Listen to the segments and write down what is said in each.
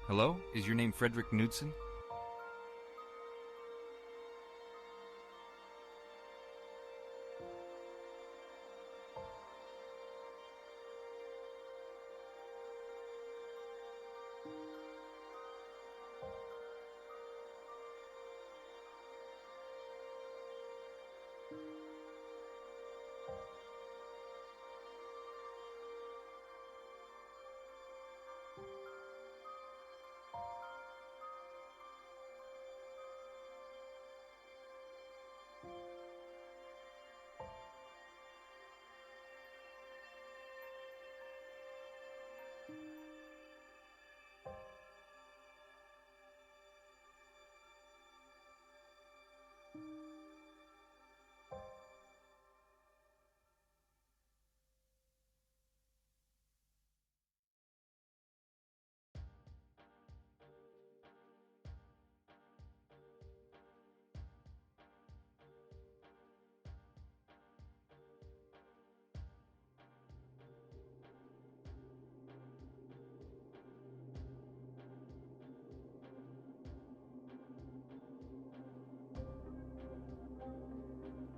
Hello? Is your name Fredrik Knudsen?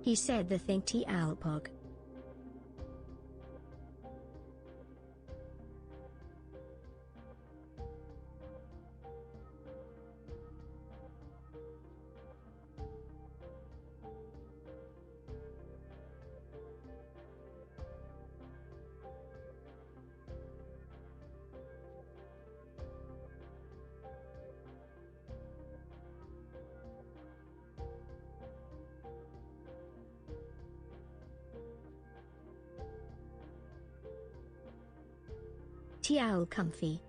He said the thing T Alpog. T-owl comfy.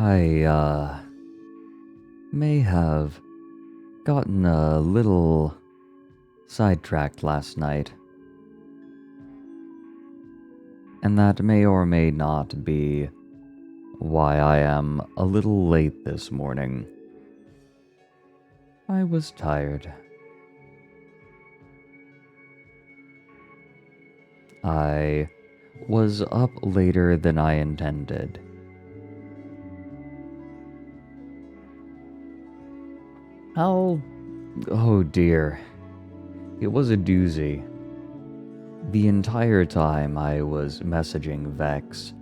I may have gotten a little sidetracked last night. And that may or may not be why I am a little late this morning. I was tired. I was up later than I intended. Oh dear. It was a doozy. The entire time I was messaging Vex.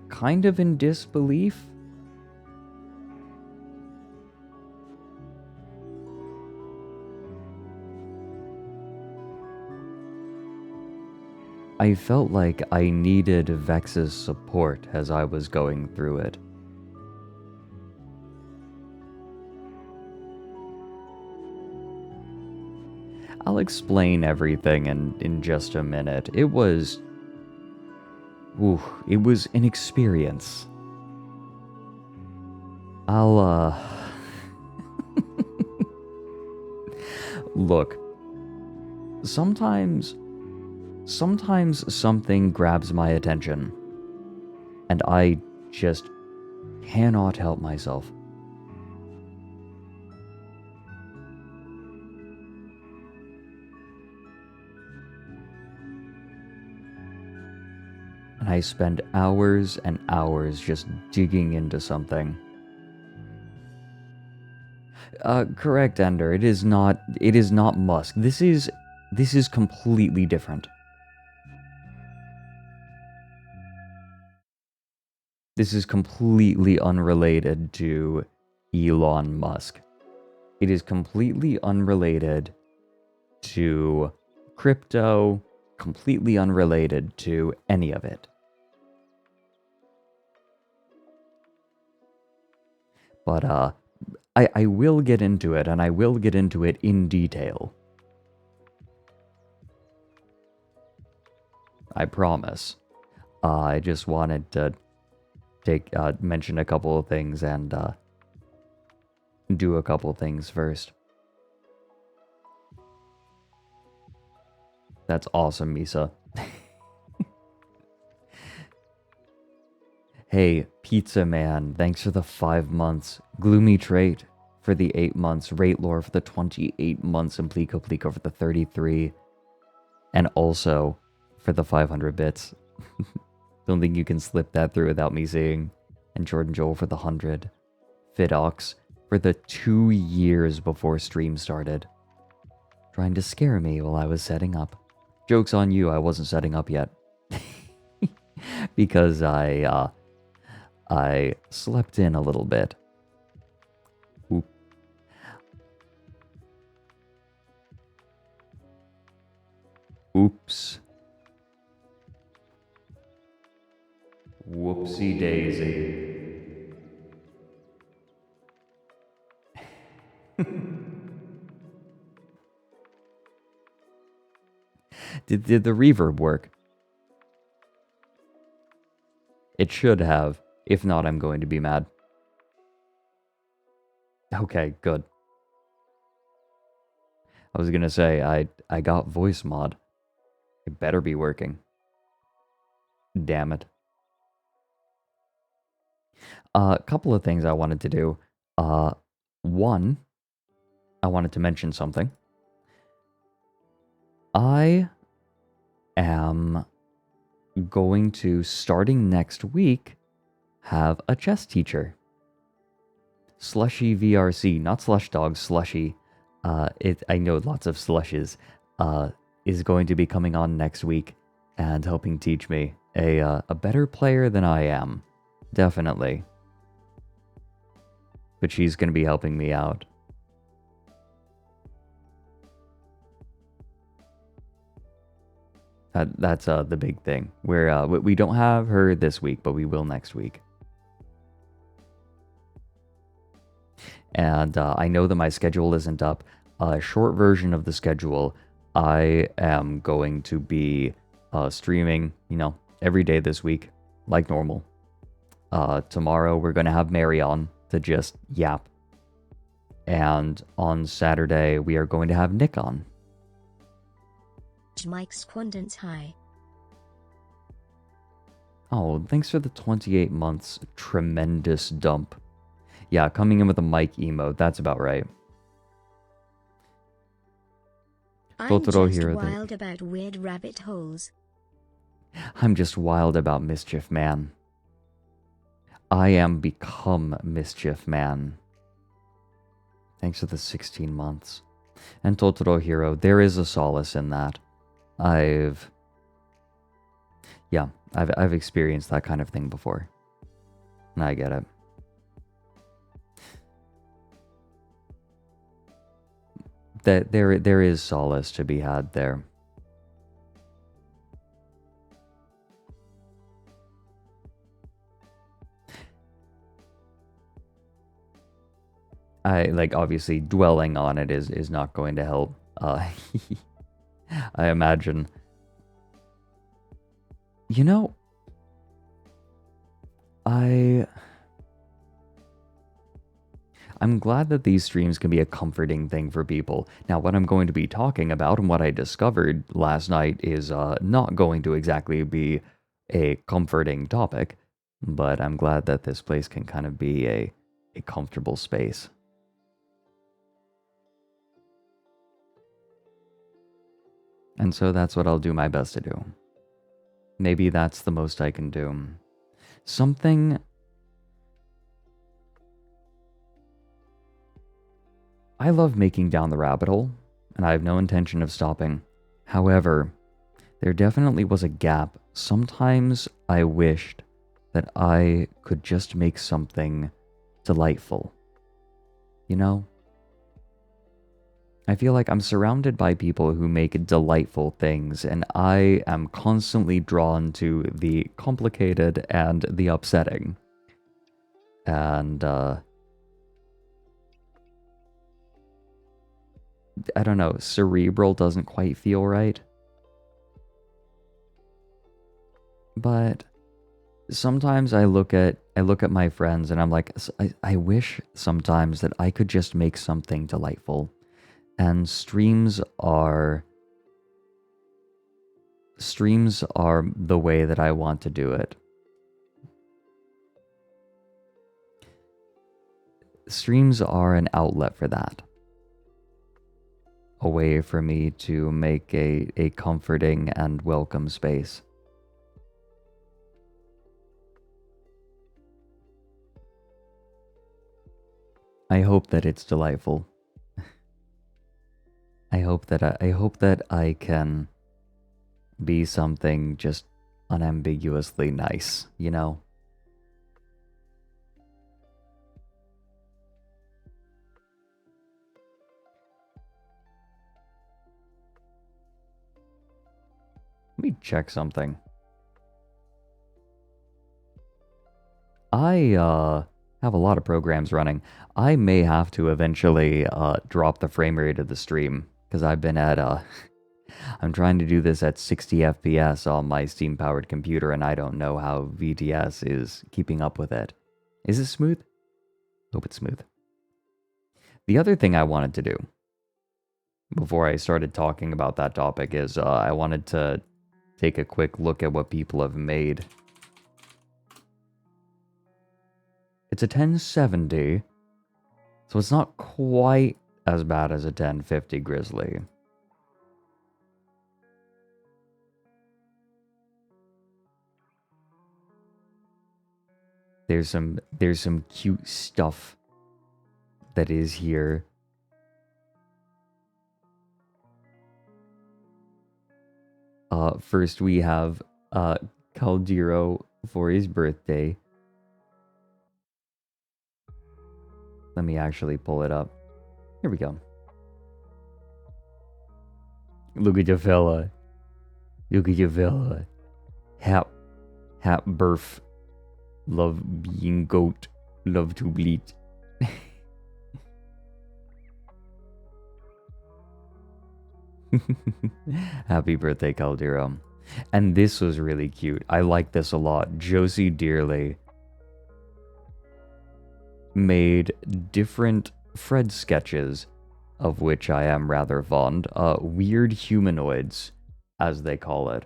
Kind of in disbelief. I felt like I needed Vex's support as I was going through it. I'll explain everything in just a minute. It was an experience. I'll, Look, sometimes something grabs my attention, and I just cannot help myself. And I spend hours and hours just digging into something. Correct, Ender. It is not Musk. This is completely different. This is completely unrelated to Elon Musk. It is completely unrelated to crypto, completely unrelated to any of it. But, I will get into it, and I will get into it in detail. I promise. I just wanted to mention a couple of things and do a couple of things first. That's awesome, Misa. Hey, Pizza Man, thanks for the 5 months. Gloomy Trait for the 8 months. Rate Lore for the 28 months. And Plico Plico for the 33. And also for the 500 bits. Don't think you can slip that through without me seeing. And Jordan Joel for the 100. Fidox for the 2 years before stream started. Trying to scare me while I was setting up. Joke's on you, I wasn't setting up yet. Because I slept in a little bit. Oop. Oops. Whoopsie daisy. Did the reverb work? It should have. If not, I'm going to be mad. Okay, good. I was gonna say, I got voice mod. It better be working. Damn it. A couple of things I wanted to do. One, I wanted to mention something. I am going to, starting next week, have a chess teacher. Slushy VRC, not Slush Dog, Slushy. I know lots of Slushes. Is going to be coming on next week and helping teach me a better player than I am. Definitely. But she's going to be helping me out. That's the big thing. We don't have her this week, but we will next week. And I know that my schedule isn't up. A short version of the schedule, I am going to be streaming, every day this week, like normal. Tomorrow we're going to have Mary on to just yap. And on Saturday we are going to have Nick on. Mike Squandance High. Oh, thanks for the 28 months. Tremendous dump. Yeah, coming in with a Mike emote. That's about right. I'm just Totoro wild about weird rabbit holes. I'm just wild about Mischief Man. I am become Mischief Man. Thanks for the 16 months. And Totoro Hero, there is a solace in that. I've experienced that kind of thing before. And I get it. That there is solace to be had there. Obviously dwelling on it is not going to help. I imagine. You know, I'm glad that these streams can be a comforting thing for people. Now, what I'm going to be talking about and what I discovered last night is not going to exactly be a comforting topic, but I'm glad that this place can kind of be a comfortable space. And so that's what I'll do my best to do. Maybe that's the most I can do. Something... I love making down the rabbit hole, and I have no intention of stopping. However, there definitely was a gap. Sometimes I wished that I could just make something delightful. You know? I feel like I'm surrounded by people who make delightful things, and I am constantly drawn to the complicated and the upsetting. And, I don't know, cerebral doesn't quite feel right. But sometimes I look at my friends and I'm like, I wish sometimes that I could just make something delightful. And streams are the way that I want to do it. Streams are an outlet for that. A way for me to make a comforting and welcome space. I hope that it's delightful. I hope that I can be something just unambiguously nice, you know? Let me check something. I have a lot of programs running. I may have to eventually drop the frame rate of the stream because I've been at I'm trying to do this at 60 FPS on my Steam-powered computer, and I don't know how VTS is keeping up with it. Is it smooth? Hope it's smooth. The other thing I wanted to do before I started talking about that topic is I wanted to take a quick look at what people have made. It's a 1070, so it's not quite as bad as a 1050 Grizzly. There's some cute stuff that is here. First we have Caldero for his birthday. Let me actually pull it up. Here we go. Look at your fella. Look at your fella. Hap birth. Love being goat. Love to bleed. Happy birthday, Caldero. And this was really cute. I like this a lot. Josie Dearly made different Fred sketches, of which I am rather fond. Weird humanoids, as they call it.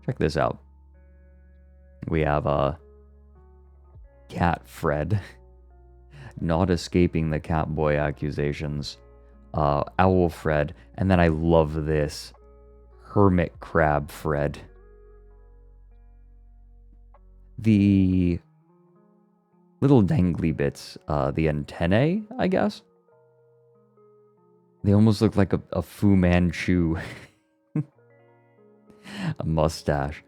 Check this out. We have Cat Fred, not escaping the Catboy accusations. Owl Fred, and then I love this. Hermit Crab Fred. The little dangly bits, the antennae, I guess? They almost look like a Fu Manchu. A mustache.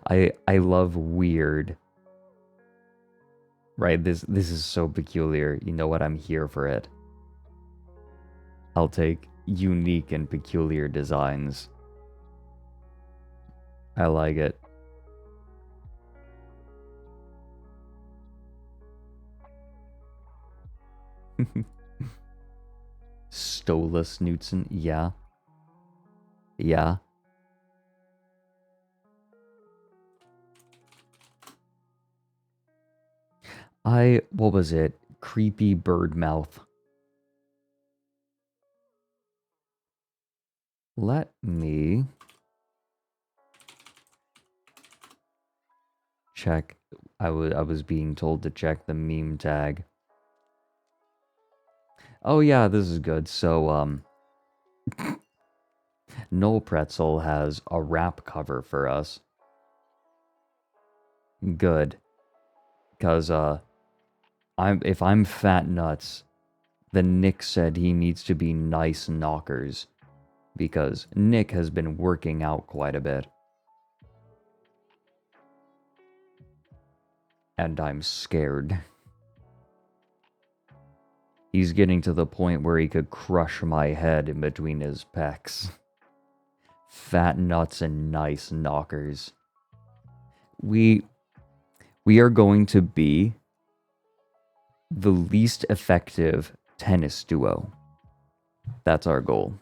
I love weird. Right, this is so peculiar. You know what? I'm here for it. I'll take unique and peculiar designs. I like it. Stolas Knudsen, yeah. Yeah. What was it? Creepy bird mouth. Let me check. I was being told to check the meme tag. Oh yeah, this is good. So Noel Pretzel has a rap cover for us. Good. Cause if I'm fat nuts, then Nick said he needs to be nice knockers. Because Nick has been working out quite a bit. And I'm scared. He's getting to the point where he could crush my head in between his pecs. Fat nuts and nice knockers. We are going to be the least effective tennis duo. That's our goal.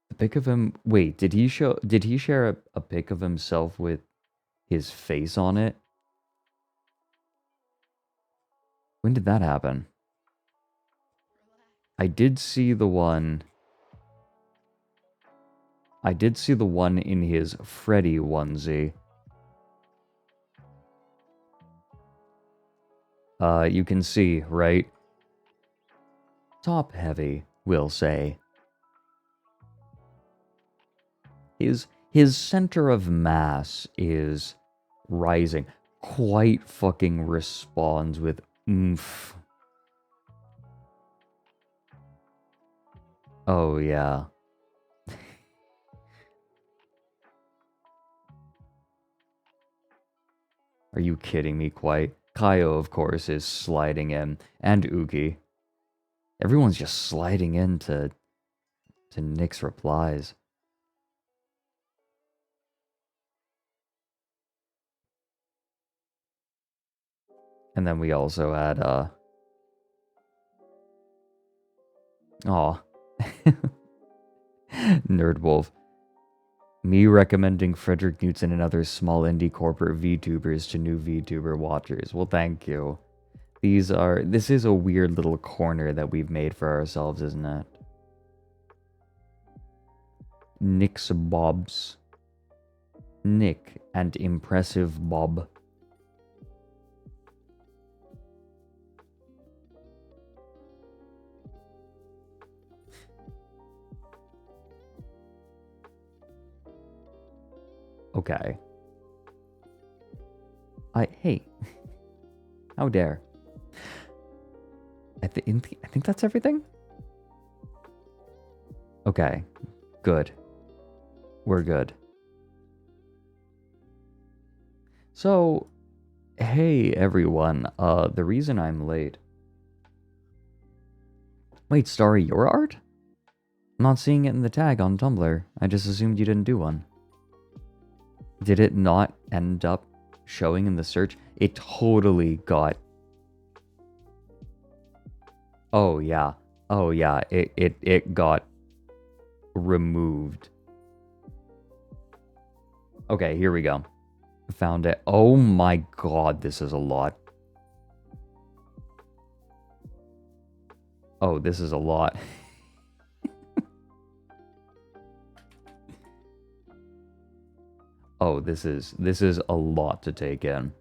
The pic of him. Wait, did he share a pic of himself with his face on it? When did that happen? I did see the one in his Freddy onesie. You can see, right? Top heavy, we'll say. His center of mass is rising. Quite fucking responds with oomph. Oh yeah. Are you kidding me? Quite. Kaio, of course, is sliding in, and Uki. Everyone's just sliding into Nick's replies. And then we also had aw. Nerdwolf. Me recommending Fredrik Knudsen and other small indie corporate VTubers to new VTuber watchers. Well, thank you. This is a weird little corner that we've made for ourselves, isn't it? Nick's Bobs. Nick and Impressive Bob. Okay. Hey. How dare. I think that's everything? Okay. Good. We're good. So, hey everyone. The reason I'm late. Wait, Starry, your art? I'm not seeing it in the tag on Tumblr. I just assumed you didn't do one. Did it not end up showing in the search? It totally got... Oh yeah. Oh yeah. It got removed. Okay, here we go. Found it. Oh my god, this is a lot. Oh, this is a lot. Oh, this is a lot to take in.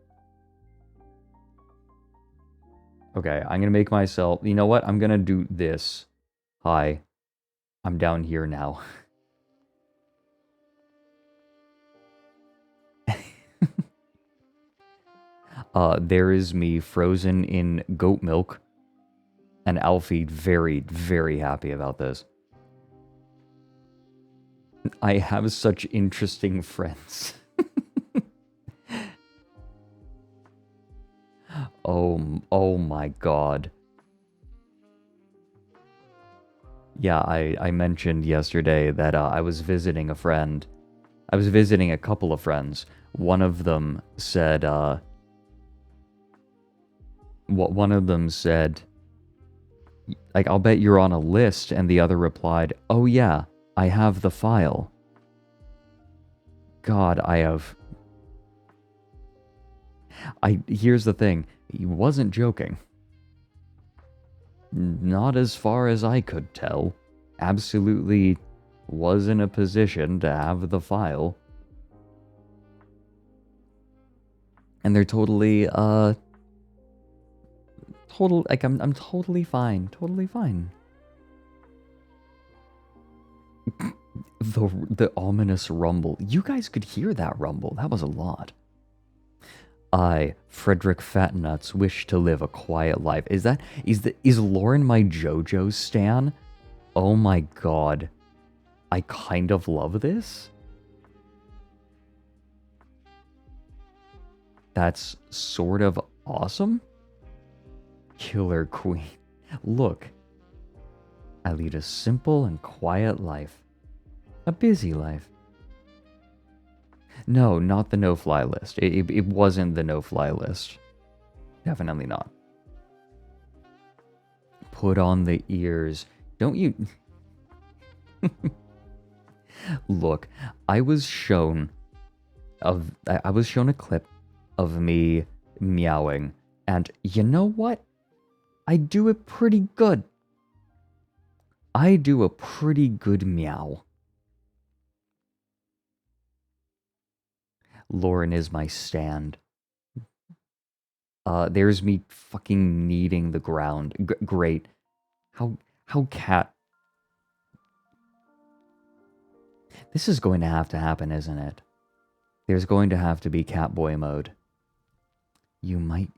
Okay, I'm gonna make myself... You know what? I'm gonna do this. Hi. I'm down here now. There is me frozen in goat milk. And Alfie very, very happy about this. I have such interesting friends. Oh my god. Yeah, I mentioned yesterday that I was visiting a friend. I was visiting a couple of friends. One of them said, one of them said, like, I'll bet you're on a list, and the other replied, oh yeah, I have the file. God, here's the thing, he wasn't joking. Not as far as I could tell. Absolutely was in a position to have the file. And they're totally, like, I'm totally fine. Totally fine. The ominous rumble. You guys could hear that rumble. That was a lot. I, Fredrik Fatnuts, wish to live a quiet life. Is Lauren my JoJo stan? Oh my god. I kind of love this. That's sort of awesome. Killer Queen. Look. I lead a simple and quiet life. A busy life. No, not the no-fly list. It wasn't the no-fly list. Definitely not. Put on the ears. Don't you... Look, I was shown a clip of me meowing, and you know what? I do it pretty good. I do a pretty good meow. Lauren is my stand. There's me fucking kneading the ground. Great. How cat... This is going to happen, isn't it? There's going to have to be Catboy mode. You might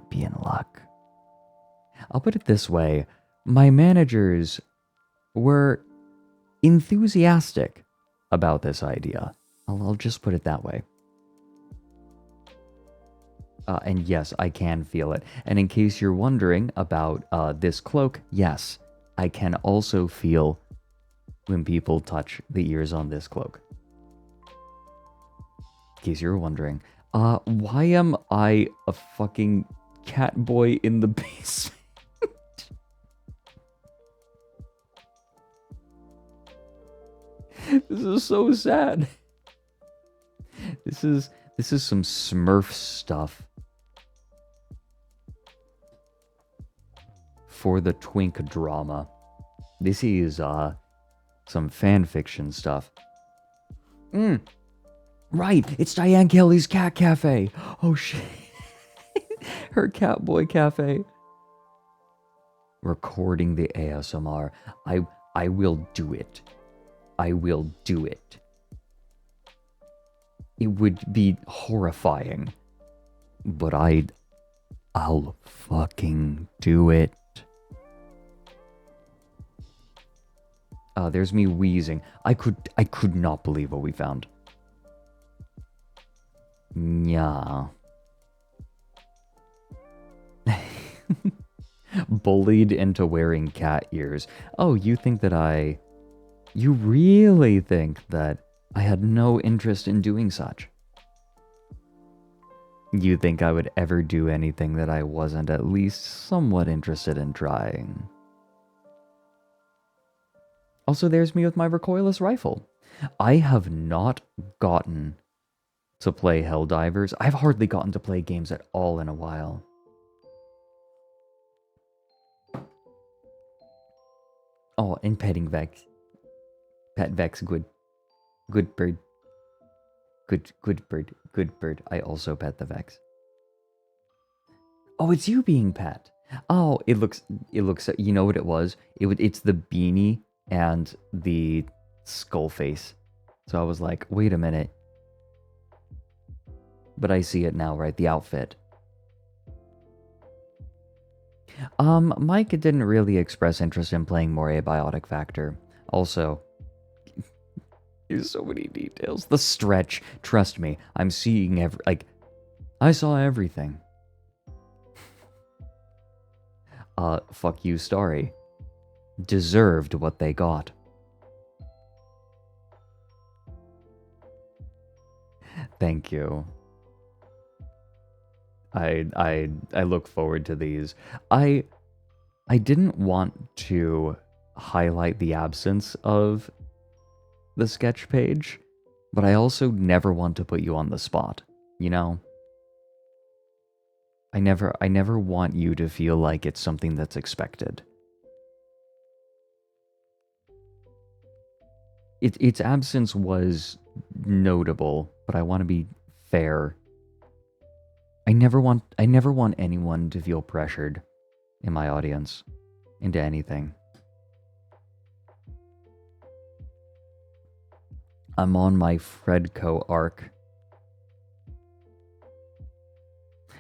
be in luck. I'll put it this way. My managers were enthusiastic about this idea. I'll just put it that way. And yes, I can feel it. And in case you're wondering about this cloak, yes, I can also feel when people touch the ears on this cloak. In case you're wondering, why am I a fucking cat boy in the basement? This is so sad. This is some Smurf stuff. For the twink drama. This is some fan fiction stuff. Right, it's Diane Kelly's Cat Cafe. Oh shit. Her Catboy Cafe. Recording the ASMR. I will do it. I will do it. It would be horrifying. But I'll fucking do it. There's me wheezing. I could not believe what we found. Yeah. Bullied into wearing cat ears. Oh, you think that you really think that I had no interest in doing such? You think I would ever do anything that I wasn't at least somewhat interested in trying. Also, there's me with my recoilless rifle. I have not gotten to play Helldivers. I've hardly gotten to play games at all in a while. Oh, and petting Vex. Pet Vex, good. Good bird. Good bird. Good bird. I also pet the Vex. Oh, it's you being pet. Oh, it looks, you know what it was? It's the beanie and the skull face. So I was like, wait a minute. But I see it now, right? The outfit. Mike didn't really express interest in playing more Abiotic Factor. Also, there's so many details. The stretch. Trust me, I'm seeing I saw everything. Fuck you, Starry. Deserved what they got. Thank you. I look forward to these. I didn't want to highlight the absence of the sketch page, but I also never want to put you on the spot, you know? I never want you to feel like it's something that's expected. Its absence was notable, but I want to be fair. I never want anyone to feel pressured in my audience into anything. I'm on my Fredco arc.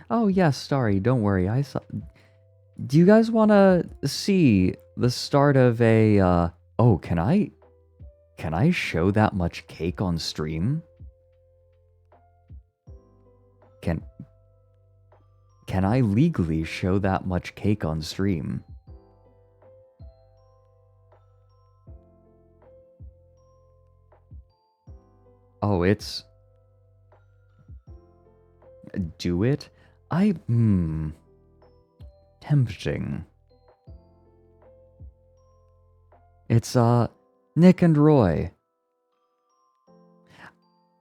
Oh yes, Starry, don't worry. I saw. Do you guys want to see the start of a? Oh, can I show that much cake on stream? Can I legally show that much cake on stream? Oh, it's... Do it? Tempting. It's, Nick and Roy.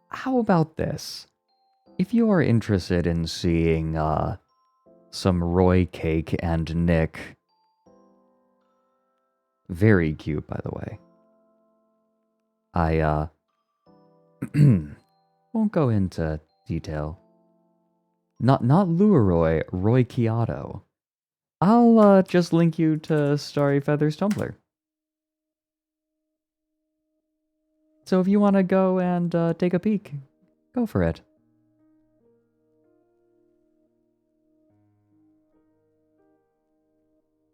How about this? If you are interested in seeing, some Roy cake and Nick... Very cute, by the way. I, won't go into detail. Not Luroy, Roy Kiato. I'll just link you to Starry Feather's Tumblr. So if you want to go and take a peek, go for it.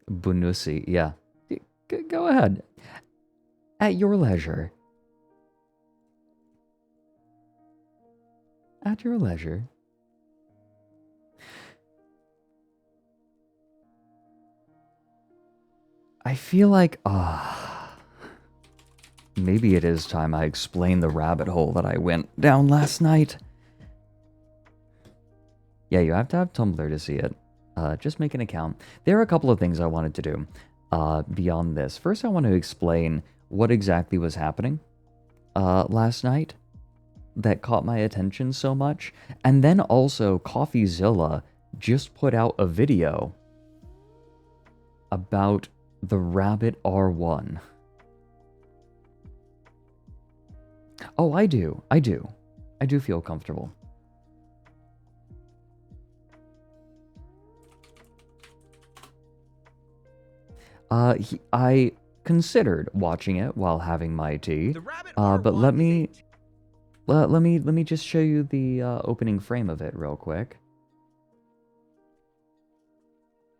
Bunusi, yeah. Go ahead. At your leisure. At your leisure. I feel like, maybe it is time I explain the rabbit hole that I went down last night. Yeah, you have to have Tumblr to see it. Just make an account. There are a couple of things I wanted to do beyond this. First, I want to explain what exactly was happening last night that caught my attention so much. And then also, CoffeeZilla just put out a video about the Rabbit R1. Oh, I do feel comfortable. I considered watching it while having my tea, but let me just show you the opening frame of it real quick.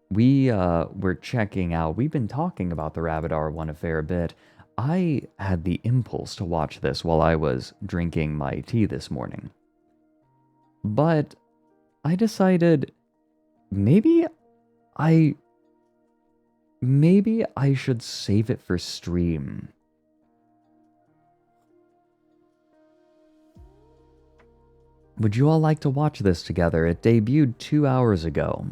We were checking out. We've been talking about the Rabbit R1 a fair bit. I had the impulse to watch this while I was drinking my tea this morning, but I decided maybe I should save it for stream. Would you all like to watch this together? It debuted 2 hours ago.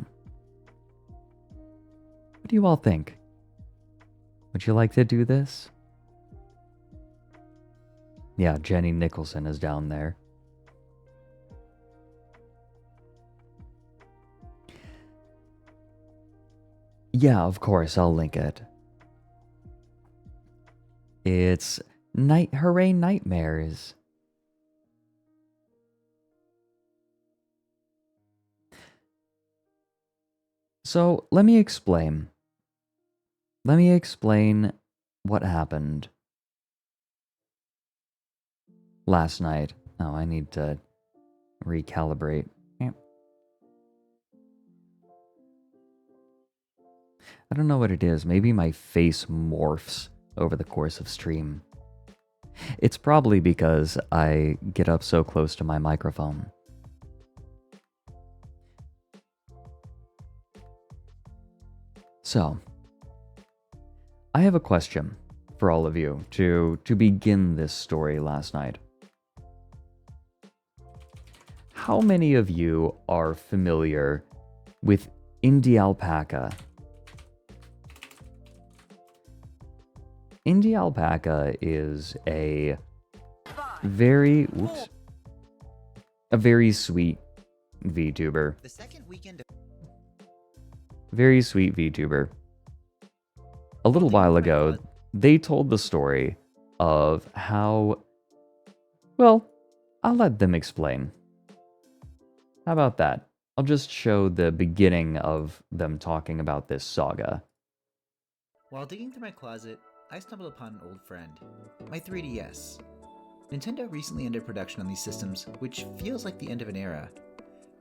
What do you all think? Would you like to do this? Yeah, Jenny Nicholson is down there. Yeah, of course, I'll link it. It's Hooray Nightmares. So, let me explain. Let me explain what happened last night. Oh, I need to recalibrate. I don't know what it is. Maybe my face morphs over the course of stream. It's probably because I get up so close to my microphone. So, I have a question for all of you to begin this story last night. How many of you are familiar with Indie Alpaca? Indie Alpaca is a very sweet VTuber. The second weekend of Very sweet VTuber. A little while ago, they told the story of how... Well, I'll let them explain. How about that? I'll just show the beginning of them talking about this saga. While digging through my closet, I stumbled upon an old friend, my 3DS. Nintendo recently ended production on these systems, which feels like the end of an era.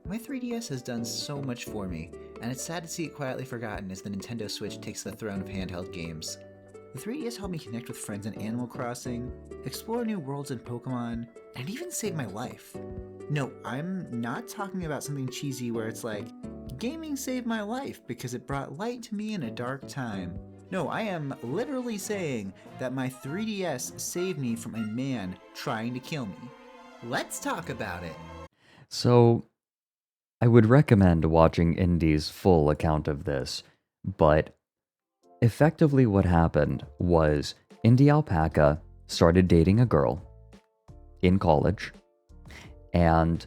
My 3DS has done so much for me, and it's sad to see it quietly forgotten as the Nintendo Switch takes the throne of handheld games. The 3DS helped me connect with friends in Animal Crossing, explore new worlds in Pokemon, and even save my life. No, I'm not talking about something cheesy where it's like, gaming saved my life because it brought light to me in a dark time. No, I am literally saying that my 3DS saved me from a man trying to kill me. Let's talk about it. So, I would recommend watching Indie's full account of this, but effectively what happened was Indie Alpaca started dating a girl in college, and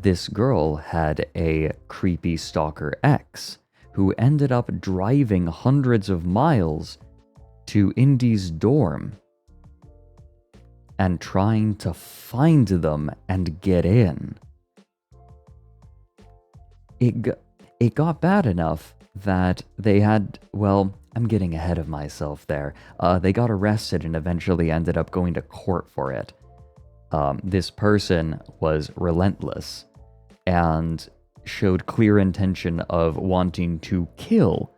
this girl had a creepy stalker ex who ended up driving hundreds of miles to Indie's dorm and trying to find them and get in. It got bad enough that they had, well, I'm getting ahead of myself there. They got arrested and eventually ended up going to court for it. This person was relentless and showed clear intention of wanting to kill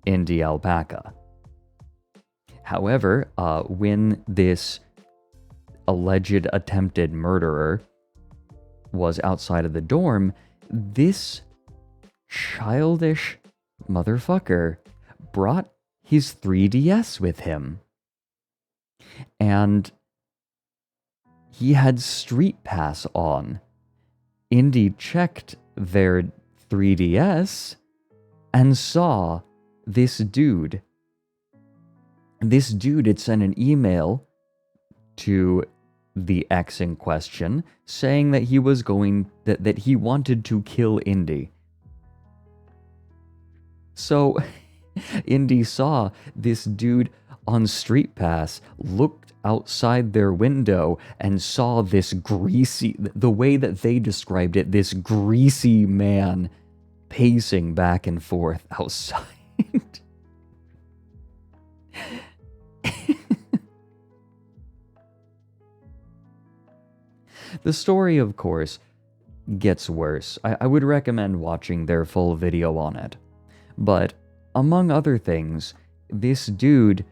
Indie Alpaca. However, when this alleged attempted murderer was outside of the dorm, this childish motherfucker brought his 3DS with him. And he had Street Pass on. Indie checked their 3DS and saw this dude. This dude had sent an email to the ex in question saying that he was that he wanted to kill Indie. So Indie saw this dude on Street Pass, looked outside their window and saw this greasy, the way that they described it, this greasy man pacing back and forth outside. The story, of course, gets worse. I would recommend watching their full video on it. But, among other things, this dude,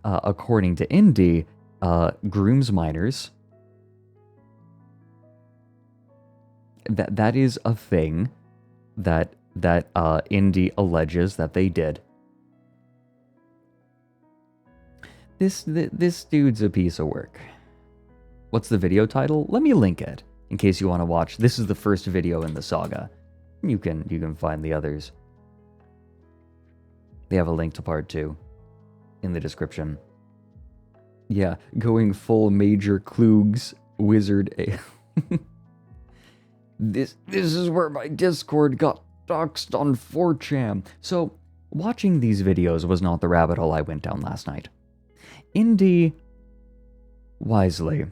according to Indie, grooms minors. That is a thing that Indie alleges that they did. This dude's a piece of work. What's the video title? Let me link it. in case you want to watch. This is the first video in the saga. You can find the others. They have a link to part 2 in the description. Yeah, going full Major Klugs wizard. This is where my Discord got doxed on 4chan. So, watching these videos was not the rabbit hole I went down last night. Indie wisely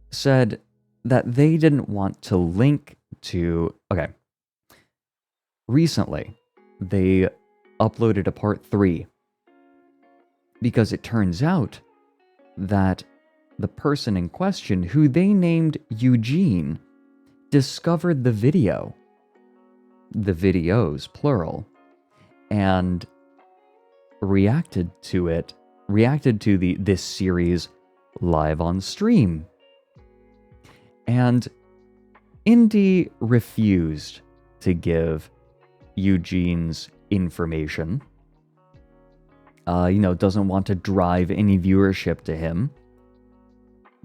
said that they didn't want to link to... Okay. Recently, they uploaded a part 3 because it turns out that the person in question, who they named Eugene, discovered the video. The videos, plural. And reacted to this series live on stream. And Indie refused to give Eugene's information. Doesn't want to drive any viewership to him.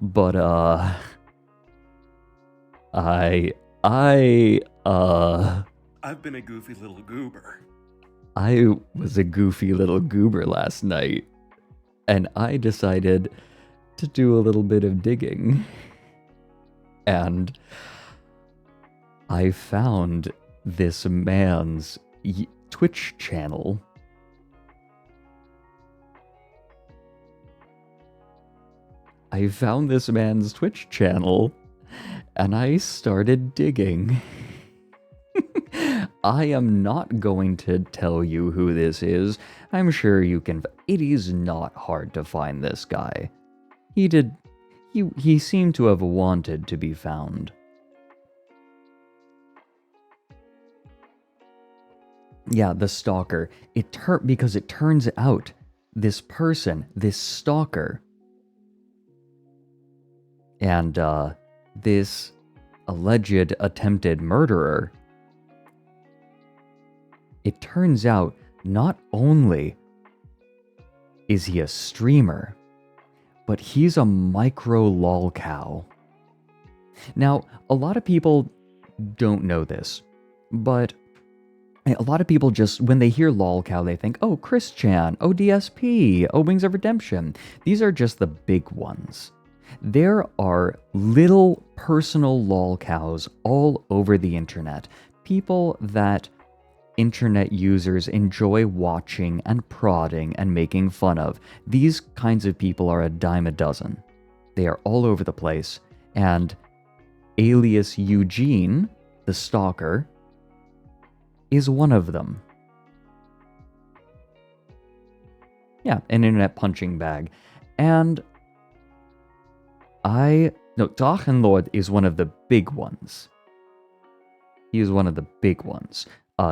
But, I've been a goofy little goober. I was a goofy little goober last night, and I decided to do a little bit of digging. And I found this man's Twitch channel. And I started digging. I am not going to tell you who this is. I'm sure you can... It is not hard to find this guy. He seemed to have wanted to be found. Yeah, the stalker. Because it turns out this person, this stalker, and this alleged attempted murderer, it turns out not only is he a streamer, but he's a micro lolcow. Now, a lot of people don't know this, but a lot of people just, when they hear lolcow, they think, oh, Chris Chan, oh, DSP, oh, Wings of Redemption. These are just the big ones. There are little personal lolcows all over the internet. People that internet users enjoy watching and prodding and making fun of. These kinds of people are a dime a dozen. They are all over the place. And alias Eugene, the stalker, is one of them. Yeah, an internet punching bag. And Drachenlord is one of the big ones. He is one of the big ones.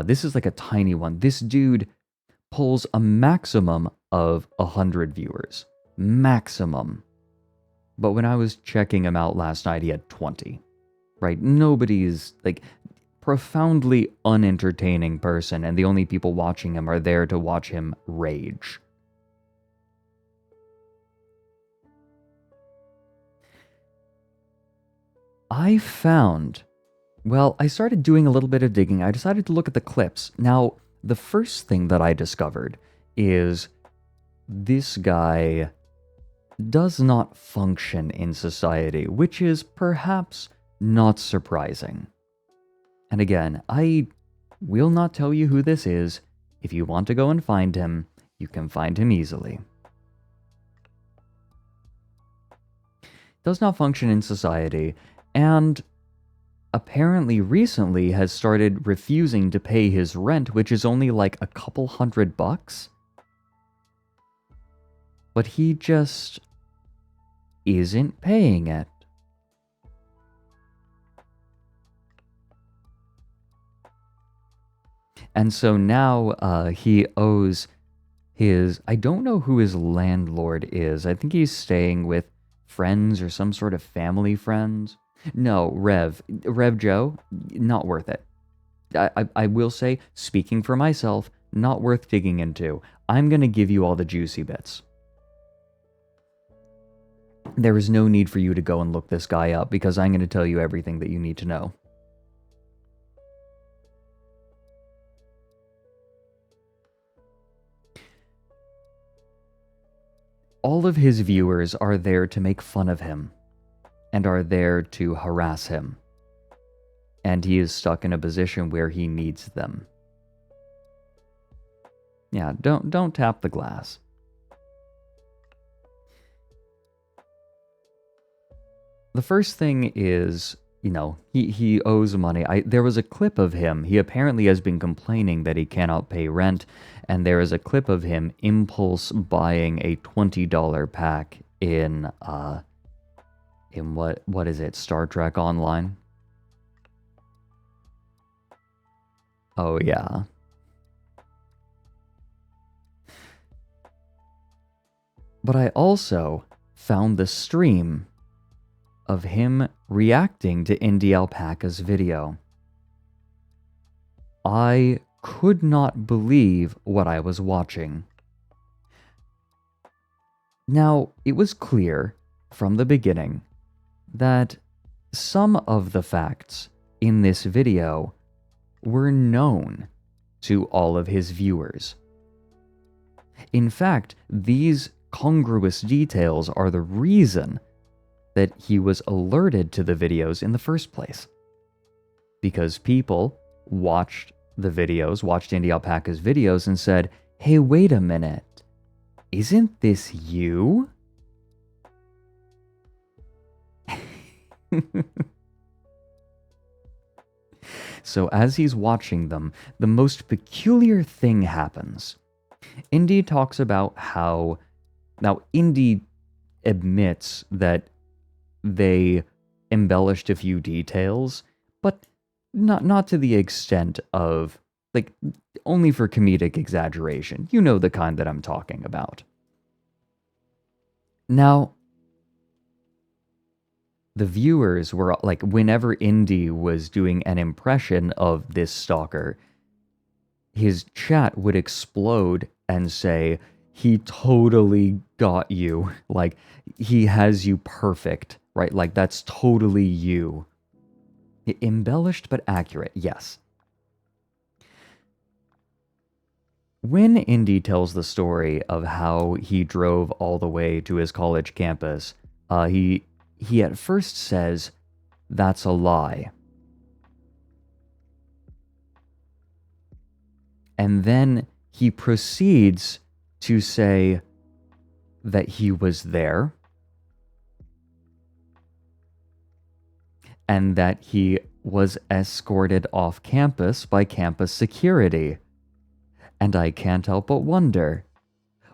This is like a tiny one. This dude pulls a maximum of 100 viewers. Maximum. But when I was checking him out last night, he had 20. Right? Nobody's, profoundly unentertaining person, and the only people watching him are there to watch him rage. I started doing a little bit of digging. I decided to look at the clips. Now, the first thing that I discovered is this guy does not function in society, which is perhaps not surprising. And again, I will not tell you who this is. If you want to go and find him, you can find him easily. Does not function in society, and apparently recently has started refusing to pay his rent, which is only like a couple $100. But he just isn't paying it. And so now he owes his... I don't know who his landlord is. I think he's staying with friends or some sort of family friends. No, Rev Joe, not worth it. I will say, speaking for myself, not worth digging into. I'm going to give you all the juicy bits. there is no need for you to go and look this guy up because I'm going to tell you everything that you need to know. All of his viewers are there to make fun of him and are there to harass him. And he is stuck in a position where he needs them. Yeah, don't tap the glass. The first thing is, he owes money. There was a clip of him. He apparently has been complaining that he cannot pay rent, and there is a clip of him impulse buying a $20 pack in what is it? Star Trek Online? Oh yeah. But I also found the stream of him reacting to Indie Alpaca's video. I could not believe what I was watching. Now, it was clear from the beginning that some of the facts in this video were known to all of his viewers. In fact, these congruous details are the reason that he was alerted to the videos in the first place. Because people watched Indie Alpaca's videos and said, "Hey, wait a minute, isn't this you?" So as he's watching them, the most peculiar thing happens. Indy talks about how... Now, Indy admits that they embellished a few details, but not to the extent of, only for comedic exaggeration. You know the kind that I'm talking about. Now, the viewers were, whenever Indy was doing an impression of this stalker, his chat would explode and say, "He totally got you. He has you perfect, right? That's totally you." Embellished but accurate, yes. When Indy tells the story of how he drove all the way to his college campus, he at first says, "That's a lie." And then he proceeds to say that he was there and that he was escorted off campus by campus security. And I can't help but wonder,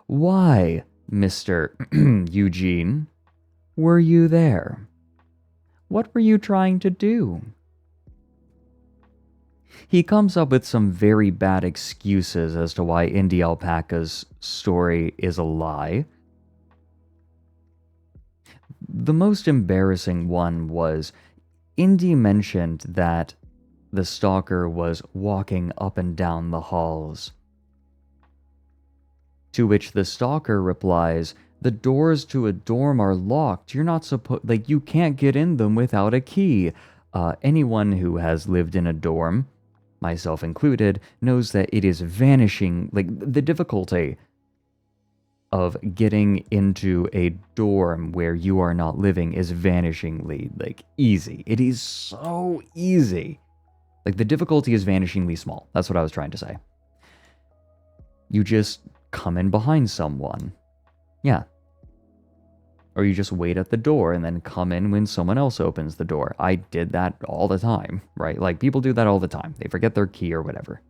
why, Mr. Eugene, were you there? What were you trying to do? He comes up with some very bad excuses as to why Indie Alpaca's story is a lie. The most embarrassing one was Indy mentioned that the stalker was walking up and down the halls. To which the stalker replies, "The doors to a dorm are locked. You're not supposed, you can't get in them without a key." Anyone who has lived in a dorm, myself included, knows that it is vanishing, the difficulty of getting into a dorm where you are not living is vanishingly, easy. It is so easy. The difficulty is vanishingly small. That's what I was trying to say. You just come in behind someone. Yeah. Or you just wait at the door and then come in when someone else opens the door. I did that all the time, right? People do that all the time. They forget their key or whatever.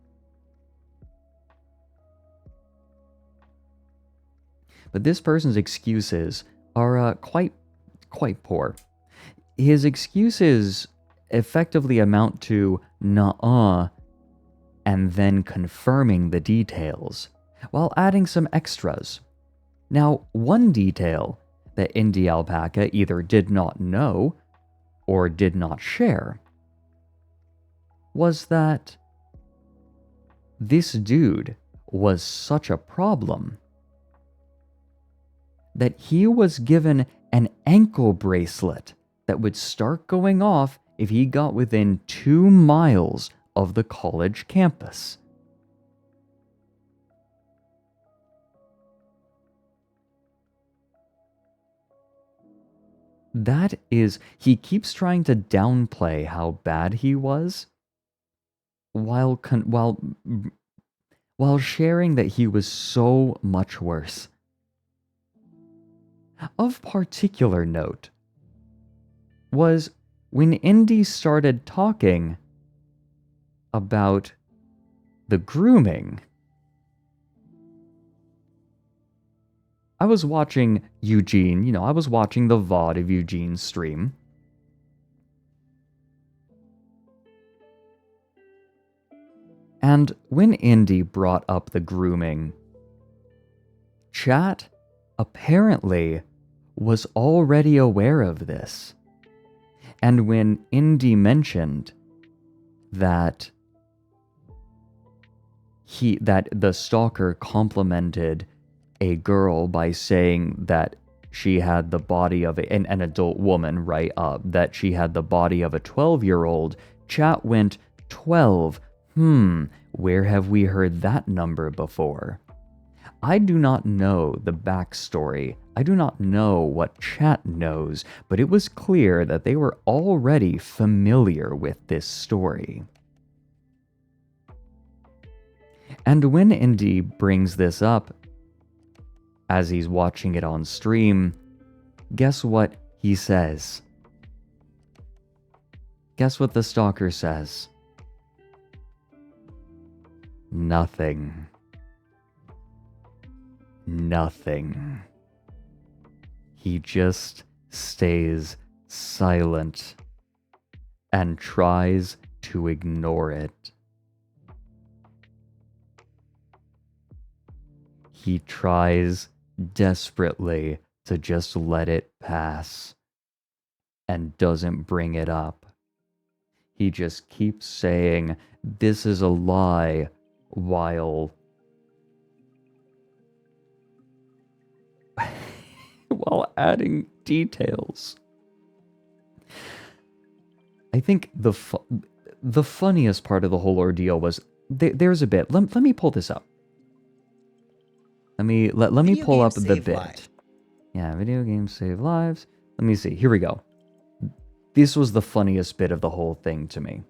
But this person's excuses are quite poor. His excuses effectively amount to "nuh-uh" and then confirming the details, while adding some extras. Now, one detail that Indie Alpaca either did not know or did not share was that this dude was such a problem that he was given an ankle bracelet that would start going off if he got within 2 miles of the college campus. That is, he keeps trying to downplay how bad he was while sharing that he was so much worse. Of particular note was when Indy started talking about the grooming. I was watching Eugene, I was watching the VOD of Eugene's stream. And when Indy brought up the grooming, chat apparently was already aware of this. And when Indy mentioned that the stalker complimented a girl by saying that she had the body of an adult woman, right? That she had the body of a 12-year-old, chat went, 12? Where have we heard that number before? I do not know the backstory. I do not know what chat knows, but it was clear that they were already familiar with this story. And when Indy brings this up, as he's watching it on stream, guess what he says? Guess what the stalker says? Nothing. Nothing. He just stays silent and tries to ignore it. He tries desperately to just let it pass and doesn't bring it up. He just keeps saying, this is a lie, while adding details. I think the funniest part of the whole ordeal was there's a bit. Let me pull this up. Let me pull up the bit. Life. Yeah, video games save lives. Let me see. Here we go. This was the funniest bit of the whole thing to me.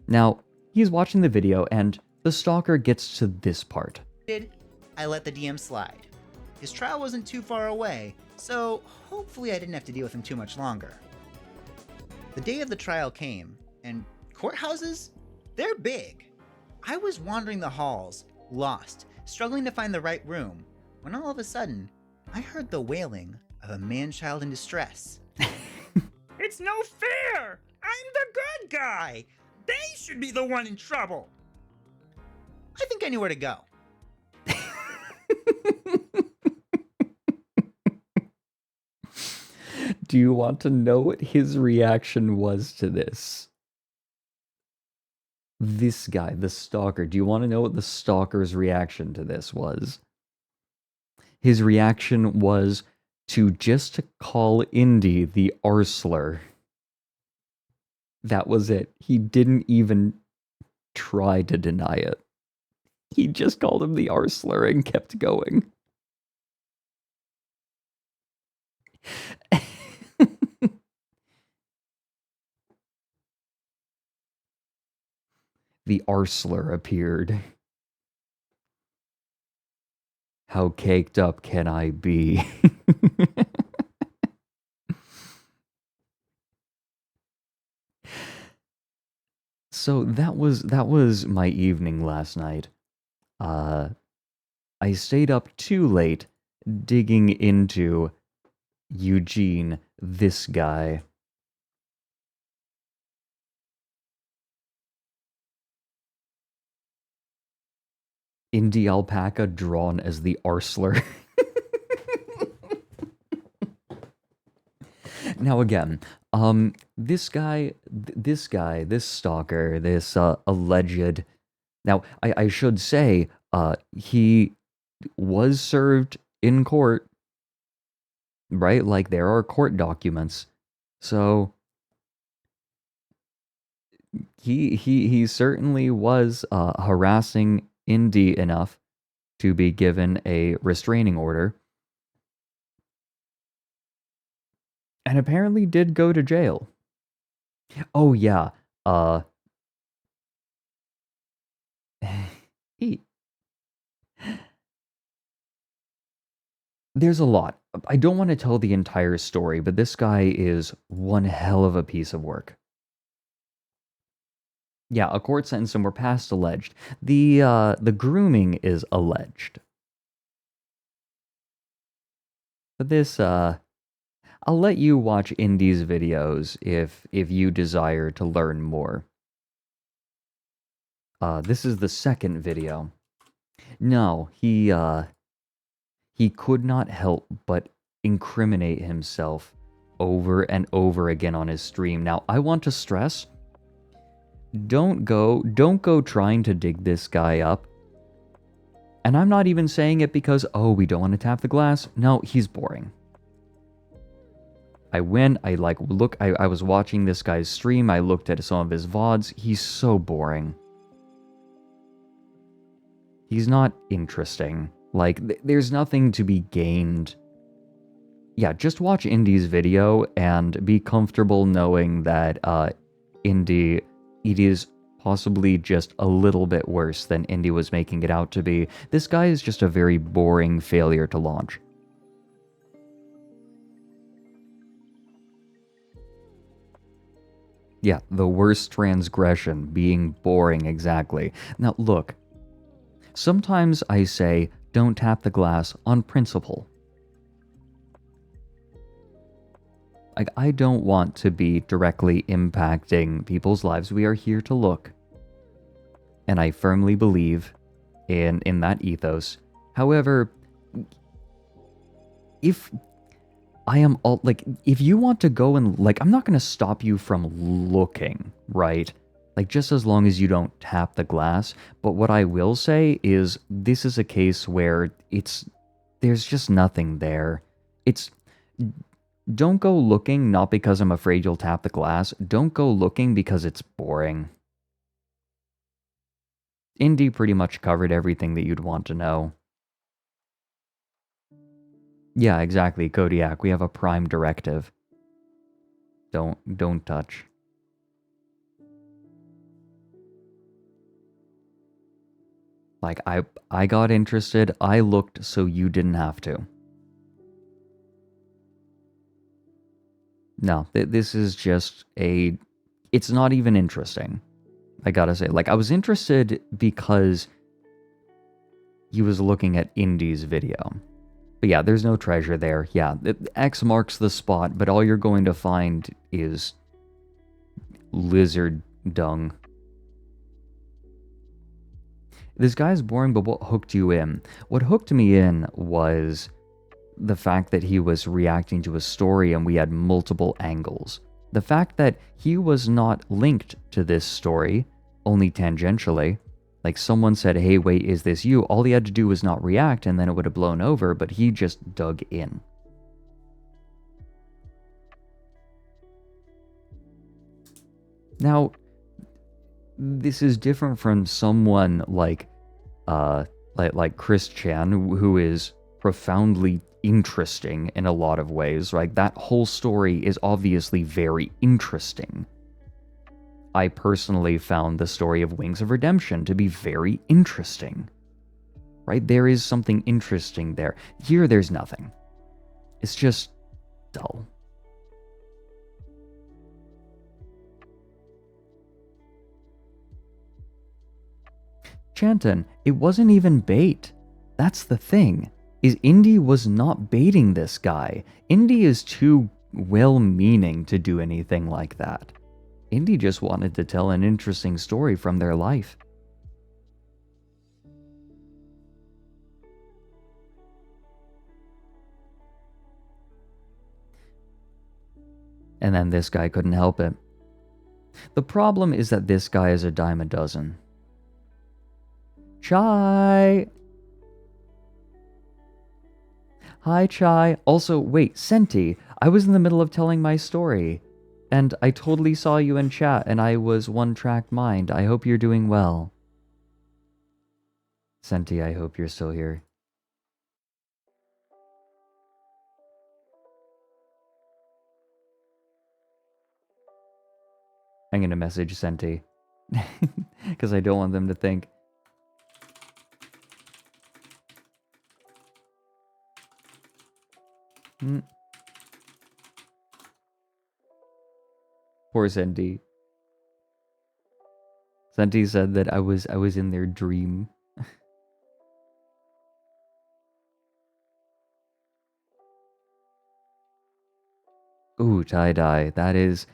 Now, he's watching the video and the stalker gets to this part. I let the DM slide. His trial wasn't too far away, so hopefully I didn't have to deal with him too much longer. The day of the trial came, and courthouses? They're big. I was wandering the halls, lost, struggling to find the right room, when all of a sudden, I heard the wailing of a man-child in distress. It's no fair! I'm the good guy! They should be the one in trouble! I think I knew where to go. Do you want to know what his reaction was to this? This guy, the stalker, do you want to know what the stalker's reaction to this was? His reaction was to call Indy the arsler. That was it. He didn't even try to deny it. He just called him the arsler and kept going. The arsler appeared. How caked up can I be? So that was my evening last night. I stayed up too late digging into Eugene, this guy. Indy alpaca drawn as the arsler. Now again, this stalker, this alleged. Now I should say, he was served in court. right? Like, there are court documents. So he certainly was harassing Indy enough to be given a restraining order, and apparently did go to jail. Oh yeah, he, there's a lot. I don't want to tell the entire story, but this guy is one hell of a piece of work. Yeah, a court sentence and we're past alleged. The grooming is alleged. But this I'll let you watch Indy's videos if you desire to learn more. This is the second video. No, he could not help but incriminate himself over and over again on his stream. Now, I want to stress, don't go trying to dig this guy up. And I'm not even saying it because, oh, we don't want to tap the glass. No, he's boring. I went, I was watching this guy's stream, I looked at some of his VODs, he's so boring. He's not interesting. Like, there's nothing to be gained. Yeah, just watch Indy's video and be comfortable knowing that, Indy, it is possibly just a little bit worse than Indy was making it out to be. This guy is just a very boring failure to launch. Yeah, the worst transgression, being boring, exactly. Now, look. Sometimes I say, don't tap the glass on principle. Like, I don't want to be directly impacting people's lives. We are here to look. And I firmly believe in that ethos. However, if I am all, like, if you want to go and, like, I'm not going to stop you from looking, right? Like, just as long as you don't tap the glass. But what I will say is, this is a case where there's just nothing there. Don't go looking, not because I'm afraid you'll tap the glass. Don't go looking because it's boring. Indy pretty much covered everything that you'd want to know. Yeah, exactly, Kodiak. We have a prime directive. Don't touch. Like, I got interested, I looked so you didn't have to. No, this is just it's not even interesting. I gotta say, like, I was interested because he was looking at Indy's video. But yeah, there's no treasure there. Yeah, X marks the spot, but all you're going to find is lizard dung. This guy's boring, but what hooked you in? What hooked me in was the fact that he was reacting to a story and we had multiple angles. The fact that he was not linked to this story, only tangentially. Like, someone said, hey, wait, is this you? All he had to do was not react and then it would have blown over, but he just dug in. Now, this is different from someone like Chris Chan, who is profoundly interesting in a lot of ways. Right? That whole story is obviously very interesting. I personally found the story of Wings of Redemption to be very interesting. Right? There is something interesting there. Here, there's nothing. It's just dull. Chanton, it wasn't even bait. That's the thing, is Indy was not baiting this guy. Indy is too well-meaning to do anything like that. Indy just wanted to tell an interesting story from their life. And then this guy couldn't help it. The problem is that this guy is a dime a dozen. Chai! Hi, Chai. Also, wait, Senti, I was in the middle of telling my story, and I totally saw you in chat, and I was one-track mind. I hope you're doing well. Senti, I hope you're still here. I'm gonna message Senti, because I don't want them to think. Poor Senti. Senti said that I was in their dream. Ooh, tie-dye. That is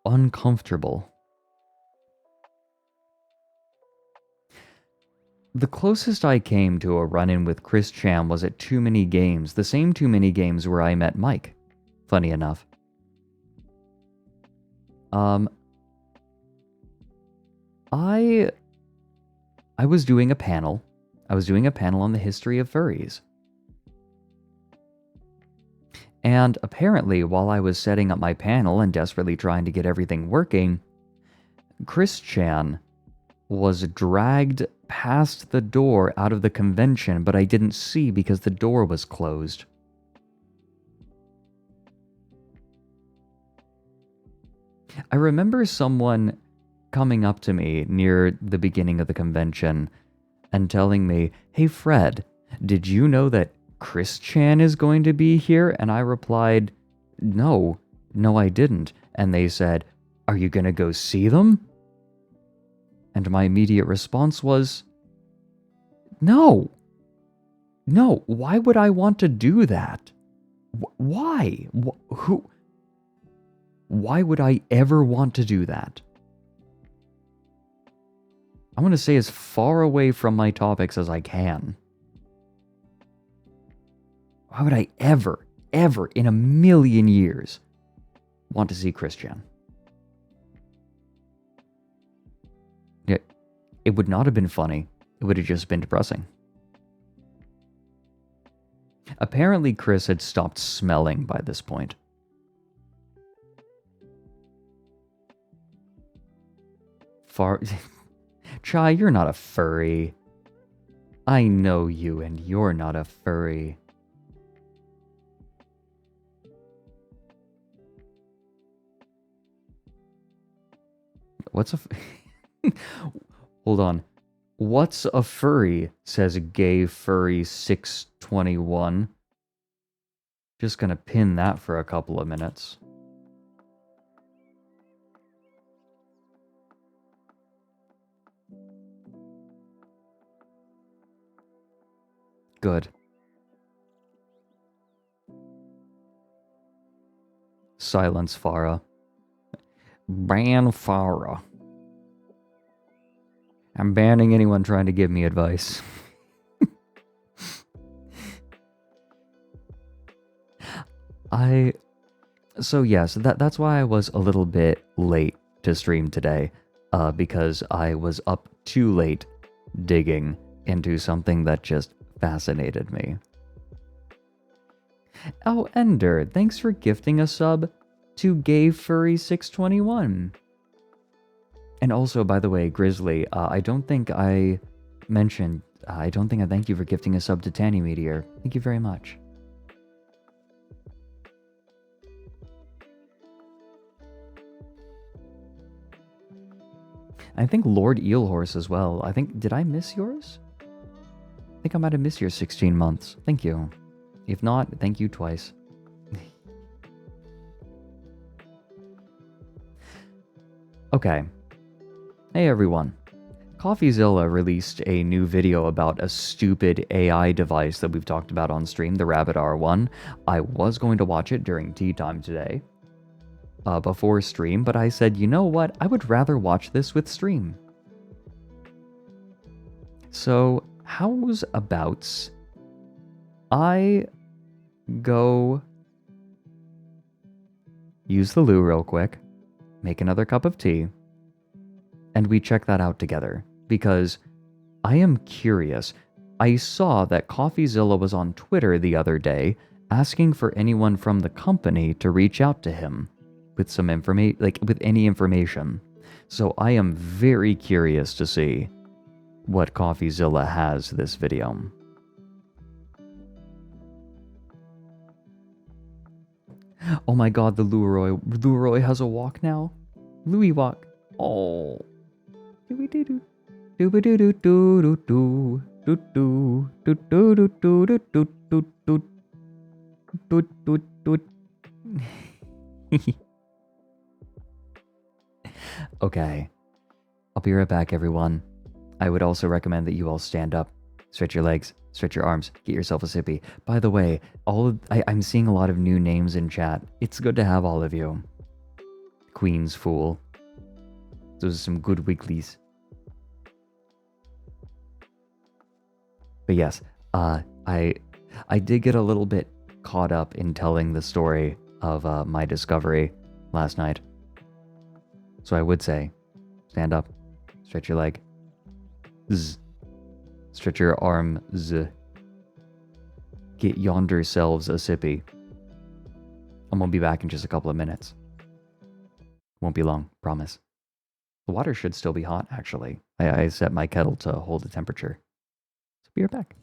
uncomfortable. The closest I came to a run-in with Chris Cham was at Too Many Games, the same Too Many Games where I met Mike, funny enough. I was doing a panel. I was doing a panel on the history of furries. And apparently, while I was setting up my panel and desperately trying to get everything working, Chris Chan was dragged past the door out of the convention, but I didn't see because the door was closed. I remember someone coming up to me near the beginning of the convention and telling me, "Hey Fred, did you know that Chris Chan is going to be here?" And I replied, No I didn't. And they said, "Are you going to go see them?" And my immediate response was, No, why would I want to do that? Why? Who? Why would I ever want to do that? I want to stay as far away from my topics as I can. Why would I ever in a million years want to see Chris Chan? It would not have been funny. It would have just been depressing. Apparently, Chris had stopped smelling by this point. Chai, you're not a furry. I know you, and you're not a furry. What's a... Hold on. What's a furry? Says Gay Furry 621. Just gonna pin that for a couple of minutes. Good. Silence Farah. Ban Farah. I'm banning anyone trying to give me advice. So yes, that's why I was a little bit late to stream today, because I was up too late digging into something that just fascinated me. Oh, Ender, thanks for gifting a sub to Gay Furry 621. And also, by the way, Grizzly, I don't think I mentioned, I don't think I thank you for gifting a sub to Tanny Meteor. Thank you very much. I think Lord Eelhorse as well. Did I miss yours? I think I might have missed your 16 months. Thank you. If not, thank you twice. Okay. Hey everyone. CoffeeZilla released a new video about a stupid AI device that we've talked about on stream, the Rabbit R1. I was going to watch it during tea time today, before stream, but I said, you know what? I would rather watch this with stream. So, how's abouts I go use the loo real quick, make another cup of tea, and we check that out together, because I am curious. I saw that CoffeeZilla was on Twitter the other day asking for anyone from the company to reach out to him with some information, like with any information. So I am very curious to see what CoffeeZilla has this video. Oh my god, the Leroy has a walk now. Louis walk. Oh. Doo-doo-doo-doo. Doo-doo-doo-doo-doo-doo. Doo-doo. Doo-doo-doo-doo-doo-doo-doo. Doot-doot-doot. Okay. I'll be right back, everyone. I would also recommend that you all stand up, stretch your legs, stretch your arms, get yourself a sippy. By the way, I'm seeing a lot of new names in chat. It's good to have all of you. Queen's Fool. Those are some good wigglies. But yes, I did get a little bit caught up in telling the story of my discovery last night. So I would say, stand up, stretch your leg, zzz, stretch your arm, zzz. Get yonder selves a sippy. I'm gonna be back in just a couple of minutes. Won't be long, promise. The water should still be hot, actually. I set my kettle to hold the temperature. So be right back.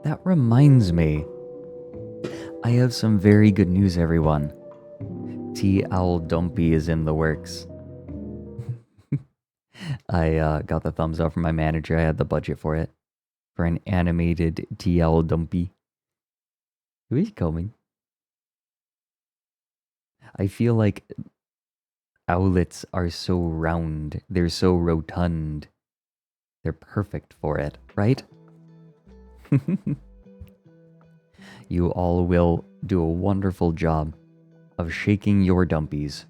That reminds me, I have some very good news, everyone. Tea Owl Dumpy is in the works. I got the thumbs up from my manager. I had the budget for it. For an animated Tea Owl Dumpy. Who is coming? I feel like owlets are so round. They're so rotund. They're perfect for it, right? You all will do a wonderful job of shaking your dumpies.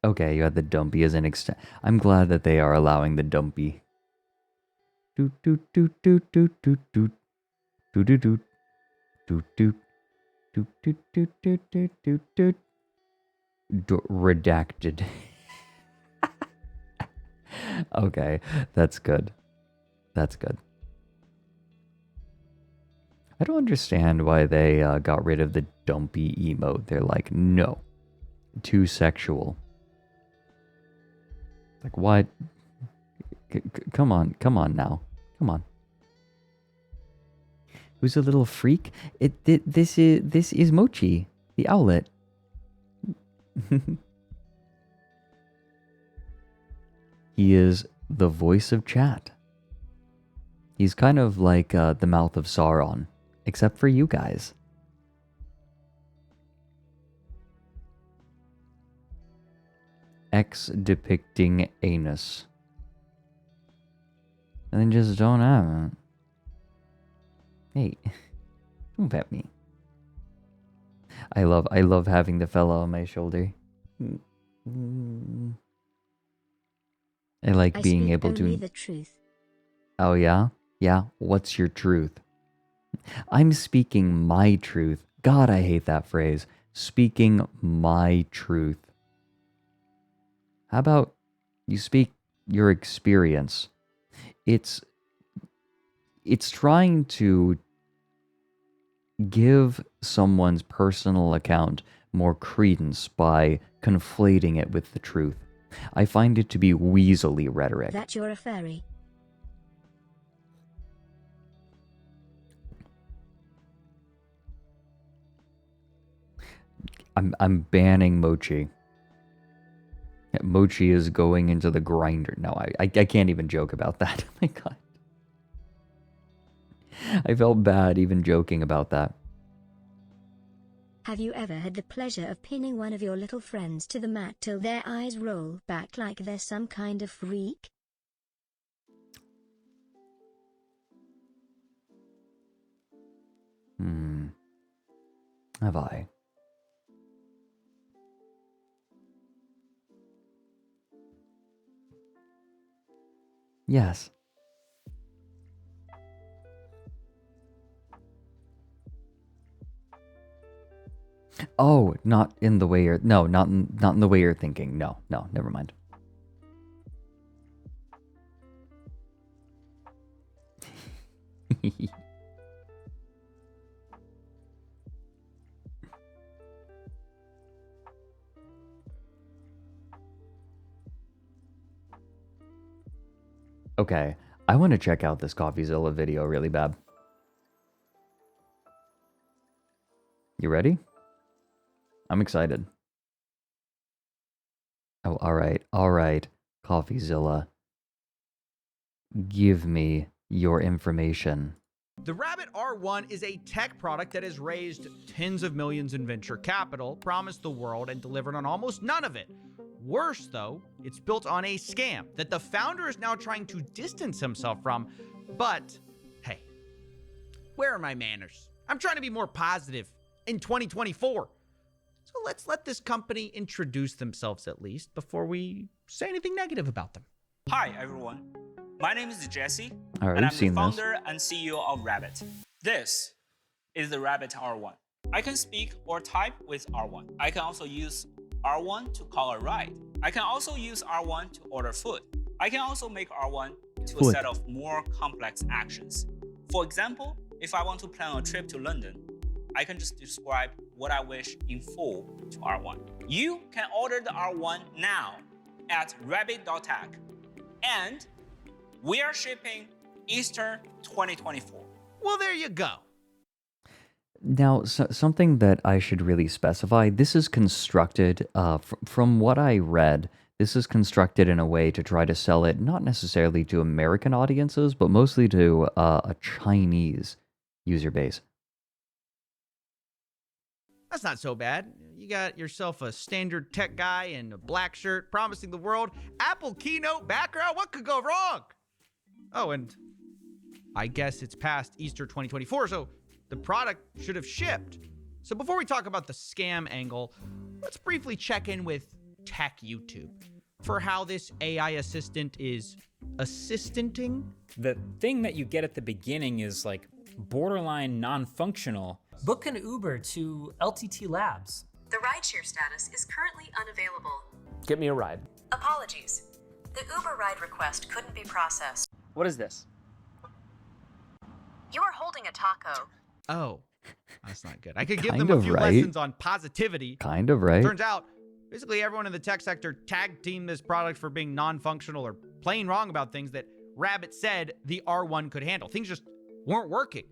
Okay, you had the dumpy as an extent. I'm glad that they are allowing the dumpy. Doot doot doot doot doot doot doot doot doot doot doot doot doot doot doot doot doot doot. Redacted. Okay, that's good. That's good. I don't understand why they got rid of the dumpy emote. They're like, no, too sexual. Like, what? Come on now. Come on. Who's a little freak? This is Mochi, the owlet. He is the voice of chat. He's kind of like the mouth of Sauron, except for you guys. X depicting anus. And then just don't have it. Hey, don't pet me. I love having the fella on my shoulder. I like being able to. Only the truth. Oh yeah? Yeah, what's your truth? I'm speaking my truth. God, I hate that phrase. Speaking my truth. How about you speak your experience? It's trying to give someone's personal account more credence by conflating it with the truth. I find it to be weaselly rhetoric. That you're a fairy. I'm banning Mochi. Mochi is going into the grinder. No, I can't even joke about that. Oh my god. I felt bad even joking about that. Have you ever had the pleasure of pinning one of your little friends to the mat till their eyes roll back like they're some kind of freak? Have I? Yes. Oh, not in the way you're... No, not in the way you're thinking. No, never mind. Okay, I want to check out this CoffeeZilla video really bad. You ready? I'm excited. Oh, all right, CoffeeZilla. Give me your information. The Rabbit R1 is a tech product that has raised tens of millions in venture capital, promised the world, and delivered on almost none of it. Worse, though, it's built on a scam that the founder is now trying to distance himself from. But, hey, where are my manners? I'm trying to be more positive in 2024. So let's let this company introduce themselves at least before we say anything negative about them. Hi, everyone. My name is Jesse, All right, and I'm we've the seen founder and CEO of Rabbit. This is the Rabbit R1. I can speak or type with R1. I can also use R1 to call a ride. I can also use R1 to order food. I can also make R1 to a set of more complex actions. For example, if I want to plan a trip to London, I can just describe what I wish in full to R1. You can order the R1 now at rabbit.tech, and we are shipping Easter 2024. Well, there you go. Now, something that I should really specify, this is constructed, from what I read, this is constructed in a way to try to sell it not necessarily to American audiences, but mostly to a Chinese user base. That's not so bad. You got yourself a standard tech guy in a black shirt promising the world Apple keynote background. What could go wrong? Oh, and I guess it's past Easter 2024, so the product should have shipped. So before we talk about the scam angle, let's briefly check in with tech YouTube for how this AI assistant is assistanting. The thing that you get at the beginning is like borderline non-functional. Book an Uber to LTT Labs. The rideshare status is currently unavailable. Get me a ride. Apologies. The Uber ride request couldn't be processed. What is this? You are holding a taco. Oh, that's not good. I could give Kind them a of few right. lessons on positivity. Kind of right. Turns out, basically everyone in the tech sector tag teamed this product for being non-functional or plain wrong about things that Rabbit said the R1 could handle. Things just weren't working.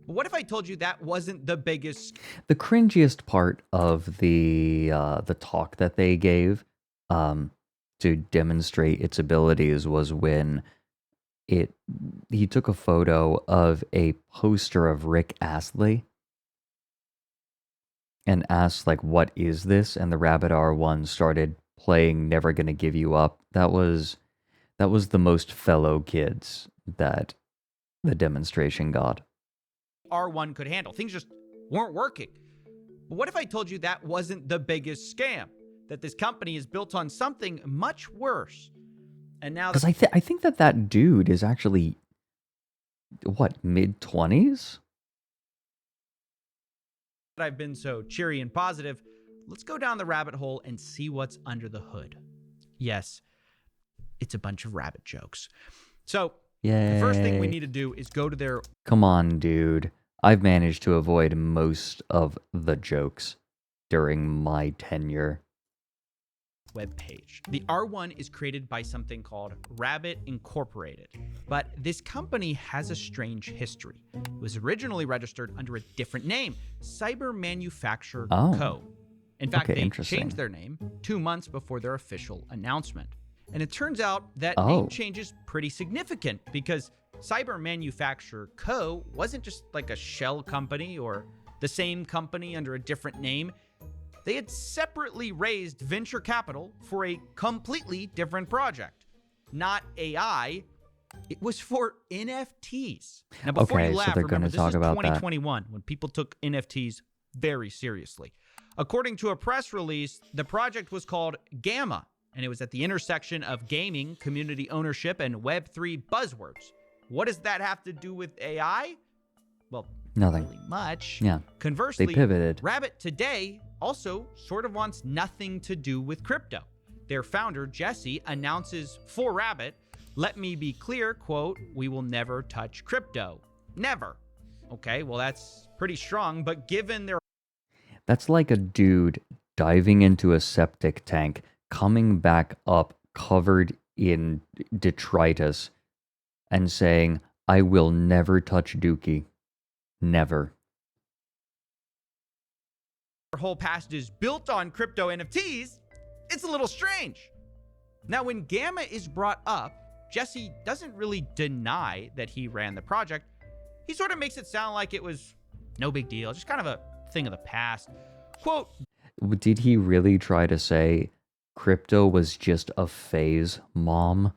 But what if I told you that wasn't the biggest? The cringiest part of the talk that they gave to demonstrate its abilities was when he took a photo of a poster of Rick Astley and asked, like, what is this? And the Rabbit R1 started playing Never Gonna Give You Up. That was the most fellow kids that the demonstration got. R1 could handle. Things just weren't working. But what if I told you that wasn't the biggest scam? That this company is built on something much worse. And now Because I think that dude is actually, what, mid-20s? I've been so cheery and positive, let's go down the rabbit hole and see what's under the hood. Yes, it's a bunch of rabbit jokes. So Yay. the first thing we need to do is go to their... Come on, dude. I've managed to avoid most of the jokes during my tenure. webpage. The R1 is created by something called Rabbit Incorporated, but this company has a strange history. It was originally registered under a different name, Cyber Manufacture Co. In fact, Okay, they interesting. changed their name 2 months before their official announcement. And it turns out that name change is pretty significant because Cyber Manufacture Co. wasn't just like a shell company or the same company under a different name. They had separately raised venture capital for a completely different project. Not AI, it was for NFTs. Now, before Okay, you so laugh, they're remember, gonna this talk is about that. 2021 when people took NFTs very seriously. According to a press release, the project was called Gamma, and it was at the intersection of gaming, community ownership, and Web3 buzzwords. What does that have to do with AI? Well, Nothing. not really much. Yeah. Conversely, They pivoted. Rabbit today also sort of wants nothing to do with crypto. Their founder, Jesse, announces for Rabbit, let me be clear, quote, we will never touch crypto. Never. Okay, well, that's pretty strong, but given their... That's like a dude diving into a septic tank, coming back up covered in detritus, and saying, I will never touch Dookie. Never. whole passage is built on crypto NFTs, it's a little strange. Now, when Gamma is brought up, Jesse doesn't really deny that he ran the project. He sort of makes it sound like it was no big deal, just kind of a thing of the past. Quote, did he really try to say crypto was just a phase, Mom?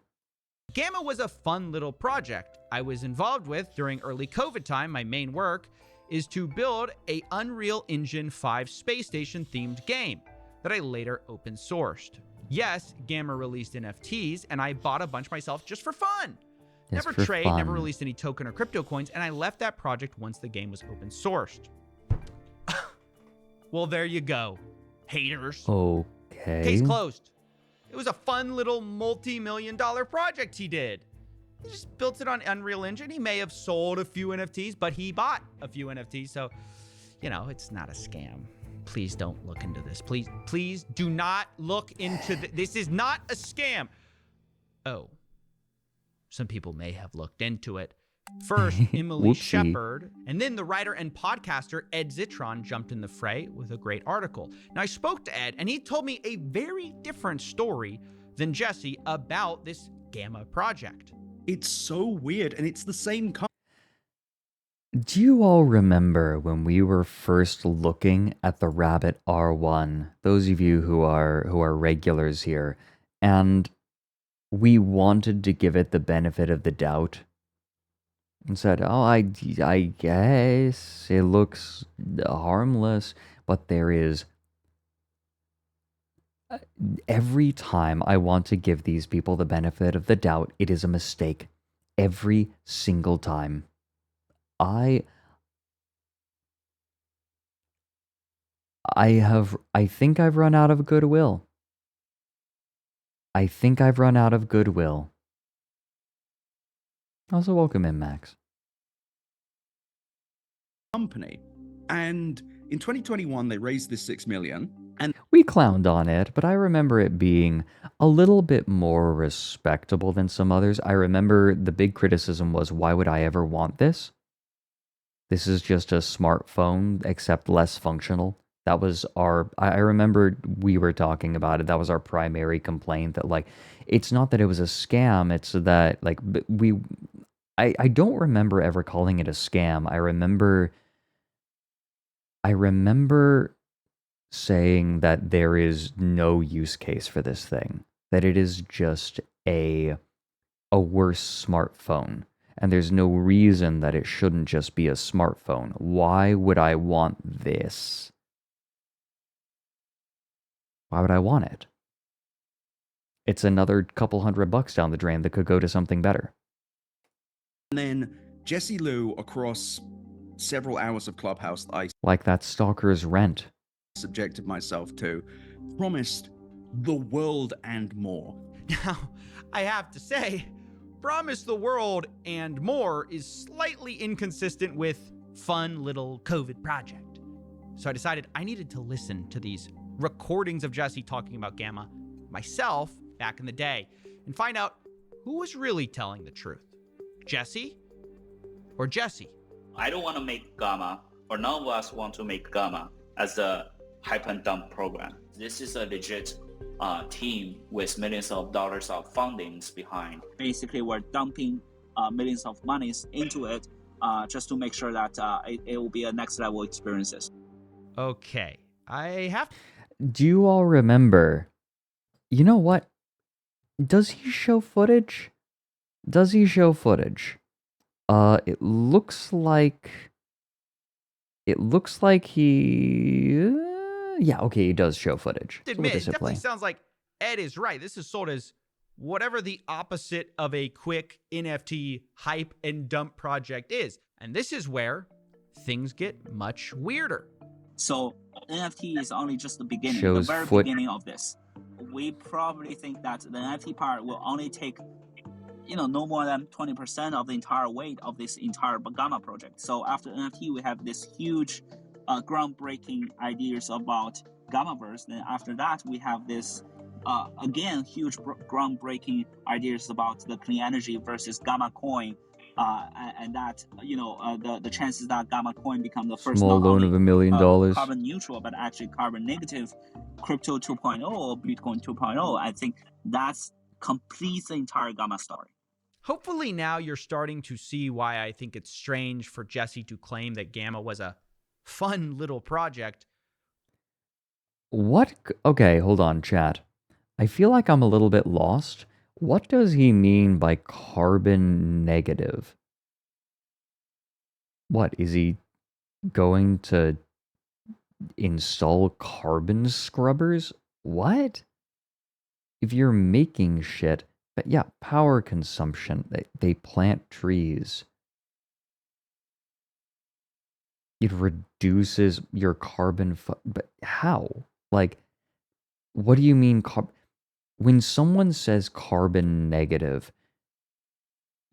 Gamma was a fun little project I was involved with during early COVID time. My main work is to build a Unreal Engine 5 space station themed game that I later open sourced. Yes, Gamma released NFTs, and I bought a bunch myself just for fun. Just Never for trade, fun. never released any token or crypto coins, and I left that project once the game was open sourced. Well, there you go, haters. Okay. Case closed. It was a fun little multi-million-dollar project he did. He just built it on Unreal Engine. He may have sold a few NFTs, but he bought a few NFTs. So, you know, it's not a scam. Please don't look into this. Please do not look into this. Is not a scam. Oh, some people may have looked into it. First, Emily Whoopsie. Shepard, and then the writer and podcaster Ed Zitron jumped in the fray with a great article. Now, I spoke to Ed, and he told me a very different story than Jesse about this Gamma project. It's so weird, and it's the same Do you all remember when we were first looking at the Rabbit R1? Those of you who are regulars here, and we wanted to give it the benefit of the doubt, and said, "Oh, I guess it looks harmless, but there is Every time I want to give these people the benefit of the doubt, it is a mistake. Every single time. I think I've run out of goodwill. I think I've run out of goodwill. Also, welcome in, Max. Company. And in 2021, they raised this 6 million. And we clowned on it, but I remember it being a little bit more respectable than some others. I remember the big criticism was, why would I ever want this? This is just a smartphone, except less functional. That was I remember we were talking about it. That was our primary complaint, that like, it's not that it was a scam. It's that like I don't remember ever calling it a scam. I remember saying that there is no use case for this thing, that it is just a worse smartphone, and there's no reason that it shouldn't just be a smartphone. Why would I want this? Why would I want it? It's another couple $100 down the drain that could go to something better. And then Jesse Liu, across several hours of Clubhouse that I like that stalker's rent subjected myself to, promised the world and more. Now, I have to say, promise the world and more is slightly inconsistent with fun little COVID project. So I decided I needed to listen to these recordings of Jesse talking about Gamma myself back in the day and find out who was really telling the truth. Jesse or Jesse? I don't want to make Gamma, or none of us want to make Gamma as a hype and dump program. This is a legit team with millions of dollars of fundings behind. Basically, we're dumping millions of monies into it just to make sure that it will be a next level experiences. Okay, I have. Do you all remember? You know what? Does he show footage? Does he show footage? It looks like he. Yeah, okay, he does show footage. Admit, it definitely sounds like Ed is right. This is sold as whatever the opposite of a quick NFT hype and dump project is. And this is where things get much weirder. So NFT is only just the beginning, Shows the very beginning of this. We probably think that the NFT part will only take, no more than 20% of the entire weight of this entire Gamma project. So after NFT, we have this huge groundbreaking ideas about Gammaverse. Then after that, we have this, again, huge groundbreaking ideas about the clean energy versus Gamma coin. And that, the chances that Gamma coin become the first small loan of $1 million, carbon neutral, but actually carbon negative crypto 2.0 or Bitcoin 2.0. I think that's completes the entire Gamma story. Hopefully now you're starting to see why I think it's strange for Jesse to claim that Gamma was a fun little project. What? Okay, hold on, chat. I feel like I'm a little bit lost. What does he mean by carbon negative? What, is he going to install carbon scrubbers? What? If you're making shit, but yeah, power consumption, they plant trees. It reduces your carbon, but how? Like, what do you mean when someone says carbon negative,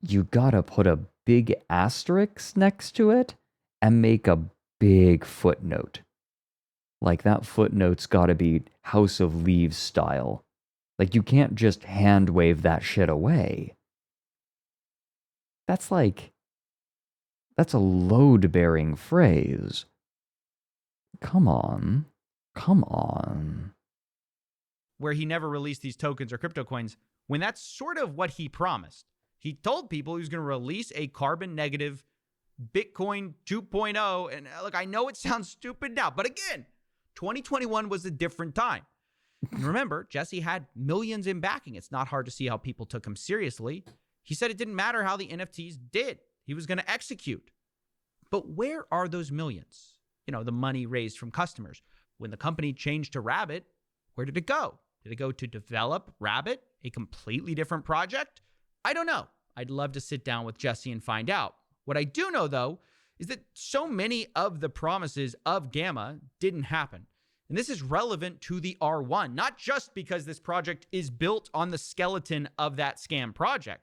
you gotta put a big asterisk next to it and make a big footnote. Like, that footnote's gotta be House of Leaves style. Like, you can't just hand wave that shit away. That's a load-bearing phrase. Come on. Come on. Where he never released these tokens or crypto coins, when that's sort of what he promised. He told people he was going to release a carbon negative Bitcoin 2.0. And look, I know it sounds stupid now, but again, 2021 was a different time. And remember, Jesse had millions in backing. It's not hard to see how people took him seriously. He said it didn't matter how the NFTs did. He was going to execute. But where are those millions? The money raised from customers. When the company changed to Rabbit, where did it go? Did it go to develop Rabbit, a completely different project? I don't know. I'd love to sit down with Jesse and find out. What I do know, though, is that so many of the promises of Gamma didn't happen. And this is relevant to the R1, not just because this project is built on the skeleton of that scam project.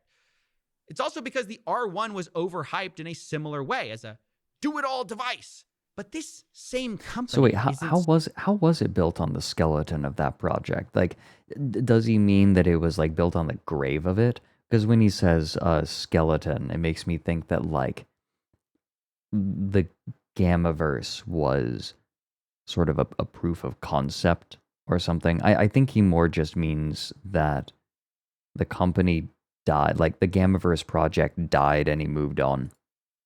It's also because the R1 was overhyped in a similar way as a do-it-all device. But this same company... So wait, how was it built on the skeleton of that project? Like, does he mean that it was like built on the grave of it? Because when he says skeleton, it makes me think that like the Gammaverse was sort of a proof of concept or something. I think he more just means that the company died, like the Gammaverse project died and he moved on.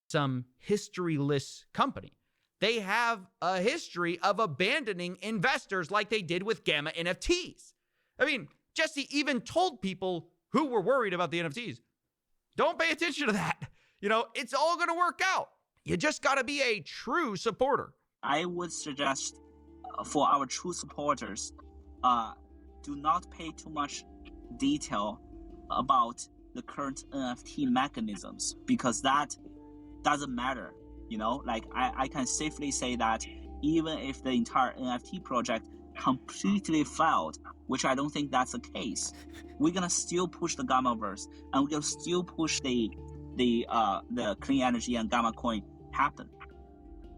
Some historyless company. They have a history of abandoning investors like they did with Gamma NFTs. I mean, Jesse even told people who were worried about the NFTs, don't pay attention to that. You know, it's all going to work out. You just got to be a true supporter. I would suggest for our true supporters, do not pay too much detail about the current NFT mechanisms, because that doesn't matter. You know, like I can safely say that even if the entire NFT project completely failed, which I don't think that's the case, we're gonna still push the Gammaverse, and we're gonna still push the clean energy and Gamma coin happen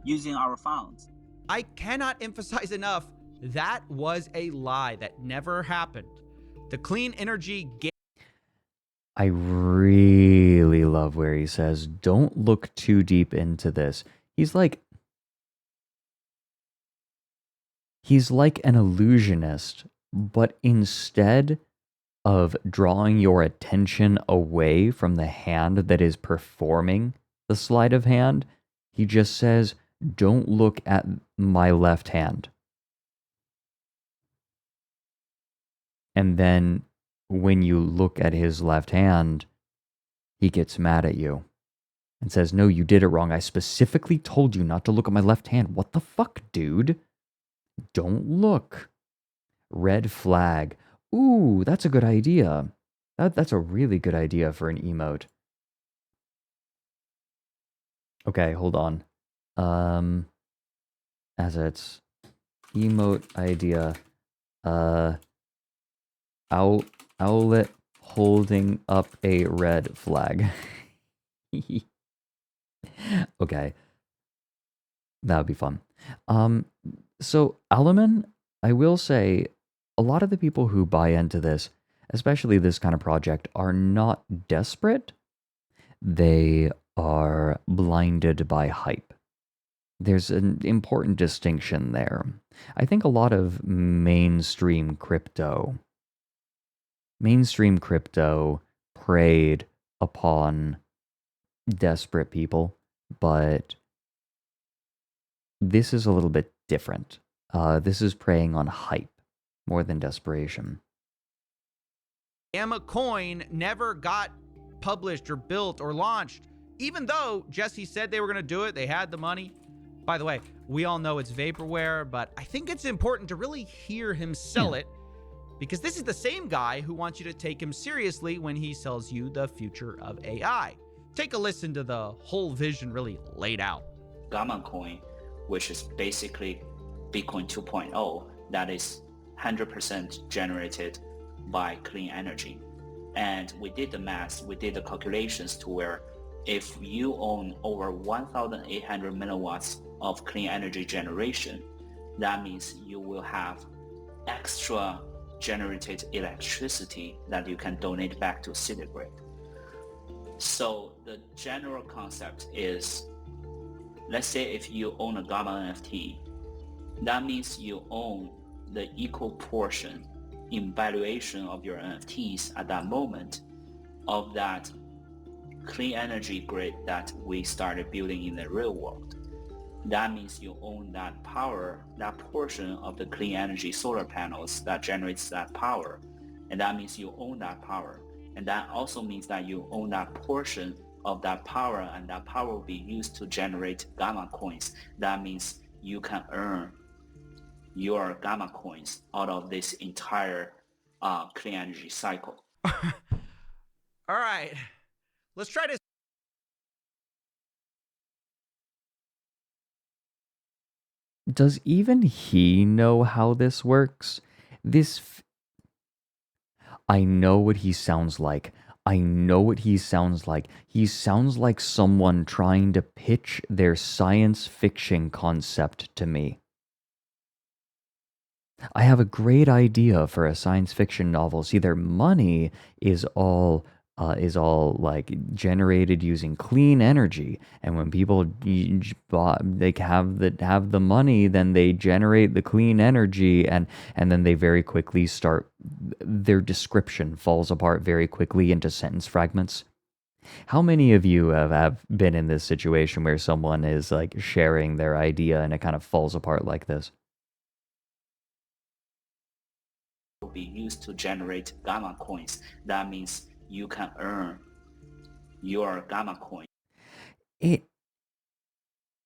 using our funds. I cannot emphasize enough, that was a lie that never happened. The clean energy... I really love where he says, don't look too deep into this. He's like an illusionist, but instead of drawing your attention away from the hand that is performing the sleight of hand, he just says, don't look at my left hand. And then when you look at his left hand, he gets mad at you and says, no, you did it wrong. I specifically told you not to look at my left hand. What the fuck, dude? Don't look. Red flag. Ooh, that's a good idea. That's a really good idea for an emote. Okay, hold on. Assets. Emote idea. Owlet holding up a red flag. Okay. That would be fun. So Alaman, I will say, a lot of the people who buy into this, especially this kind of project, are not desperate. They are blinded by hype. There's an important distinction there. I think a lot of mainstream crypto preyed upon desperate people, but this is a little bit different. This is preying on hype more than desperation. Gamma coin never got published or built or launched, even though Jesse said they were going to do it. They had the money. By the way, we all know it's vaporware, but I think it's important to really hear him sell it, because this is the same guy who wants you to take him seriously when he sells you the future of AI. Take a listen to the whole vision really laid out. Gamma coin, which is basically Bitcoin 2.0, that is 100% generated by clean energy. And we did the math, we did the calculations to where if you own over 1,800 milliwatts of clean energy generation, that means you will have extra generated electricity that you can donate back to city grid. So the general concept is, let's say if you own a Gamma NFT, that means you own the equal portion in valuation of your NFTs at that moment of that clean energy grid that we started building in the real world. That means you own that power, that portion of the clean energy solar panels that generates that power. And that means you own that power. And that also means that you own that portion of that power, and that power will be used to generate Gamma coins. That means you can earn your Gamma coins out of this entire clean energy cycle. All right. Let's try to. Does even he know how this works? I know what he sounds like. I know what he sounds like. He sounds like someone trying to pitch their science fiction concept to me. I have a great idea for a science fiction novel. See, their money is all like generated using clean energy, and when people they have the money, then they generate the clean energy, and then they very quickly start. Their description falls apart very quickly into sentence fragments. How many of you have been in this situation where someone is like sharing their idea and it kind of falls apart like this? Will be used to generate gamma coins. That means you can earn your gamma coin.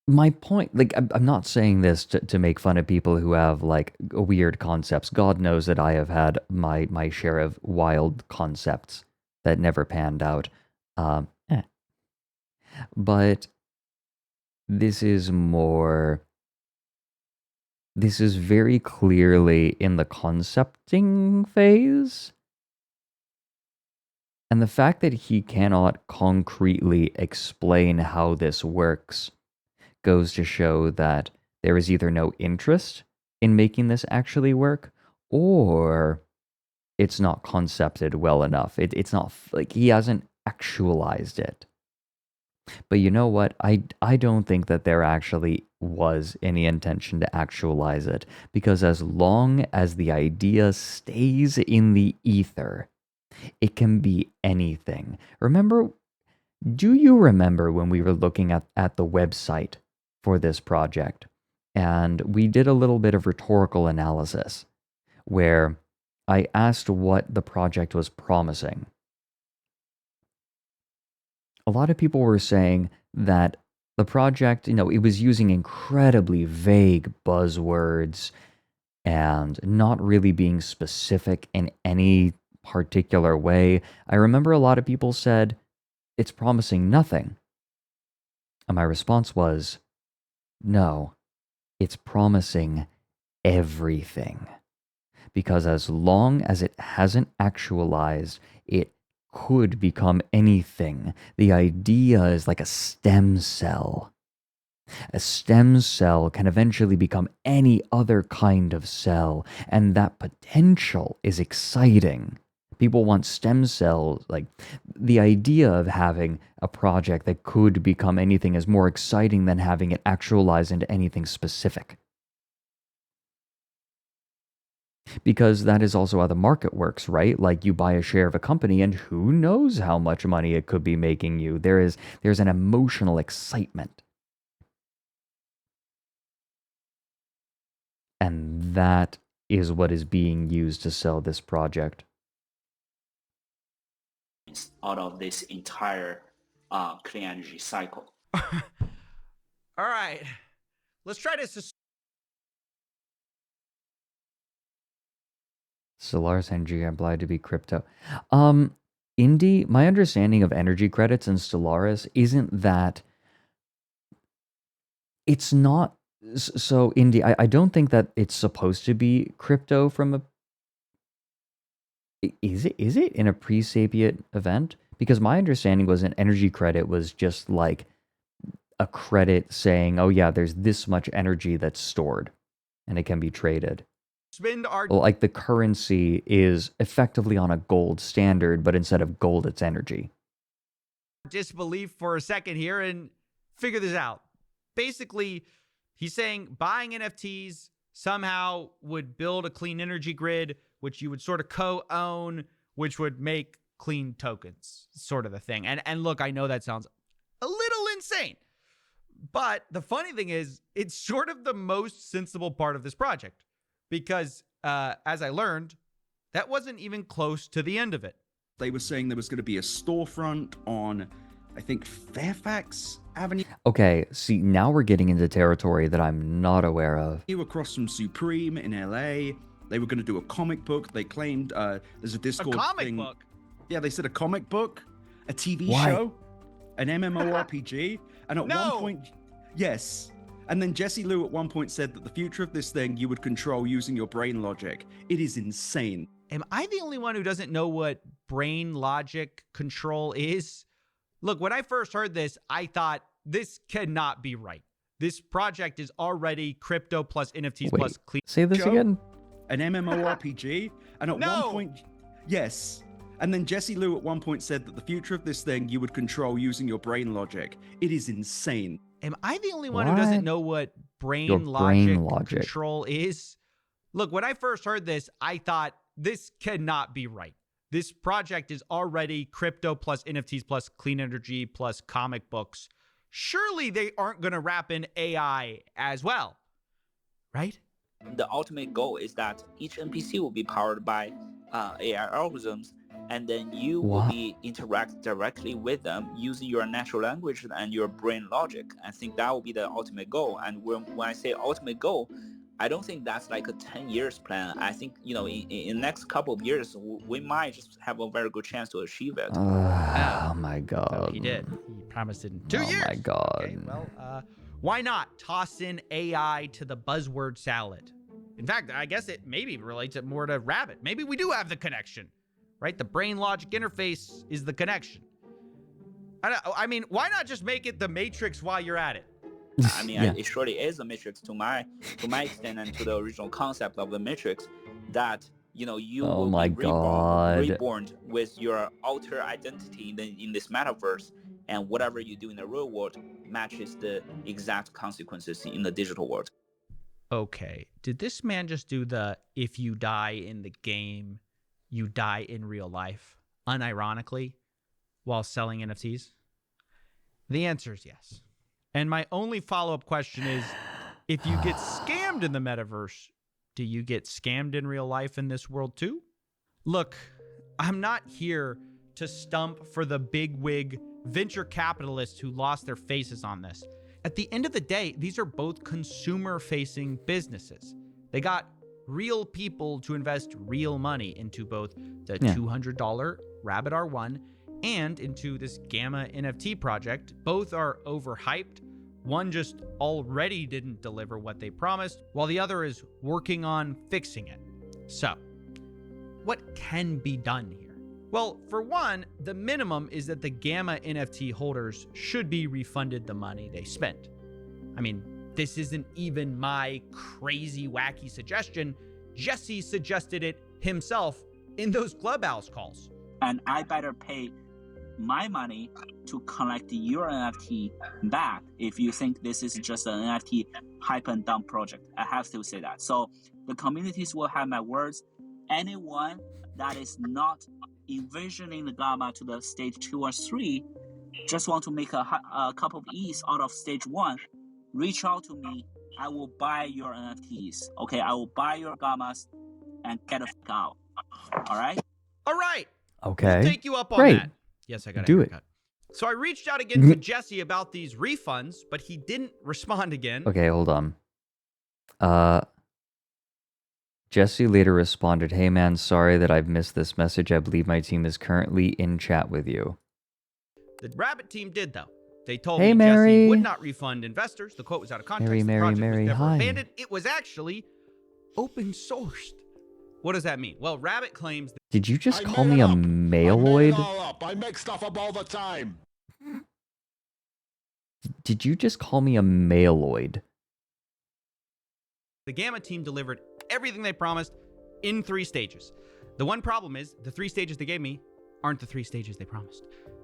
My point, like, I'm not saying this to make fun of people who have like weird concepts. God knows that I have had my share of wild concepts that never panned out. But this is very clearly in the concepting phase. And the fact that he cannot concretely explain how this works goes to show that there is either no interest in making this actually work, or it's not concepted well enough. It's not like he hasn't actualized it. But you know what? I don't think that there actually was any intention to actualize it, because as long as the idea stays in the ether, it can be anything. Do you remember when we were looking at the website for this project, and we did a little bit of rhetorical analysis where I asked what the project was promising? A lot of people were saying that the project, it was using incredibly vague buzzwords and not really being specific in any particular way. I remember a lot of people said, it's promising nothing. And my response was, no, it's promising everything. Because as long as it hasn't actualized, it could become anything. The idea is like a stem cell. A stem cell can eventually become any other kind of cell, and that potential is exciting. People want stem cells. Like, the idea of having a project that could become anything is more exciting than having it actualize into anything specific. Because that is also how the market works, right? Like, you buy a share of a company and who knows how much money it could be making you. There's an emotional excitement. And that is what is being used to sell this project. Out of this entire clean energy cycle. All right. Let's try to. Solaris energy implied to be crypto. Indy, my understanding of energy credits and Stellaris isn't that it's not. So, Indy, I don't think that it's supposed to be crypto from a. Is it in a pre-Sapient event? Because my understanding was an energy credit was just like a credit saying, oh yeah, there's this much energy that's stored and it can be traded. Like the currency is effectively on a gold standard, but instead of gold, it's energy. Disbelief for a second here and figure this out. Basically, he's saying buying NFTs somehow would build a clean energy grid, which you would sort of co-own, which would make clean tokens, sort of the thing. And look, I know that sounds a little insane, but the funny thing is, it's sort of the most sensible part of this project, because as I learned, that wasn't even close to the end of it. They were saying there was going to be a storefront on, I think, Fairfax Avenue. Okay, see, now we're getting into territory that I'm not aware of. Across from Supreme in LA. They were going to do a comic book. They claimed there's a Discord comic thing. book? Yeah, they said a comic book, a TV Why? show, an MMORPG, and at one point, yes. And then Jesse Liu at one point said that the future of this thing you would control using your brain logic. It is insane. Am I the only one who doesn't know what brain logic control is? Look, when I first heard this, I thought this cannot be right. This project is already crypto plus NFTs Wait, plus clean. say this again? An MMORPG, and at one point, yes. And then Jesse Liu at one point said that the future of this thing you would control using your brain logic. It is insane. Am I the only one who doesn't know what Your brain brain logic logic. control is? Look, when I first heard this, I thought this cannot be right. This project is already crypto plus NFTs plus clean energy plus comic books. Surely they aren't going to wrap in AI as well, right? The ultimate goal is that each NPC will be powered by AI algorithms, and then you will be interact directly with them using your natural language and your brain logic. I think that will be the ultimate goal. And when I say ultimate goal, I don't think that's like a 10 years plan. I think, in the next couple of years, we might just have a very good chance to achieve it. Oh my god. So he did. He promised it in 2 years. Oh my god. Okay, well, why not toss in AI to the buzzword salad? In fact, I guess it maybe relates it more to Rabbit. Maybe we do have the connection, right? The brain logic interface is the connection. I mean, why not just make it the Matrix while you're at it? I mean, it surely is a Matrix to my extent and to the original concept of the Matrix that, you will be reborn with your alter identity in this metaverse, and whatever you do in the real world matches the exact consequences in the digital world. Okay, did this man just do the if you die in the game, you die in real life, unironically, while selling NFTs? The answer is yes. And my only follow-up question is, if you get scammed in the metaverse, do you get scammed in real life in this world too? Look, I'm not here to stump for the bigwig venture capitalists who lost their faces on this. At the end of the day, these are both consumer-facing businesses. They got real people to invest real money into both the $200 Rabbit R1 and into this Gamma NFT project. Both are overhyped. One just already didn't deliver what they promised, while the other is working on fixing it. So, what can be done here? Well, for one, the minimum is that the Gamma NFT holders should be refunded the money they spent. I mean, this isn't even my crazy, wacky suggestion. Jesse suggested it himself in those Clubhouse calls. And I better pay my money to collect your NFT back if you think this is just an NFT hype and dump project. I have to say that. So the communities will have my words. Anyone that is not envisioning the Gamma to the stage 2 or 3, just want to make a couple of E's out of stage 1, reach out to me. I will buy your NFTs. Okay, I will buy your Gammas and get the fuck out. All right? All right. Okay. We'll take you up on Great. that. Yes, I got Do a it. haircut. So I reached out again to Jesse about these refunds, but he didn't respond again. Okay, hold on. Jesse later responded, "Hey man, sorry that I've missed this message. I believe my team is currently in chat with you." The Rabbit team did, though. They told Hey, me Jesse Mary. would not refund investors. The quote was out of context. Mary, the Mary, project Mary, was never hi. abandoned. It was actually open sourced. What does that mean? Well, Rabbit claims that Did you just call me a mailoid? I make stuff up all the time. Did you just call me a mailoid? the Gamma team delivered everything they promised in 3 stages. The one problem is the 3 stages they gave me aren't the 3 stages they promised.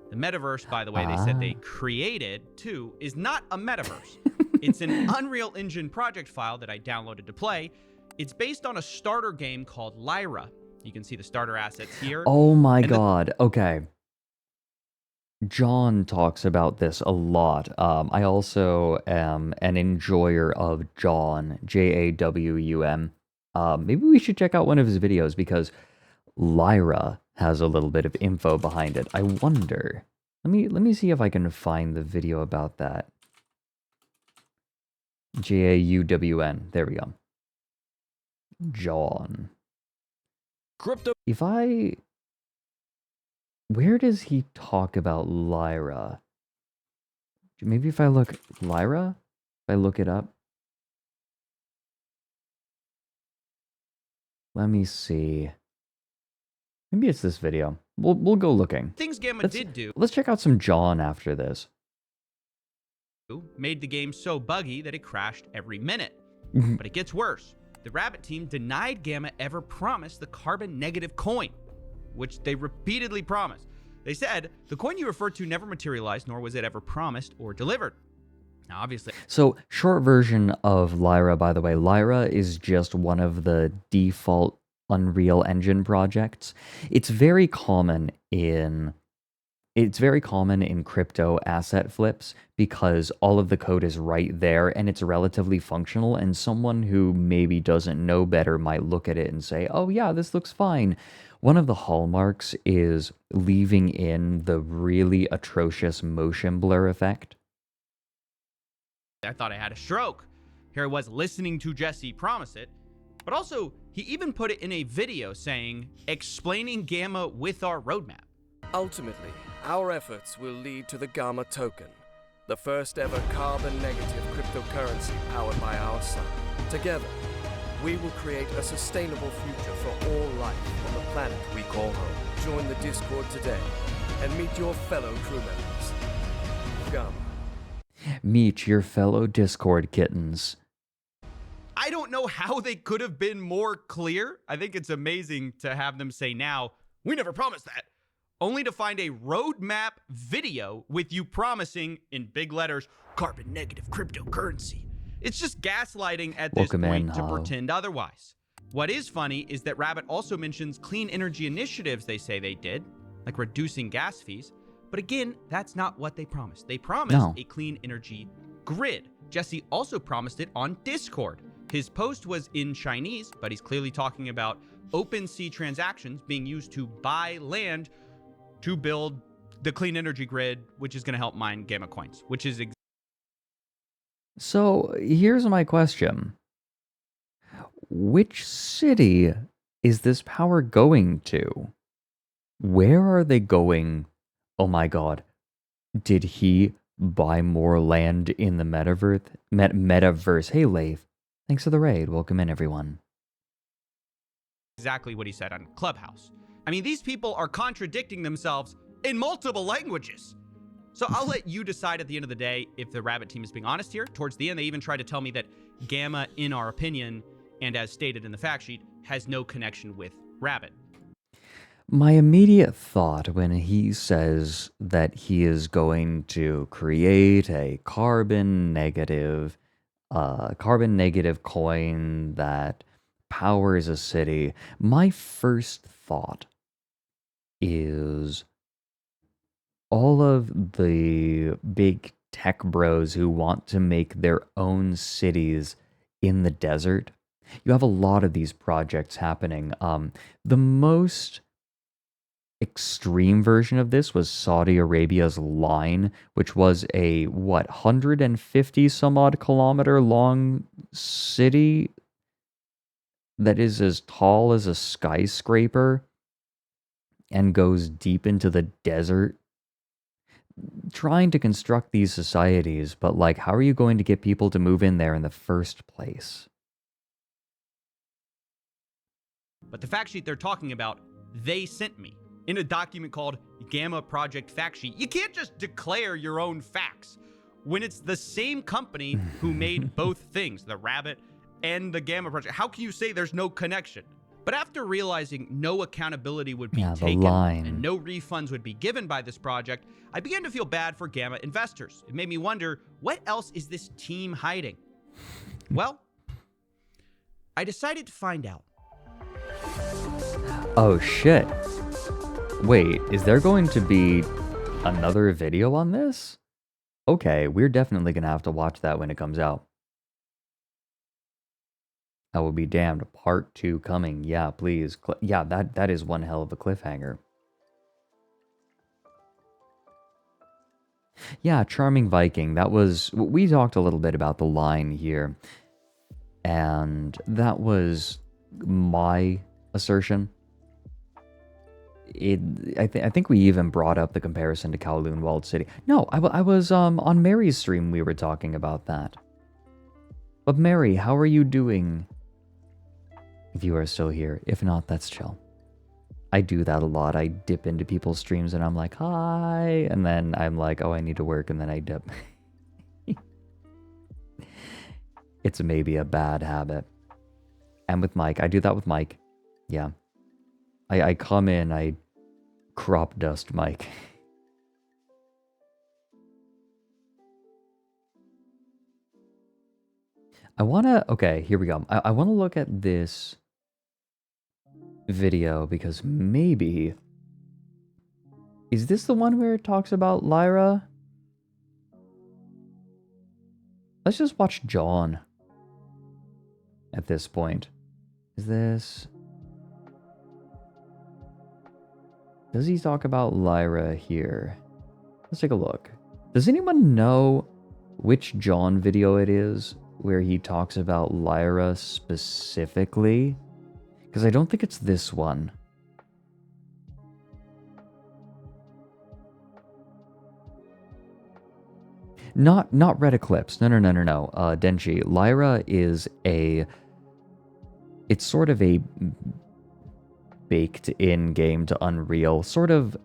The metaverse, by the way, they said they created too, is not a metaverse. It's an Unreal Engine project file that I downloaded to play. It's based on a starter game called Lyra. You can see the starter assets here. Oh my god. Okay. John talks about this a lot. I also am an enjoyer of John, Jawum. Maybe we should check out one of his videos because Lyra has a little bit of info behind it. I wonder. Let me see if I can find the video about that. Jawun. There we go. John. Crypto. Where does he talk about Lyra? Maybe if I look Lyra? If I look it up. Let me see. Maybe it's this video. We'll go looking. Things Gamma did do Let's check out some John after this. made the game so buggy that it crashed every minute. But it gets worse. The Rabbit team denied Gamma ever promised the carbon negative coin, which they repeatedly promised. They said, the coin you referred to never materialized, nor was it ever promised or delivered. Now, obviously... So, short version of Lyra, by the way. Lyra is just one of the default Unreal Engine projects. It's very common in crypto asset flips because all of the code is right there and it's relatively functional, and someone who maybe doesn't know better might look at it and say, oh yeah, this looks fine. One of the hallmarks is leaving in the really atrocious motion blur effect. I thought I had a stroke. Here I was listening to Jesse promise it, but also he even put it in a video saying, explaining Gamma with our roadmap. Ultimately, our efforts will lead to the Gamma token, the first ever carbon negative cryptocurrency powered by our sun. Together, we will create a sustainable future for all life on the planet we call home. Join the Discord today and meet your fellow crew members. Gamma. Meet your fellow Discord kittens. I don't know how they could have been more clear. I think it's amazing to have them say now, we never promised that. Only to find a roadmap video with you promising, in big letters, carbon negative cryptocurrency. It's just gaslighting at this point to pretend otherwise. What is funny is that Rabbit also mentions clean energy initiatives they say they did, like reducing gas fees. But again, that's not what they promised. They promised a clean energy grid. Jesse also promised it on Discord. His post was in Chinese, but he's clearly talking about OpenSea transactions being used to buy land to build the clean energy grid, which is going to help mine Gamma coins, which is... So, here's my question. Which city is this power going to? Where are they going? Oh my god. Did he buy more land in the metaverse? Metaverse. Hey, Leif. Thanks for the raid. Welcome in, everyone. Exactly what he said on Clubhouse. I mean, these people are contradicting themselves in multiple languages. So I'll let you decide at the end of the day if the Rabbit team is being honest here. Towards the end, they even tried to tell me that Gamma, in our opinion, and as stated in the fact sheet, has no connection with Rabbit. My immediate thought when he says that he is going to create a carbon negative coin that powers a city, my first thought is all of the big tech bros who want to make their own cities in the desert. You have a lot of these projects happening. The most extreme version of this was Saudi Arabia's Line, which was a 150 some odd kilometer long city that is as tall as a skyscraper and goes deep into the desert. Trying to construct these societies, but like, how are you going to get people to move in there in the first place? But the fact sheet they're talking about, they sent me in a document called Gamma Project Fact Sheet. You can't just declare your own facts when it's the same company who made both things, the Rabbit and the Gamma Project. How can you say there's no connection? But after realizing no accountability would be taken and no refunds would be given by this project, I began to feel bad for Gamma investors. It made me wonder, what else is this team hiding? Well, I decided to find out. Oh shit. Wait, is there going to be another video on this? Okay, we're definitely going to have to watch that when it comes out. I will be damned. Part 2 coming. Yeah, please. Yeah, that is one hell of a cliffhanger. Yeah, Charming Viking. That was... We talked a little bit about the line here. And that was my assertion. I think we even brought up the comparison to Kowloon Walled City. No, I was on Mary's stream we were talking about that. But Mary, how are you doing? If you are still here. If not, that's chill. I do that a lot. I dip into people's streams and I'm like, hi. And then I'm like, oh, I need to work. And then I dip. It's maybe a bad habit. And with Mike, I do that with Mike. Yeah. I come in, I crop dust Mike. Okay, here we go. I want to look at this video because maybe... Is this the one where it talks about Lyra? Let's just watch John at this point. Is this... Does he talk about Lyra here? Let's take a look. Does anyone know which John video it is where he talks about Lyra specifically? Because I don't think it's this one. Not Red Eclipse. No. Denji. Lyra is a... It's sort of a baked in game to Unreal. Sort of,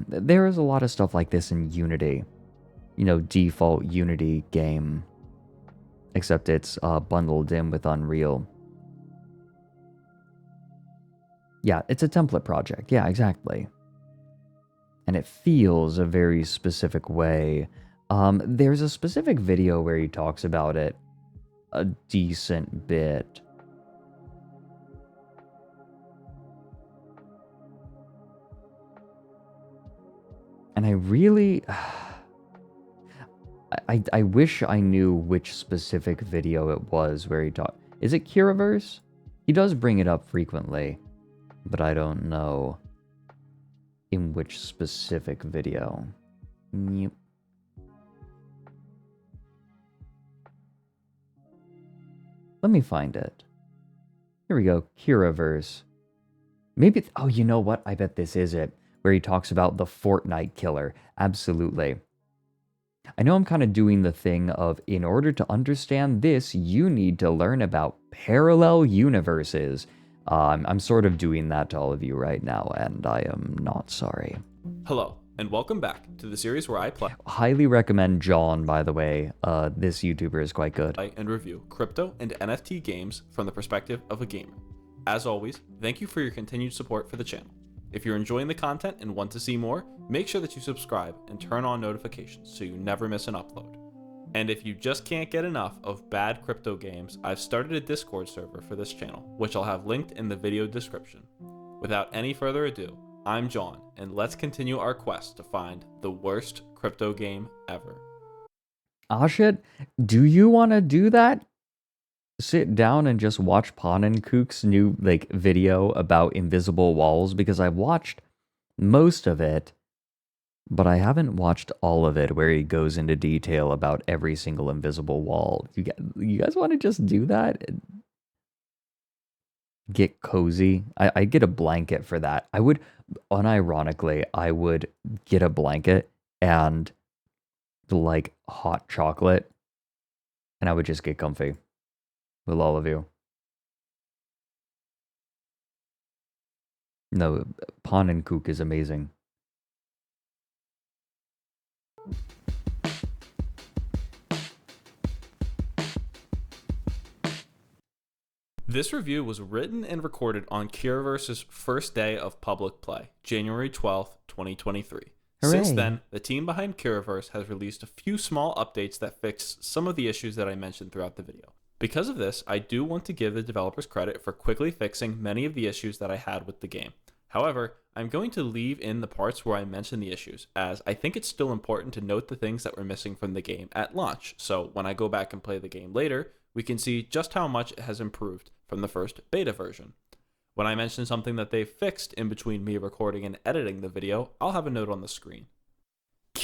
there is a lot of stuff like this in Unity. You know, default Unity game. Except it's bundled in with Unreal. Yeah, it's a template project. Yeah, exactly. And it feels a very specific way. There's a specific video where he talks about it a decent bit. And I really... I wish I knew which specific video it was where he talked... Is it Kiraverse? He does bring it up frequently, but I don't know in which specific video. Yep. Let me find it. Here we go, Kiraverse. Maybe... Oh, you know what? I bet this is it. Where he talks about the Fortnite killer. Absolutely. I know I'm kind of doing the thing of, in order to understand this, you need to learn about parallel universes. I'm sort of doing that to all of you right now, and I am not sorry. Hello, and welcome back to the series where I play... Highly recommend John, by the way. This YouTuber is quite good. ...and review crypto and NFT games from the perspective of a gamer. As always, thank you for your continued support for the channel. If you're enjoying the content and want to see more, make sure that you subscribe and turn on notifications so you never miss an upload. And if you just can't get enough of bad crypto games, I've started a Discord server for this channel, which I'll have linked in the video description. Without any further ado, I'm John, and let's continue our quest to find the worst crypto game ever. Ah shit, do you want to do that? Sit down and just watch Panenkook's new video about invisible walls, because I watched most of it, but I haven't watched all of it where he goes into detail about every single invisible wall. You guys want to just do that? Get cozy? I'd get a blanket for that. I would, unironically, I would get a blanket and hot chocolate, and I would just get comfy with all of you. No, Panenkook is amazing. This review was written and recorded on Kiraverse's first day of public play, January 12th, 2023. Hooray. Since then, the team behind Kiraverse has released a few small updates that fix some of the issues that I mentioned throughout the video. Because of this, I do want to give the developers credit for quickly fixing many of the issues that I had with the game. However, I'm going to leave in the parts where I mention the issues, as I think it's still important to note the things that were missing from the game at launch, so when I go back and play the game later, we can see just how much it has improved from the first beta version. When I mention something that they fixed in between me recording and editing the video, I'll have a note on the screen.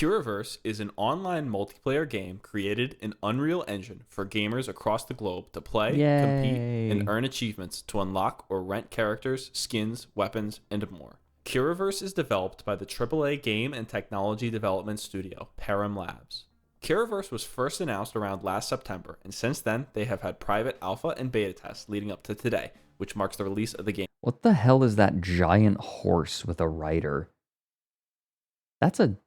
Curiverse is an online multiplayer game created in Unreal Engine for gamers across the globe to play, compete, and earn achievements to unlock or rent characters, skins, weapons, and more. Curiverse is developed by the AAA game and technology development studio, Param Labs. Curiverse was first announced around last September, and since then, they have had private alpha and beta tests leading up to today, which marks the release of the game. What the hell is that giant horse with a rider? That's a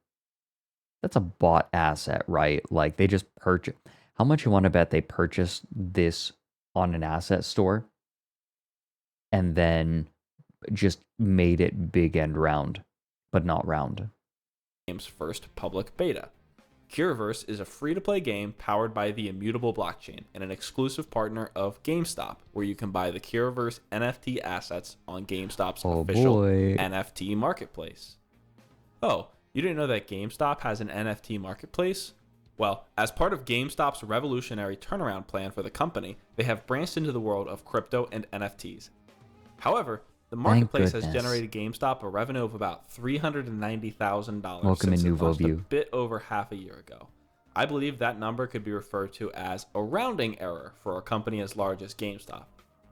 bought asset, right? Like they just purchase. How much you want to bet they purchased this on an asset store and then just made it big and round, but not round? Game's first public beta. Curiverse is a free-to-play game powered by the Immutable blockchain and an exclusive partner of GameStop, where you can buy the Curiverse NFT assets on GameStop's official NFT marketplace. Oh, you didn't know that GameStop has an NFT marketplace? Well, as part of GameStop's revolutionary turnaround plan for the company, they have branched into the world of crypto and NFTs. However, the marketplace has generated GameStop a revenue of about $390,000 since it launched a bit over half a year ago. I believe that number could be referred to as a rounding error for a company as large as GameStop.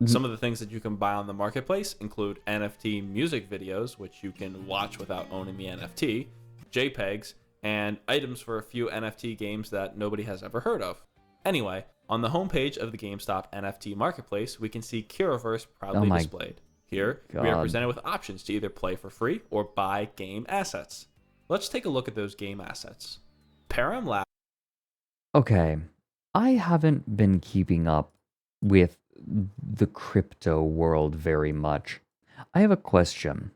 Some of the things that you can buy on the marketplace include NFT music videos, which you can watch without owning the NFT, JPEGs, and items for a few NFT games that nobody has ever heard of. Anyway, on the homepage of the GameStop NFT marketplace, we can see Curiverse proudly displayed. Here, we are presented with options to either play for free or buy game assets. Let's take a look at those game assets. Param Labs. Okay, I haven't been keeping up with the crypto world very much. I have a question.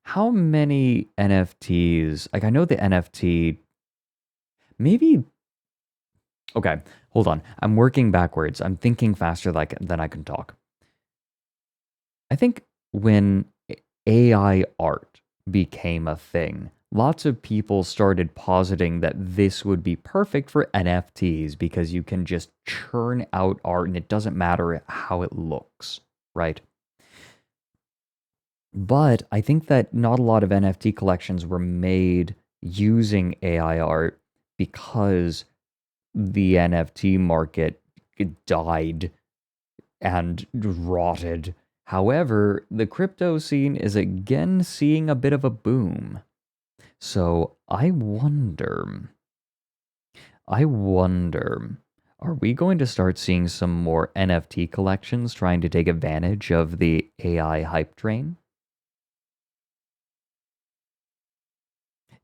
How many NFTs, like I know the NFT, maybe, okay, hold on. I'm working backwards. I'm thinking faster than I can talk. I think when AI art became a thing, lots of people started positing that this would be perfect for NFTs because you can just churn out art and it doesn't matter how it looks, right? But I think that not a lot of NFT collections were made using AI art because the NFT market died and rotted. However, the crypto scene is again seeing a bit of a boom. So I wonder, are we going to start seeing some more NFT collections trying to take advantage of the AI hype train?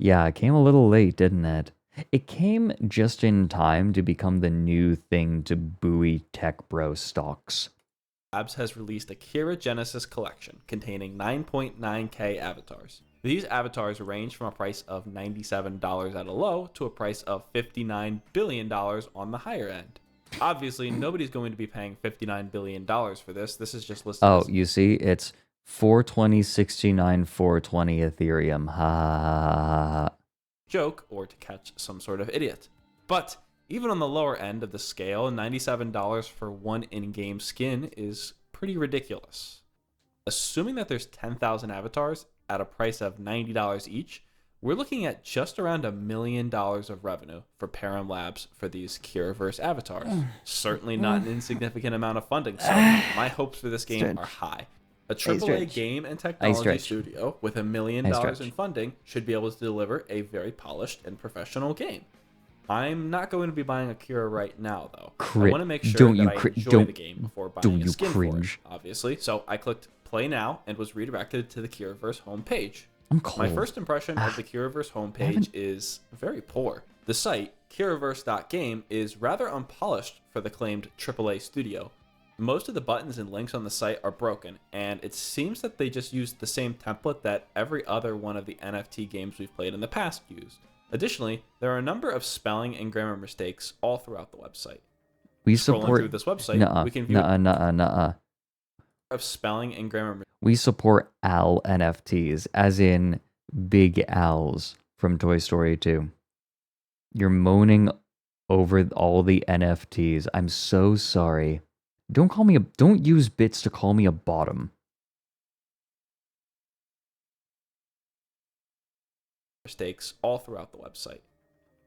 Yeah, it came a little late, didn't it? It came just in time to become the new thing to buoy tech bro stocks. Labs has released a Kira Genesis collection containing 9.9k avatars. These avatars range from a price of $97 at a low to a price of $59 billion on the higher end. Obviously, nobody's going to be paying $59 billion for this. This is just listed as... you see, it's 420.69, 420 Ethereum. Ha. Joke, or to catch some sort of idiot. But even on the lower end of the scale, $97 for one in-game skin is pretty ridiculous. Assuming that there's 10,000 avatars at a price of $90 each, we're looking at just around $1 million of revenue for Param Labs for these Curiverse avatars. Certainly not an insignificant amount of funding, so my hopes for this game are high. A AAA game and technology studio with $1 million in funding should be able to deliver a very polished and professional game. I'm not going to be buying Akira right now, though. I want to make sure that I enjoy the game before buying a skin for it, obviously. So I clicked Play Now and was redirected to the Curiverse homepage. My first impression of the Curiverse homepage is very poor. The site, Curiverse.game, is rather unpolished for the claimed AAA studio. Most of the buttons and links on the site are broken, and it seems that they just used the same template that every other one of the NFT games we've played in the past used. Additionally, there are a number of spelling and grammar mistakes all throughout the website. Scrolling through this website, we can view of spelling and grammar. We support Al NFTs, as in Big Al's from Toy Story 2. You're moaning over all the NFTs. I'm so sorry. Don't use bits to call me a bottom. stakes all throughout the website.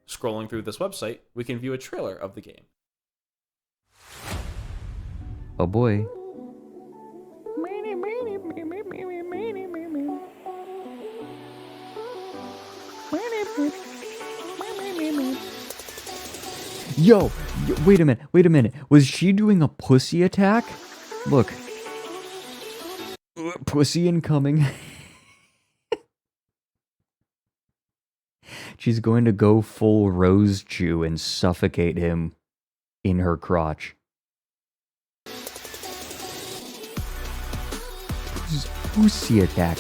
Scrolling through this website, we can view a trailer of the game. Oh boy. Yo, wait a minute. Was she doing a pussy attack? Look. Pussy incoming. She's going to go full Rose Chew and suffocate him in her crotch. Pussy attack.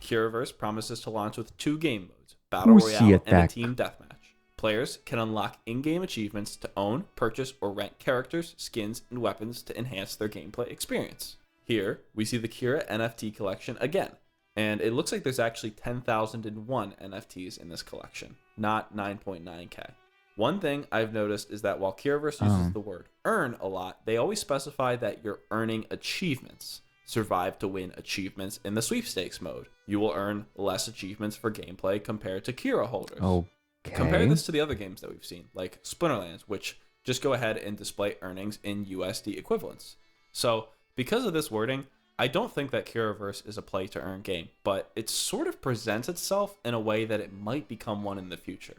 Curaverse promises to launch with 2 game modes, Battle Royale and a Team Deathmatch. Players can unlock in-game achievements to own, purchase, or rent characters, skins, and weapons to enhance their gameplay experience. Here, we see the Kira NFT collection again, and it looks like there's actually 10,001 NFTs in this collection, not 9.9k. One thing I've noticed is that while Curaverse uses the word earn a lot, they always specify that you're earning achievements. Survive to win achievements in the sweepstakes mode. You will earn less achievements for gameplay compared to Kira holders. Okay. Compare this to the other games that we've seen, like Splinterlands, which just go ahead and display earnings in USD equivalents. So, because of this wording, I don't think that Curaverse is a play-to-earn game, but it sort of presents itself in a way that it might become one in the future.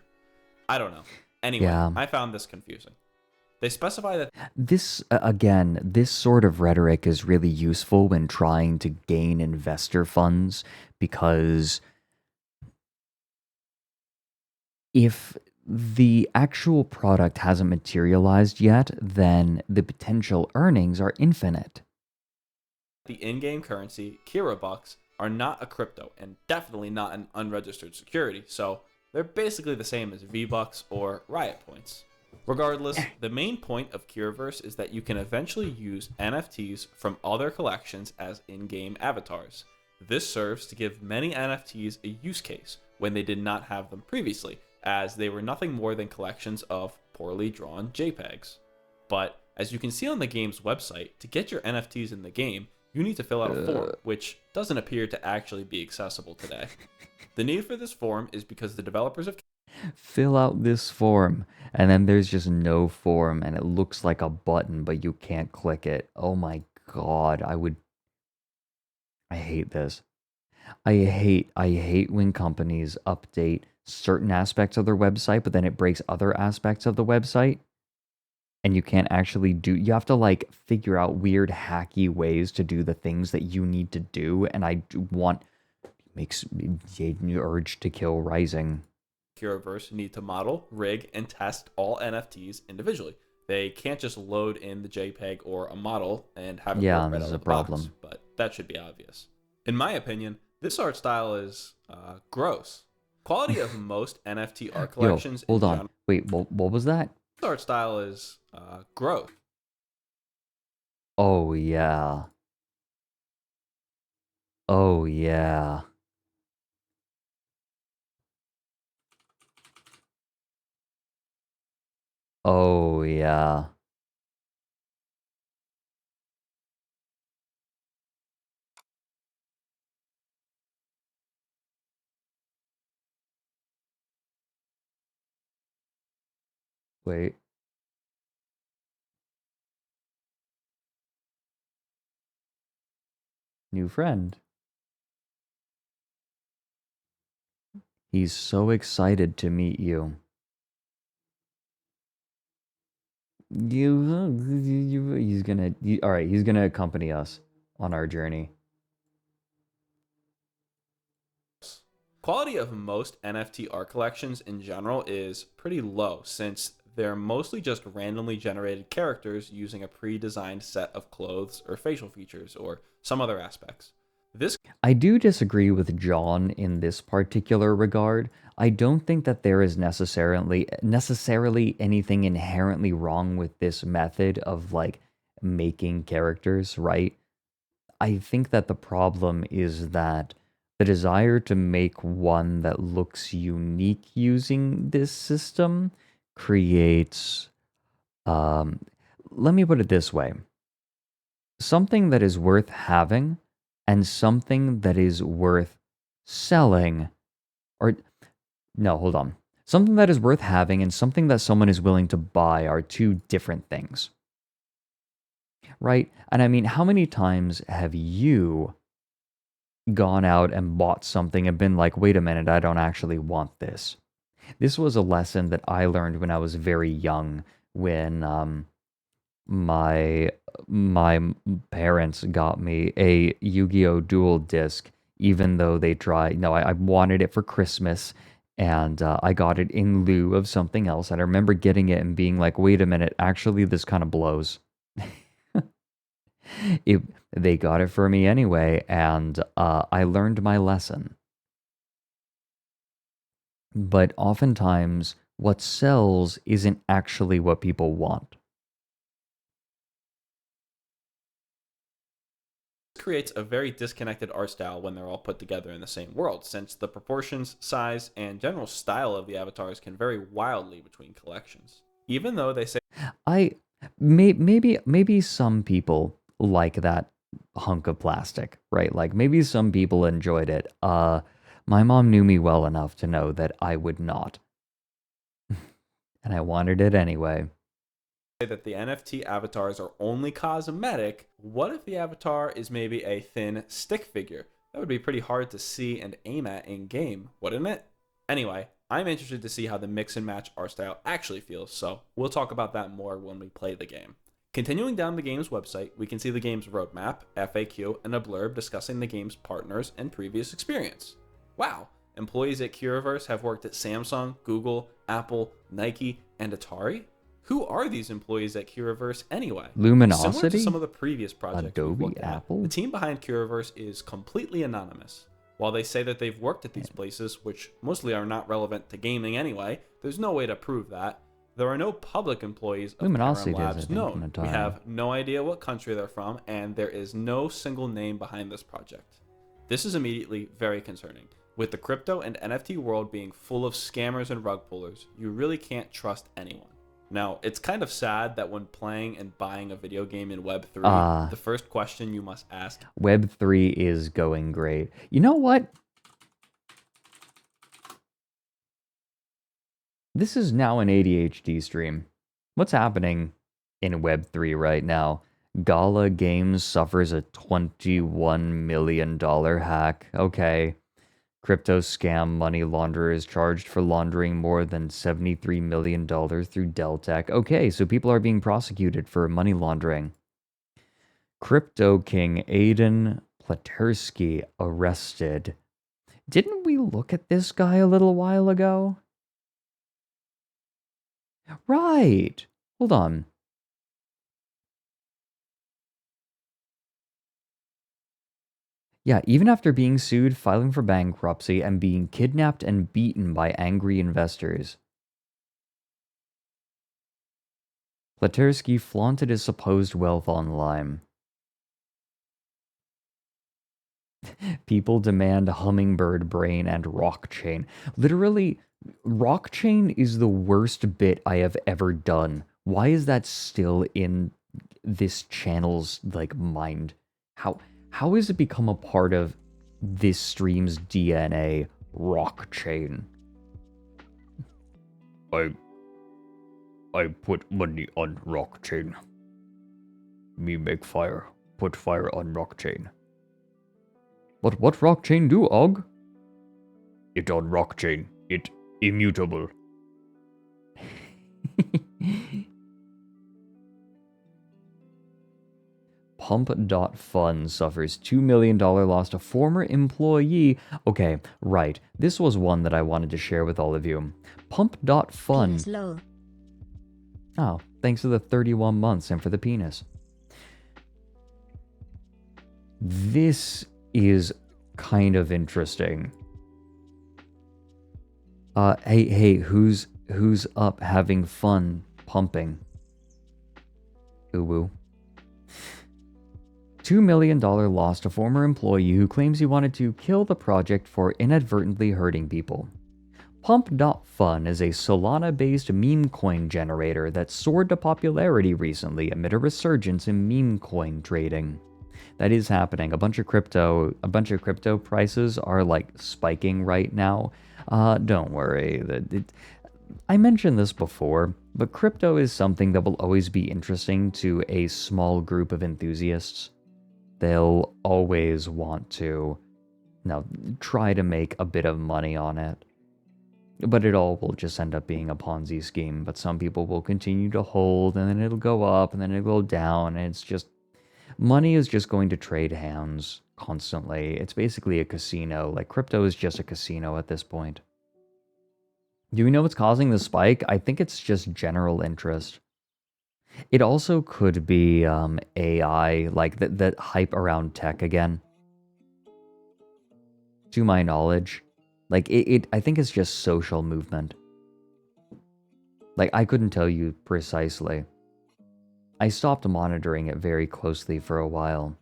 I don't know. Anyway, Yeah. I found this confusing. They specify that This, again, this sort of rhetoric is really useful when trying to gain investor funds, because if the actual product hasn't materialized yet, then the potential earnings are infinite. the in-game currency, Kira Bucks, are not a crypto and definitely not an unregistered security, so they're basically the same as V-Bucks or Riot Points. Regardless, the main point of Curaverse is that you can eventually use NFTs from other collections as in-game avatars. This serves to give many NFTs a use case when they did not have them previously, as they were nothing more than collections of poorly drawn JPEGs. But as you can see on the game's website, to get your NFTs in the game, you need to fill out a form, which doesn't appear to actually be accessible today. The need for this form is because the developers of Fill out this form, and then there's just no form, and it looks like a button, but you can't click it. Oh my god, I hate this. I hate when companies update certain aspects of their website, but then it breaks other aspects of the website. And you can't actually you have to like figure out weird hacky ways to do the things that you need to do. And makes me urge to kill Rising. Curaverse need to model, rig, and test all NFTs individually. They can't just load in the JPEG or a model and have it work right out of the box, but that should be obvious. In my opinion, this art style is gross. Quality of most NFT art collections. Yo, hold on. Wait, what was that? This art style is gross. Oh yeah. Oh yeah. Oh yeah. Wait. New friend. He's so excited to meet you. He's gonna accompany us on our journey. Quality of most NFT art collections in general is pretty low, since they're mostly just randomly generated characters using a pre-designed set of clothes or facial features or some other aspects. I do disagree with John in this particular regard. I don't think that there is necessarily anything inherently wrong with this method of like making characters, right? I think that the problem is that the desire to make one that looks unique using this system creates let me put it this way. Something that is worth having and something that is worth selling Or, no, hold on. Something that is worth having and something that someone is willing to buy are two different things. Right? And I mean, how many times have you gone out and bought something and been like, wait a minute, I don't actually want this? This was a lesson that I learned when I was very young, when my parents got me a Yu-Gi-Oh! Dual Disc, even though they tried. No, I wanted it for Christmas, and I got it in lieu of something else. And I remember getting it and being like, wait a minute, actually, this kind of blows. They got it for me anyway, and I learned my lesson. But oftentimes, what sells isn't actually what people want. This creates a very disconnected art style when they're all put together in the same world, since the proportions, size, and general style of the avatars can vary wildly between collections. Even though they say maybe some people like that hunk of plastic, right? Like maybe some people enjoyed it. My mom knew me well enough to know that I would not. And I wanted it anyway. That the NFT avatars are only cosmetic, what if the avatar is maybe a thin stick figure? That would be pretty hard to see and aim at in game, wouldn't it? Anyway, I'm interested to see how the mix and match art style actually feels, so we'll talk about that more when we play the game. Continuing down the game's website, we can see the game's roadmap, FAQ, and a blurb discussing the game's partners and previous experience. Wow, employees at Curaverse have worked at Samsung, Google, Apple, Nike, and Atari? Who are these employees at Curaverse anyway? Luminosity? Similar to some of the previous projects Adobe, Apple? the team behind Curaverse is completely anonymous. While they say that they've worked at these places, which mostly are not relevant to gaming anyway, there's no way to prove that. There are no public employees of Luminosity Param Labs is, I think, known. an We Atari. have no idea what country they're from, and there is no single name behind this project. This is immediately very concerning. With the crypto and NFT world being full of scammers and rug pullers, you really can't trust anyone. Now, it's kind of sad that when playing and buying a video game in Web3, the first question you must ask... Web3 is going great. You know what? This is now an ADHD stream. What's happening in Web3 right now? Gala Games suffers a $21 million hack. Okay. Crypto scam money launderer is charged for laundering more than $73 million through Deltec. Okay, so people are being prosecuted for money laundering. Crypto King Aiden Platersky arrested. Didn't we look at this guy a little while ago? Right. Hold on. Yeah, even after being sued, filing for bankruptcy, and being kidnapped and beaten by angry investors, Platersky flaunted his supposed wealth online. People demand Hummingbird Brain and Rockchain. Literally, Rockchain is the worst bit I have ever done. Why is that still in this channel's, like, mind? How has it become a part of this stream's DNA? Rockchain. I put money on Rockchain. Me make fire. Put fire on Rockchain. But what Rockchain do, Og? It on Rockchain. It immutable. Pump.Fun suffers $2 million loss to former employee. Okay, right. This was one that I wanted to share with all of you. Pump.Fun. Penis lol. Oh, thanks for the 31 months and for the penis. This is kind of interesting. Hey, who's up having fun pumping? Uwu. $2 million loss to former employee who claims he wanted to kill the project for inadvertently hurting people. Pump.Fun is a Solana-based meme coin generator that soared to popularity recently amid a resurgence in meme coin trading. That is happening. A bunch of crypto prices are like spiking right now. Don't worry. I mentioned this before, but crypto is something that will always be interesting to a small group of enthusiasts. They'll always want to, try to make a bit of money on it. But it all will just end up being a Ponzi scheme. But some people will continue to hold, and then it'll go up, and then it'll go down, and it's just... Money is just going to trade hands constantly. It's basically a casino. Like, crypto is just a casino at this point. Do we know what's causing the spike? I think it's just general interest. It also could be AI, like that hype around tech again. To my knowledge. Like, I think it's just social movement. Like, I couldn't tell you precisely. I stopped monitoring it very closely for a while.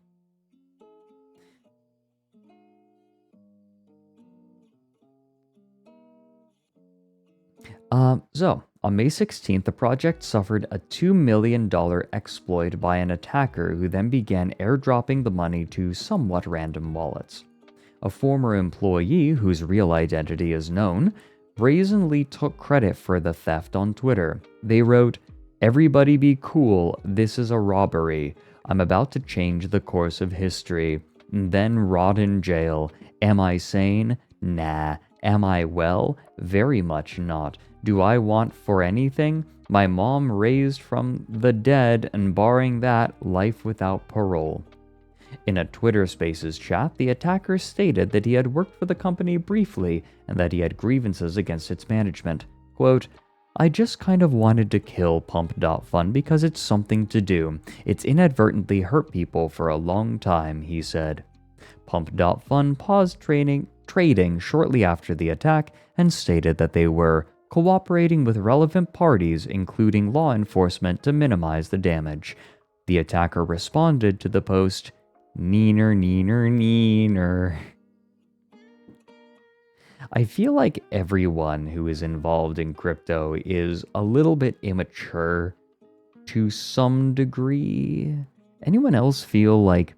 So, on May 16th, the project suffered a $2 million exploit by an attacker who then began airdropping the money to somewhat random wallets. A former employee, whose real identity is known, brazenly took credit for the theft on Twitter. They wrote, "Everybody be cool, this is a robbery. I'm about to change the course of history. Then rot in jail. Am I sane? Nah. Am I well? Very much not. Do I want for anything? My mom raised from the dead, and barring that, life without parole." In a Twitter Spaces chat, the attacker stated that he had worked for the company briefly and that he had grievances against its management. Quote, "I just kind of wanted to kill Pump.Fun because it's something to do. It's inadvertently hurt people for a long time," he said. Pump.Fun paused trading shortly after the attack and stated that they were cooperating with relevant parties, including law enforcement, to minimize the damage. The attacker responded to the post, "Neener, neener, neener." I feel like everyone who is involved in crypto is a little bit immature to some degree. Anyone else feel like...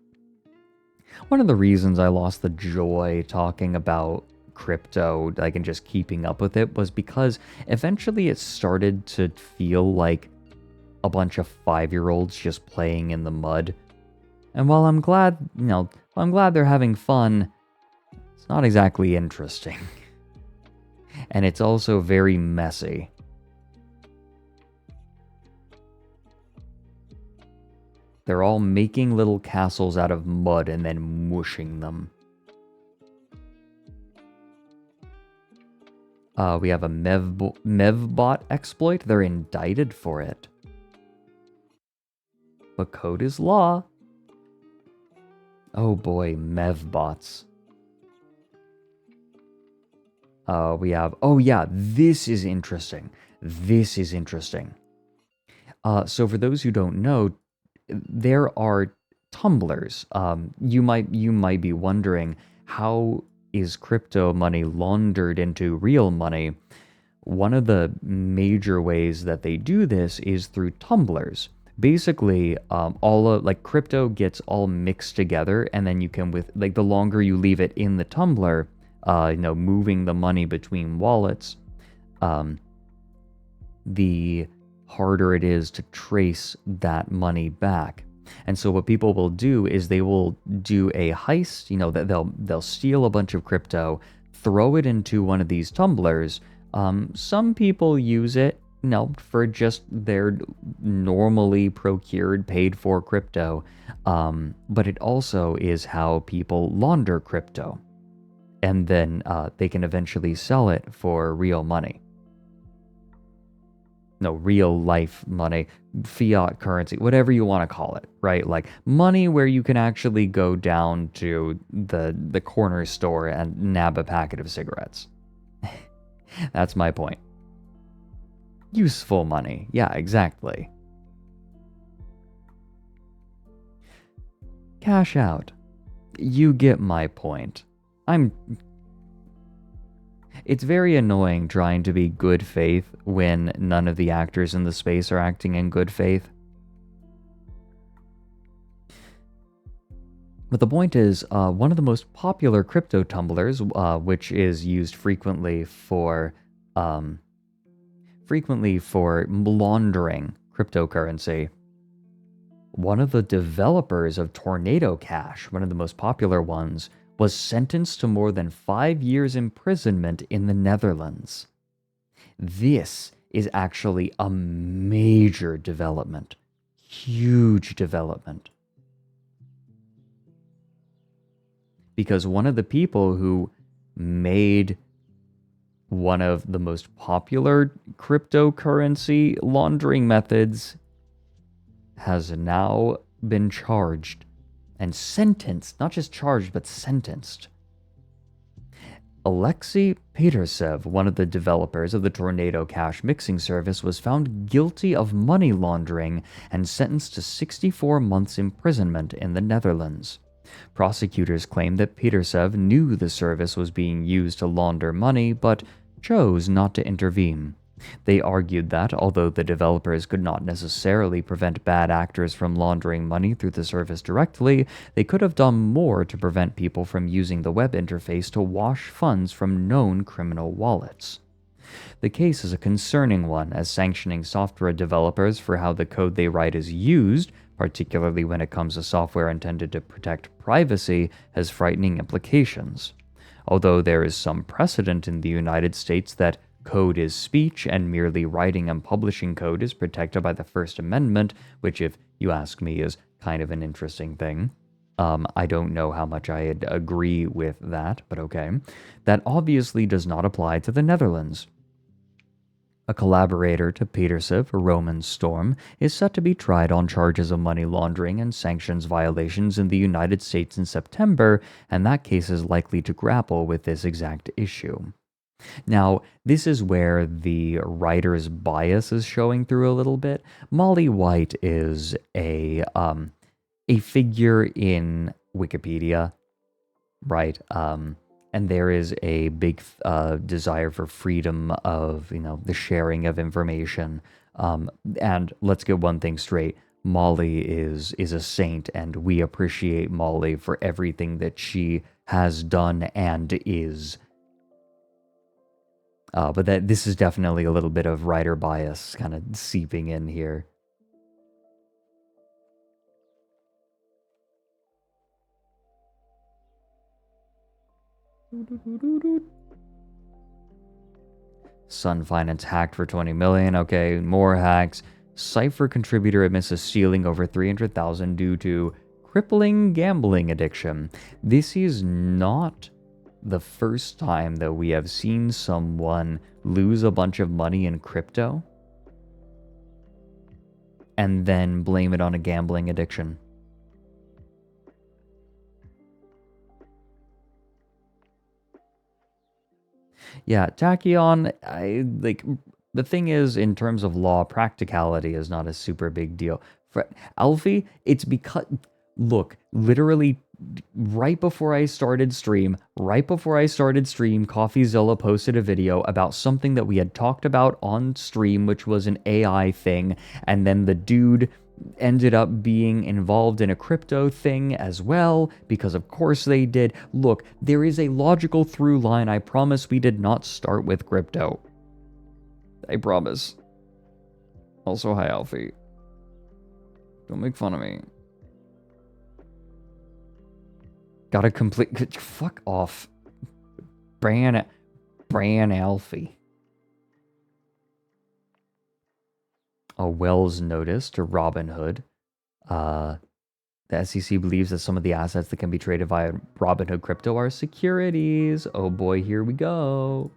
One of the reasons I lost the joy talking about crypto, like, and just keeping up with it, was because eventually it started to feel like a bunch of 5-year-olds just playing in the mud. And while I'm glad, I'm glad they're having fun, it's not exactly interesting. And it's also very messy. They're all making little castles out of mud and then mushing them. We have a Mevbot exploit. They're indicted for it. But code is law. Oh boy, Mevbots. We have... Oh yeah, this is interesting. This is interesting. So for those who don't know, there are tumblers. You might be wondering, how is crypto money laundered into real money? One of the major ways that they do this is through tumblers. Basically, crypto gets all mixed together, and then you can, with the longer you leave it in the tumbler, moving the money between wallets, the harder it is to trace that money back. And so what people will do is they will do a heist, that they'll steal a bunch of crypto, throw it into one of these tumblers. Some people use it, for just their normally procured, paid for crypto. But it also is how people launder crypto. And then they can eventually sell it for real money. No, real life money, fiat currency, whatever you want to call it, right? Like money where you can actually go down to the corner store and nab a packet of cigarettes. That's my point. Useful money. Yeah, exactly. Cash out. You get my point. It's very annoying trying to be good faith when none of the actors in the space are acting in good faith. But the point is, one of the most popular crypto tumblers, which is used frequently for laundering cryptocurrency, one of the developers of Tornado Cash, one of the most popular ones, was sentenced to more than 5 years imprisonment in the Netherlands. This is actually a major development. Huge development. Because one of the people who made one of the most popular cryptocurrency laundering methods has now been charged and sentenced, not just charged, but sentenced. Alexei Petersev, one of the developers of the Tornado Cash mixing service, was found guilty of money laundering and sentenced to 64 months imprisonment in the Netherlands. Prosecutors claim that Petersev knew the service was being used to launder money, but chose not to intervene. They argued that, although the developers could not necessarily prevent bad actors from laundering money through the service directly, they could have done more to prevent people from using the web interface to wash funds from known criminal wallets. The case is a concerning one, as sanctioning software developers for how the code they write is used, particularly when it comes to software intended to protect privacy, has frightening implications. Although there is some precedent in the United States that code is speech and merely writing and publishing code is protected by the First Amendment, which, if you ask me, is kind of an interesting thing. I don't know how much I'd agree with that, but okay. That obviously does not apply to the Netherlands. A collaborator to Petersev, Roman Storm, is set to be tried on charges of money laundering and sanctions violations in the United States in September, and that case is likely to grapple with this exact issue. Now, this is where the writer's bias is showing through a little bit. Molly White is a figure in Wikipedia, right? And there is a big desire for freedom of, the sharing of information. And let's get one thing straight. Molly is a saint, and we appreciate Molly for everything that she has done and is. But this is definitely a little bit of writer bias kind of seeping in here. Sun Finance hacked for 20 million. Okay, more hacks. Cypher contributor admits a stealing over 300,000 due to crippling gambling addiction. This is not the first time that we have seen someone lose a bunch of money in crypto and then blame it on a gambling addiction. Yeah, Tachyon, the thing is, in terms of law, practicality is not a super big deal. For Alfie, it's because, look, literally right before I started stream, CoffeeZilla posted a video about something that we had talked about on stream, which was an AI thing, and then the dude ended up being involved in a crypto thing as well, because of course they did. Look, there is a logical through line. I promise we did not start with crypto. I promise. Also, hi Alfie. Don't make fun of me. Gotta complete. Fuck off. Bran Alfie. A Wells notice to Robinhood. The SEC believes that some of the assets that can be traded via Robinhood crypto are securities. Oh boy, here we go.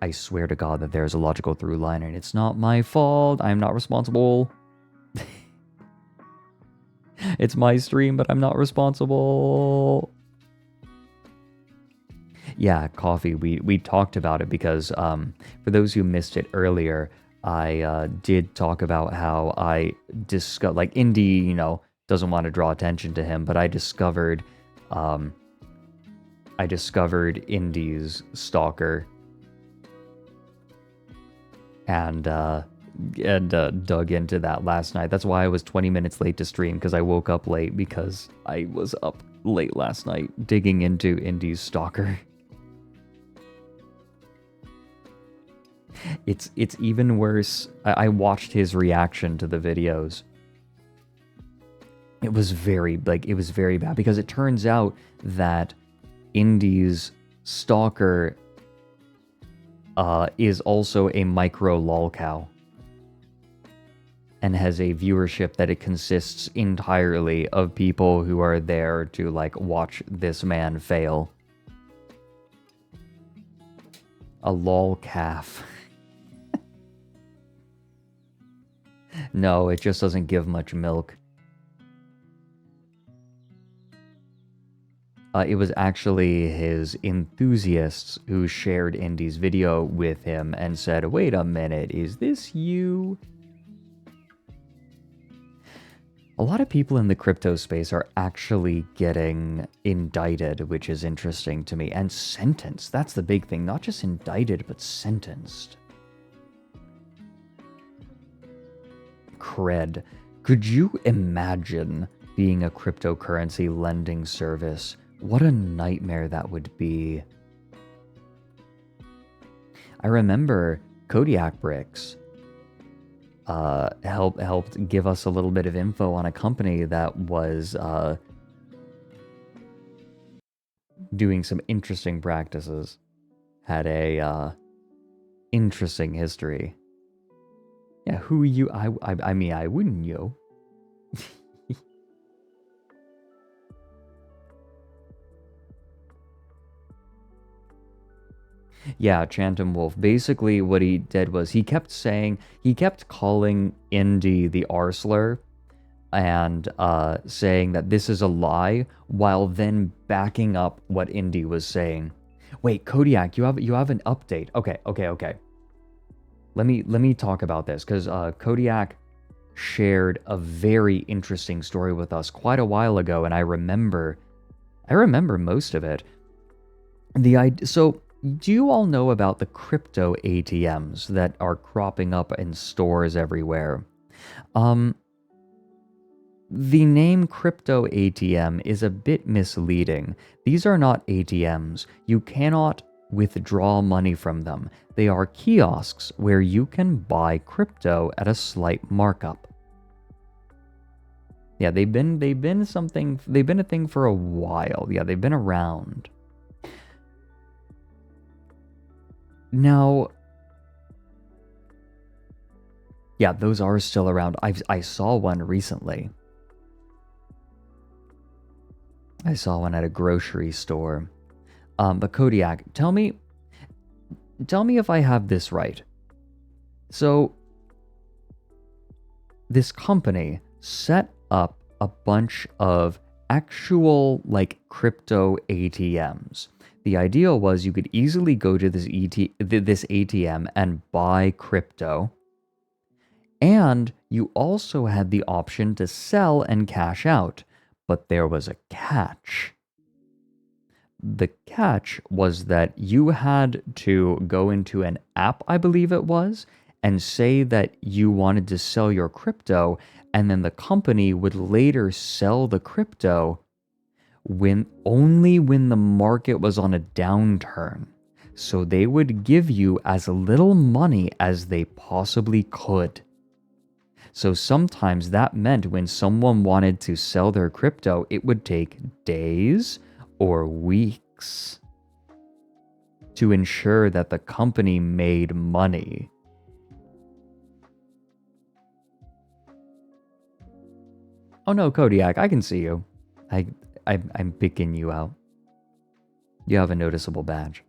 I swear to God that there's a logical through line, and it's not my fault. I'm not responsible. It's my stream, but I'm not responsible. Yeah, coffee. We talked about it because for those who missed it earlier, I did talk about how I discovered, like, Indy, doesn't want to draw attention to him, but I discovered Indy's stalker and dug into that last night. That's why I was 20 minutes late to stream, because I woke up late because I was up late last night digging into Indy's stalker. It's even worse. I watched his reaction to the videos. It was very bad because it turns out that Indy's stalker is also a micro lolcow and has a viewership that it consists entirely of people who are there to like watch this man fail. A lol calf. No, it just doesn't give much milk. It was actually his enthusiasts who shared Indy's video with him and said, "Wait a minute, is this you?" A lot of people in the crypto space are actually getting indicted, which is interesting to me, and sentenced. That's the big thing. Not just indicted, but sentenced. Cred. Could you imagine being a cryptocurrency lending service? What a nightmare that would be. I remember Kodiak Bricks helped give us a little bit of info on a company that was doing some interesting practices. Had a interesting history. Yeah, who you? I mean, I wouldn't you. Yeah, Chantum Wolf. Basically, what he did was he kept calling Indy the R slur and saying that this is a lie, while then backing up what Indy was saying. Wait, Kodiak, you have an update. Okay. Let me talk about this, because Kodiak shared a very interesting story with us quite a while ago, and I remember most of it. So, do you all know about the crypto ATMs that are cropping up in stores everywhere? The name crypto ATM is a bit misleading. These are not ATMs. You cannot withdraw money from them. They are kiosks where you can buy crypto at a slight markup. Yeah, they've been a thing for a while. Yeah, they've been around. Now, yeah, those are still around. I saw one recently. I saw one at a grocery store. But Kodiak, tell me if I have this right. So, this company set up a bunch of actual, like, crypto ATMs. The idea was you could easily go to this ATM and buy crypto. And you also had the option to sell and cash out. But there was a catch. The catch was that you had to go into an app, I believe it was, and say that you wanted to sell your crypto, and then the company would later sell the crypto only when the market was on a downturn. So they would give you as little money as they possibly could. So sometimes that meant when someone wanted to sell their crypto, it would take days or weeks to ensure that the company made money. Oh no, Kodiak, I can see you. I'm picking you out. You have a noticeable badge.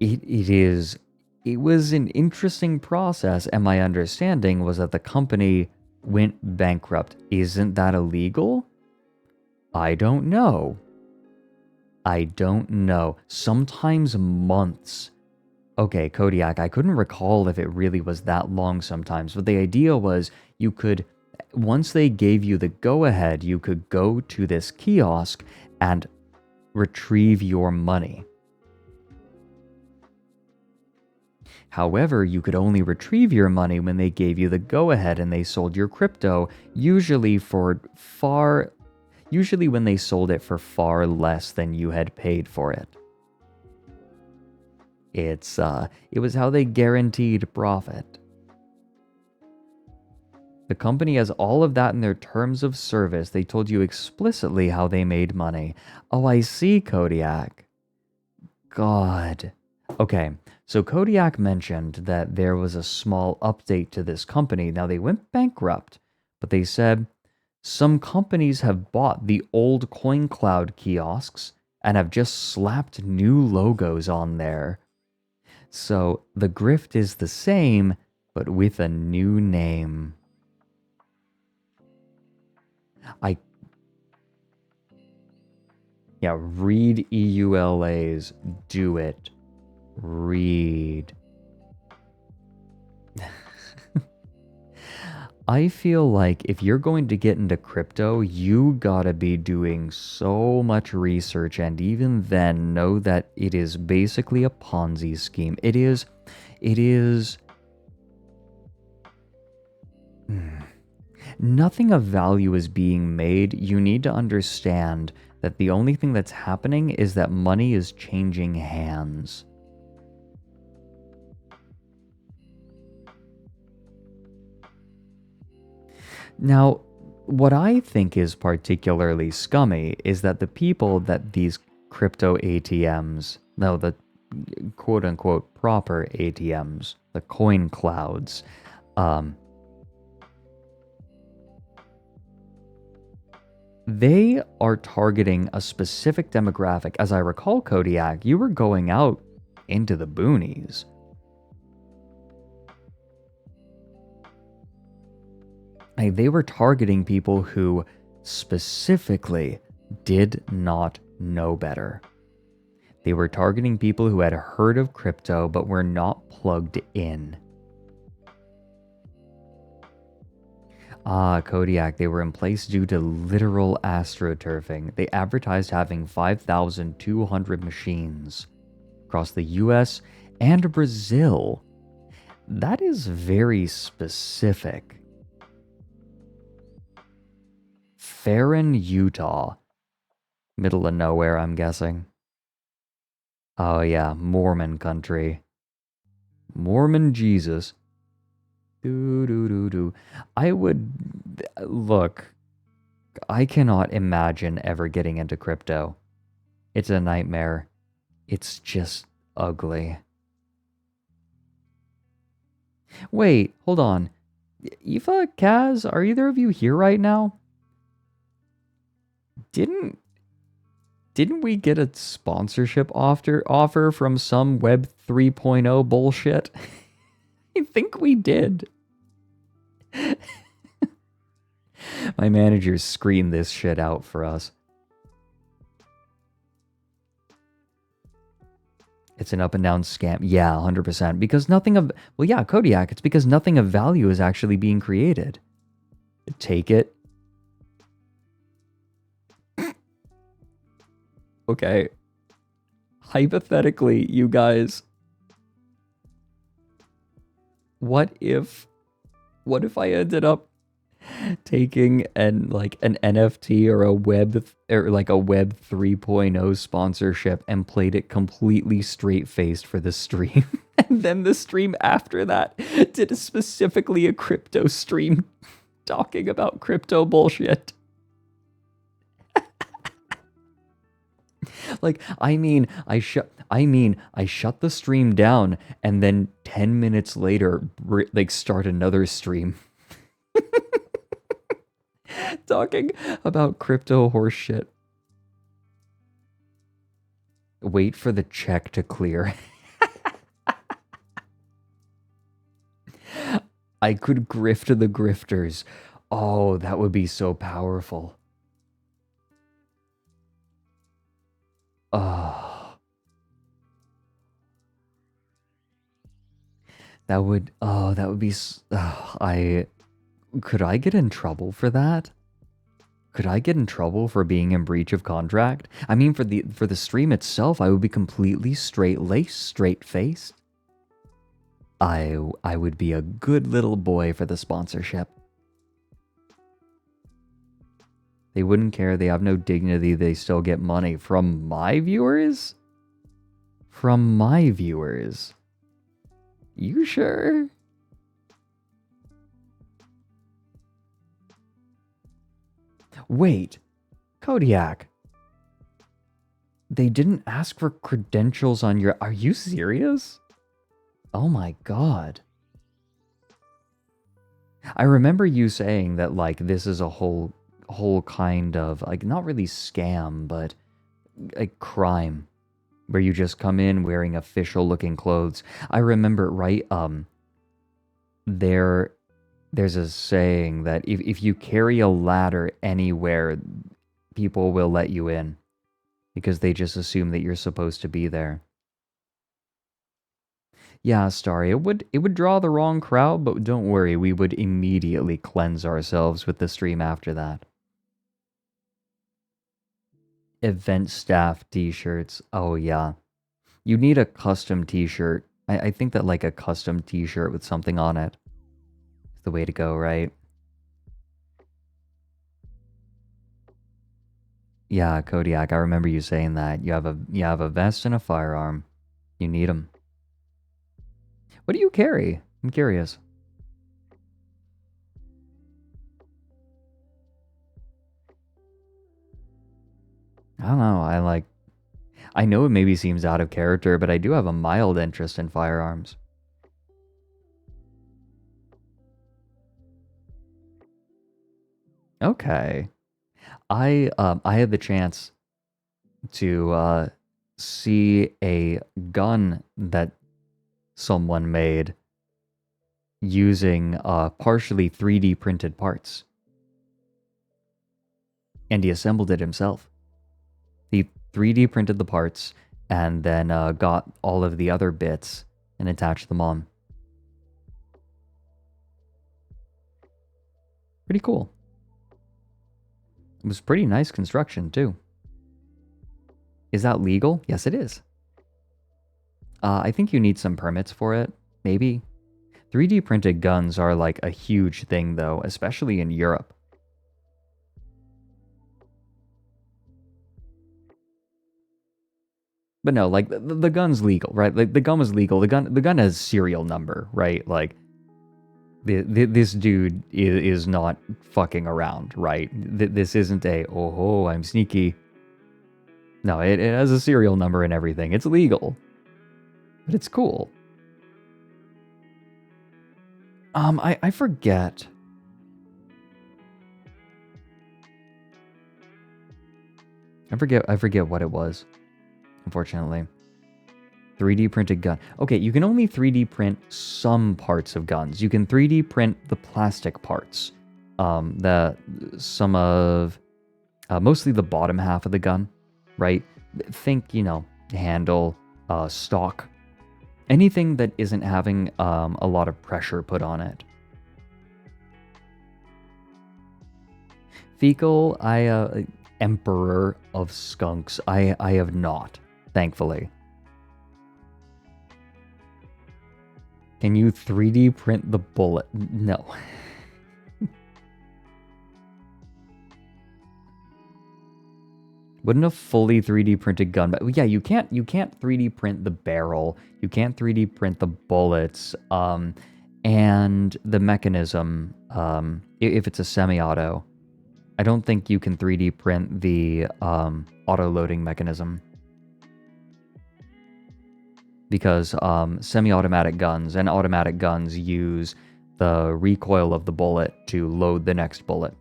It was an interesting process, and my understanding was that the company went bankrupt. Isn't that illegal? I don't know. Sometimes months. Okay, Kodiak, I couldn't recall if it really was that long sometimes, but the idea was you could, once they gave you the go-ahead, you could go to this kiosk and retrieve your money. However, you could only retrieve your money when they gave you the go-ahead and they sold your crypto, usually when they sold it for far less than you had paid for it. It was how they guaranteed profit. The company has all of that in their terms of service. They told you explicitly how they made money. Oh, I see, Kodiak. God. Okay, so Kodiak mentioned that there was a small update to this company. Now, they went bankrupt, but they said some companies have bought the old CoinCloud kiosks and have just slapped new logos on there. So the grift is the same, but with a new name. Read EULAs. Do it. Read. I feel like if you're going to get into crypto, you gotta be doing so much research, and even then know that it is basically a Ponzi scheme. It is... Nothing of value is being made. You need to understand that the only thing that's happening is that money is changing hands. Now, what I think is particularly scummy is that the people that these crypto ATMs, no, the quote-unquote proper ATMs, the coin clouds, they are targeting a specific demographic. As I recall, Kodiak, you were going out into the boonies. They were targeting people who specifically did not know better. They were targeting people who had heard of crypto but were not plugged in. Kodiak, they were in place due to literal astroturfing. They advertised having 5,200 machines across the US and Brazil. That is very specific. Farron, Utah. Middle of nowhere, I'm guessing. Oh yeah, Mormon country. Mormon Jesus. I would... Look, I cannot imagine ever getting into crypto. It's a nightmare. It's just ugly. Wait, hold on. Eva, Kaz, are either of you here right now? Didn't we get a sponsorship offer from some Web 3.0 bullshit? I think we did. My managers screamed this shit out for us. It's an up and down scam. Yeah, 100%. Because nothing of... Well, yeah, Kodiak, it's because nothing of value is actually being created. Take it. Okay. Hypothetically, you guys... What if I ended up taking an NFT or a Web 3.0 sponsorship and played it completely straight-faced for the stream, and then the stream after that did specifically a crypto stream talking about crypto bullshit? I shut the stream down and then 10 minutes later, start another stream. Talking about crypto horse shit. Wait for the check to clear. I could grift the grifters. Oh, that would be so powerful. Oh. That would be... Could I get in trouble for that? Could I get in trouble for being in breach of contract? I mean, for the stream itself, I would be completely straight-laced, straight-faced. I would be a good little boy for the sponsorship. They wouldn't care. They have no dignity. They still get money from my viewers? From my viewers. You sure? Wait, Kodiak. They didn't ask for credentials on your... Are you serious? Oh my god. I remember you saying that, like, this is a whole kind of, like, not really scam, but a crime where you just come in wearing official looking clothes. I remember, right, there's a saying that if you carry a ladder anywhere, people will let you in because they just assume that you're supposed to be there. Yeah, Starry, it would draw the wrong crowd, but don't worry, we would immediately cleanse ourselves with the stream after that. Event staff t-shirts. Oh yeah. You need a custom t-shirt. I think that, like, a custom t-shirt with something on it is the way to go, right? Yeah, Kodiak, I remember you saying that. You have a vest and a firearm. You need them. What do you carry? I'm curious. I don't know. I know it maybe seems out of character, but I do have a mild interest in firearms. Okay. I had the chance to see a gun that someone made using partially 3D printed parts. And he assembled it himself. He 3D printed the parts and then got all of the other bits and attached them on. Pretty cool. It was pretty nice construction, too. Is that legal? Yes, it is. I think you need some permits for it, maybe. 3D printed guns are like a huge thing, though, especially in Europe. But no, like, the gun's legal, right? Like, the gun was legal. The gun has serial number, right? Like, this dude is not fucking around, right? This isn't a, oh, I'm sneaky. No, it has a serial number and everything. It's legal. But it's cool. I forget. I forget what it was, unfortunately. 3D printed gun. Okay, you can only 3D print some parts of guns. You can 3D print the plastic parts. Mostly the bottom half of the gun, right? Think, handle, stock. Anything that isn't having a lot of pressure put on it. Fecal, Emperor of Skunks. I have not, thankfully. Can you 3D print the bullet? No. Wouldn't a fully 3D printed gun... Yeah, you can't 3D print the barrel. You can't 3D print the bullets. And the mechanism, if it's a semi-auto. I don't think you can 3D print the auto-loading mechanism. Because semi-automatic guns and automatic guns use the recoil of the bullet to load the next bullet.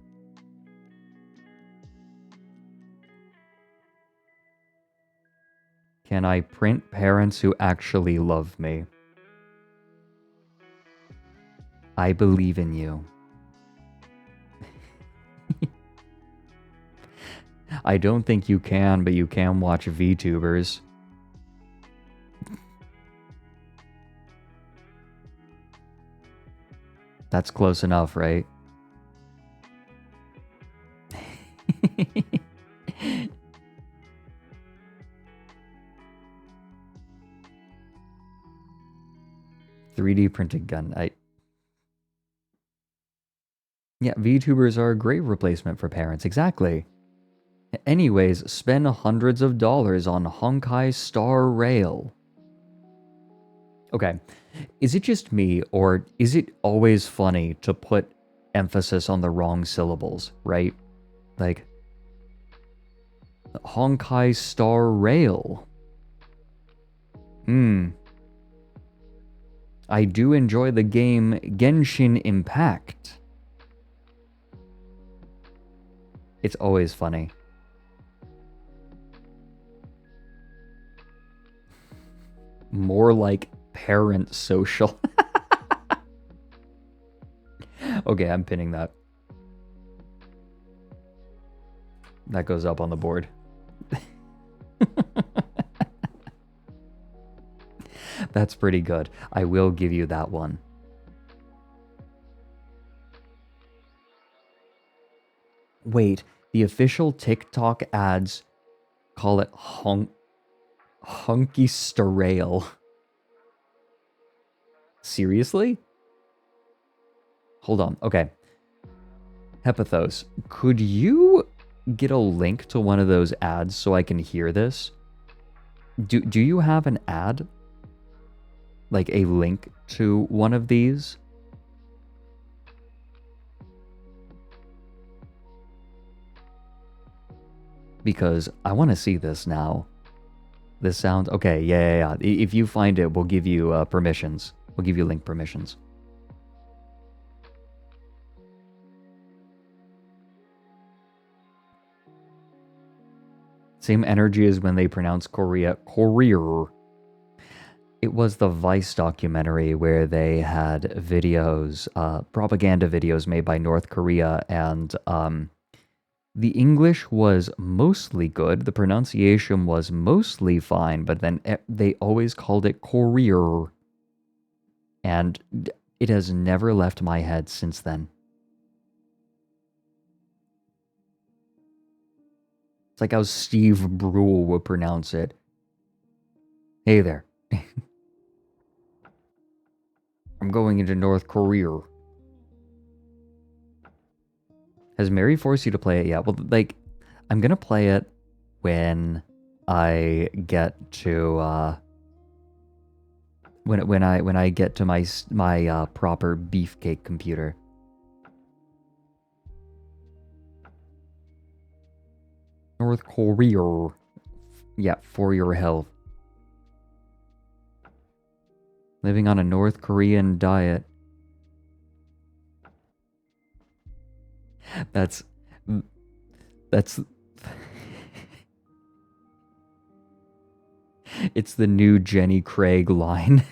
Can I print parents who actually love me? I believe in you. I don't think you can, but you can watch VTubers. That's close enough, right? 3D printed gun. Yeah, VTubers are a great replacement for parents. Exactly. Anyways, spend hundreds of dollars on Honkai Star Rail. Okay, is it just me, or is it always funny to put emphasis on the wrong syllables, right? Like, Honkai Star Rail. I do enjoy the game Genshin Impact. It's always funny. More like parent social. Okay, I'm pinning that. That goes up on the board. That's pretty good. I will give you that one. Wait, the official TikTok ads call it Hunky Starail. Seriously? Hold on. Okay. Hepithos, could you get a link to one of those ads so I can hear this? Do you have an ad? Like a link to one of these? Because I want to see this now. This sounds... Okay, yeah. If you find it, we'll give you permissions. We'll give you link permissions. Same energy as when they pronounce Korea. Courier. It was the Vice documentary where they had videos, propaganda videos made by North Korea, and the English was mostly good, the pronunciation was mostly fine, but then they always called it courier. And it has never left my head since then. It's like how Steve Brule would pronounce it. Hey there. I'm going into North Korea. Has Mary forced you to play it yet? Well, like, I'm gonna play it when I get to when I get to my proper beefcake computer. North Korea. Yeah, for your health. Living on a North Korean diet. That's it's the new Jenny Craig line.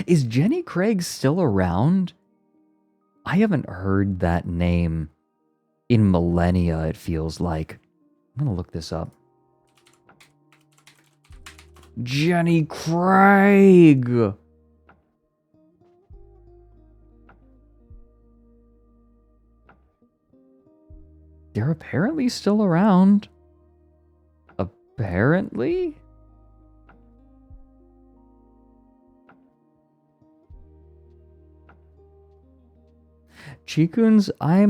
Is Jenny Craig still around? I haven't heard that name in millennia, it feels like. I'm gonna look this up. Jenny Craig! They're apparently still around. Apparently? Chikuns, I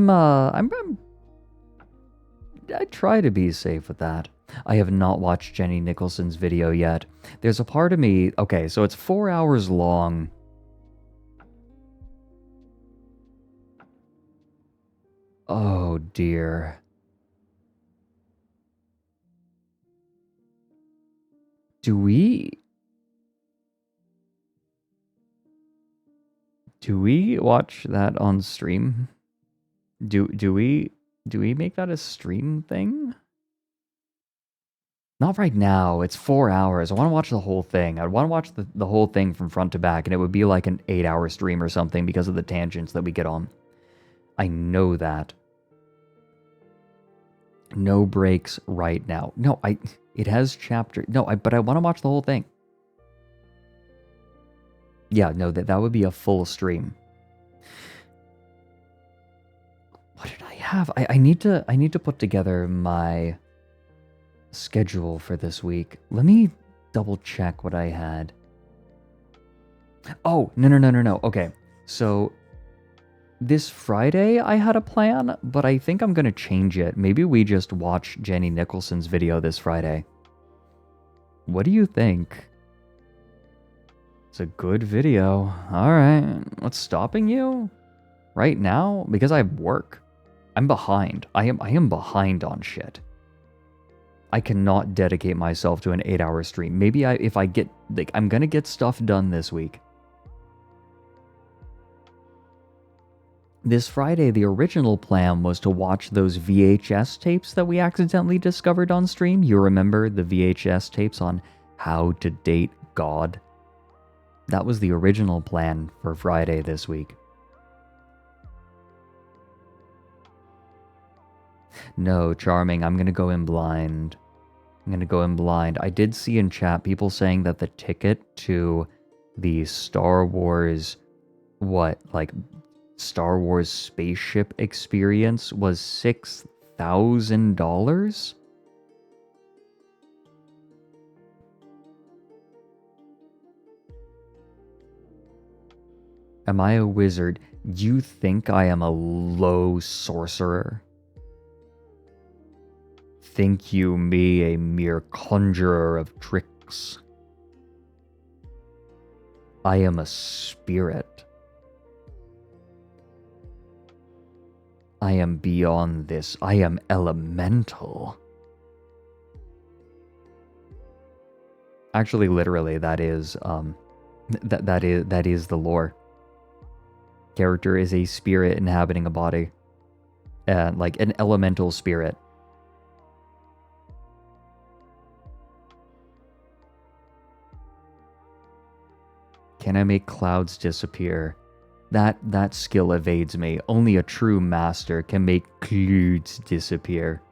try to be safe with that. I have not watched Jenny Nicholson's video yet. There's a part of me... Okay, so it's 4 hours long. Oh, dear. Do we watch that on stream? Do we make that a stream thing? Not right now. It's 4 hours. I want to watch the whole thing. I want to watch the whole thing from front to back, and it would be like an 8-hour stream or something because of the tangents that we get on. I know that. No breaks right now. No, it has chapter... No, but I want to watch the whole thing. Yeah, no, that would be a full stream. What did I have? I need to put together my schedule for this week. Let me double check what I had. Oh, no. Okay, so this Friday I had a plan, but I think I'm gonna change it. Maybe we just watch Jenny Nicholson's video this Friday. What do you think? It's a good video. Alright, what's stopping you? Right now? Because I have work. I'm behind. I am behind on shit. I cannot dedicate myself to an 8-hour stream. Maybe if I get, like, I'm gonna get stuff done this week. This Friday, the original plan was to watch those VHS tapes that we accidentally discovered on stream. You remember the VHS tapes on how to date God? That was the original plan for Friday this week. No, Charming, I'm gonna go in blind. I did see in chat people saying that the ticket to the Star Wars, Star Wars spaceship experience was $6,000? Am I a wizard? You think I am a low sorcerer? Think you me a mere conjurer of tricks? I am a spirit. I am beyond this. I am elemental. Actually, literally, that is that is the lore. Character is a spirit inhabiting a body, like an elemental spirit. Can I make clouds disappear? That skill evades me. Only a true master can make clouds disappear.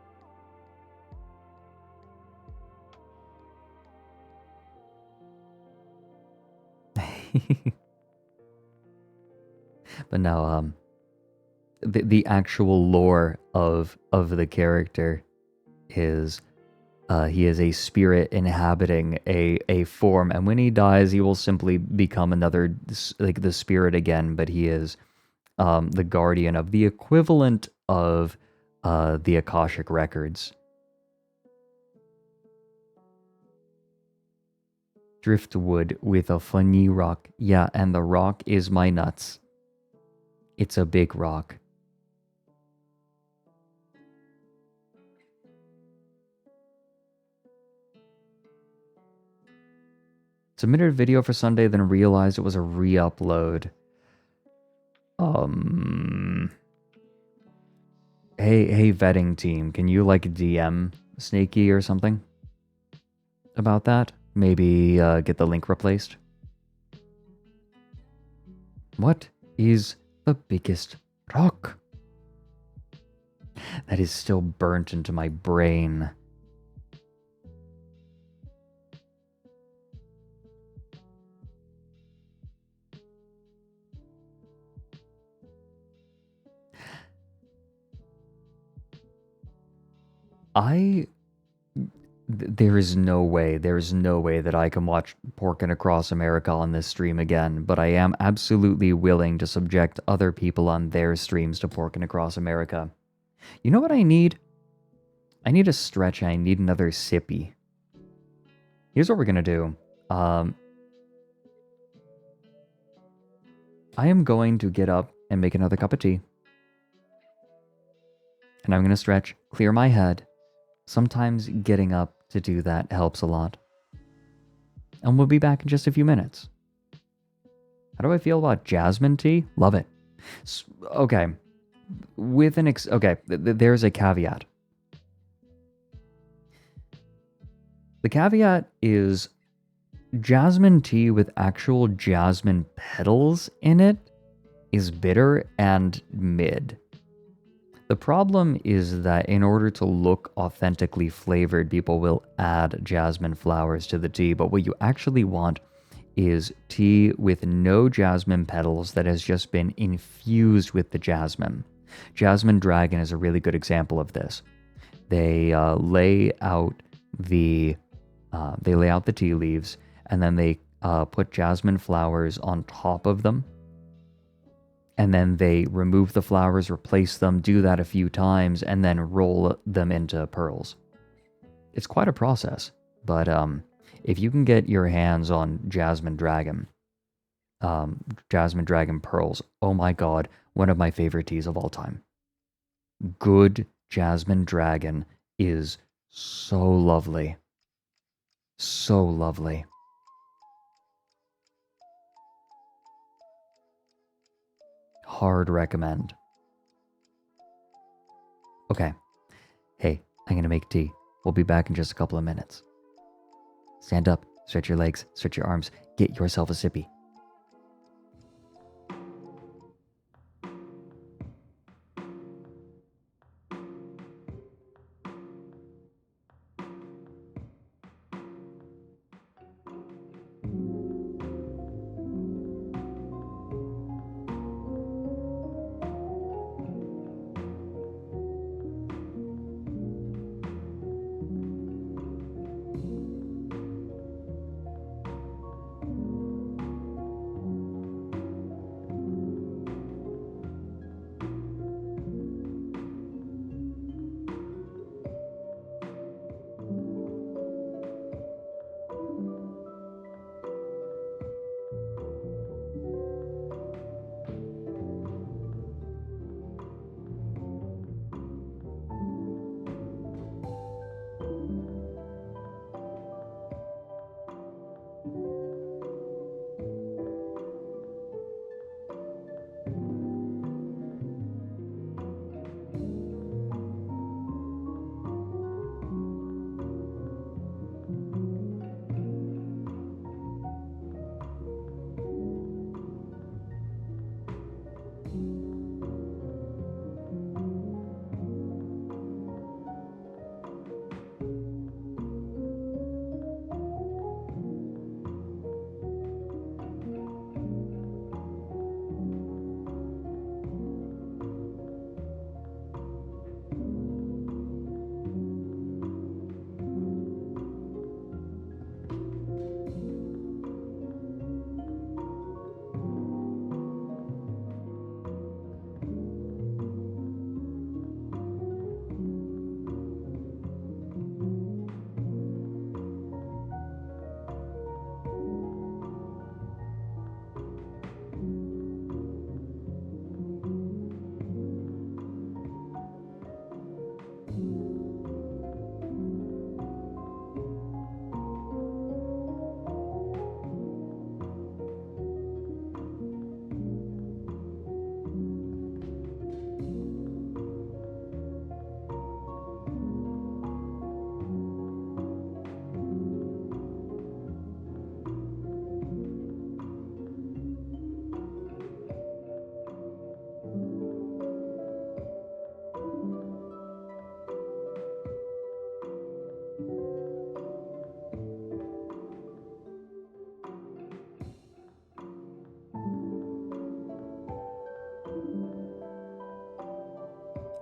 But no, the actual lore of the character is he is a spirit inhabiting a form, and when he dies, he will simply become another, like the spirit again, but he is the guardian of the equivalent of the Akashic records. Driftwood with a funny rock. Yeah, and the rock is my nuts. It's a big rock. Submitted a video for Sunday, then realized it was a re-upload. Hey, vetting team, can you like DM Snaky or something about that? Maybe get the link replaced. What is the biggest rock? That is still burnt into my brain. There is no way that I can watch Porkin' Across America on this stream again, but I am absolutely willing to subject other people on their streams to Porkin' Across America. You know what I need? I need a stretch, I need another sippy. Here's what we're gonna do. I am going to get up and make another cup of tea. And I'm gonna stretch, clear my head. Sometimes getting up to do that helps a lot. And we'll be back in just a few minutes. How do I feel about jasmine tea? Love it. Okay. There's a caveat. The caveat is jasmine tea with actual jasmine petals in it is bitter and mid. The problem is that in order to look authentically flavored, people will add jasmine flowers to the tea, but what you actually want is tea with no jasmine petals that has just been infused with the jasmine. Jasmine Dragon is a really good example of this. They lay out the tea leaves, and then they put jasmine flowers on top of them. And then they remove the flowers, replace them, do that a few times, and then roll them into pearls. It's quite a process, but if you can get your hands on Jasmine Dragon pearls, oh my god, one of my favorite teas of all time. Good Jasmine Dragon is so lovely. So lovely. Hard recommend. Okay. Hey, I'm gonna make tea. We'll be back in just a couple of minutes. Stand up, stretch your legs, stretch your arms, get yourself a sippy.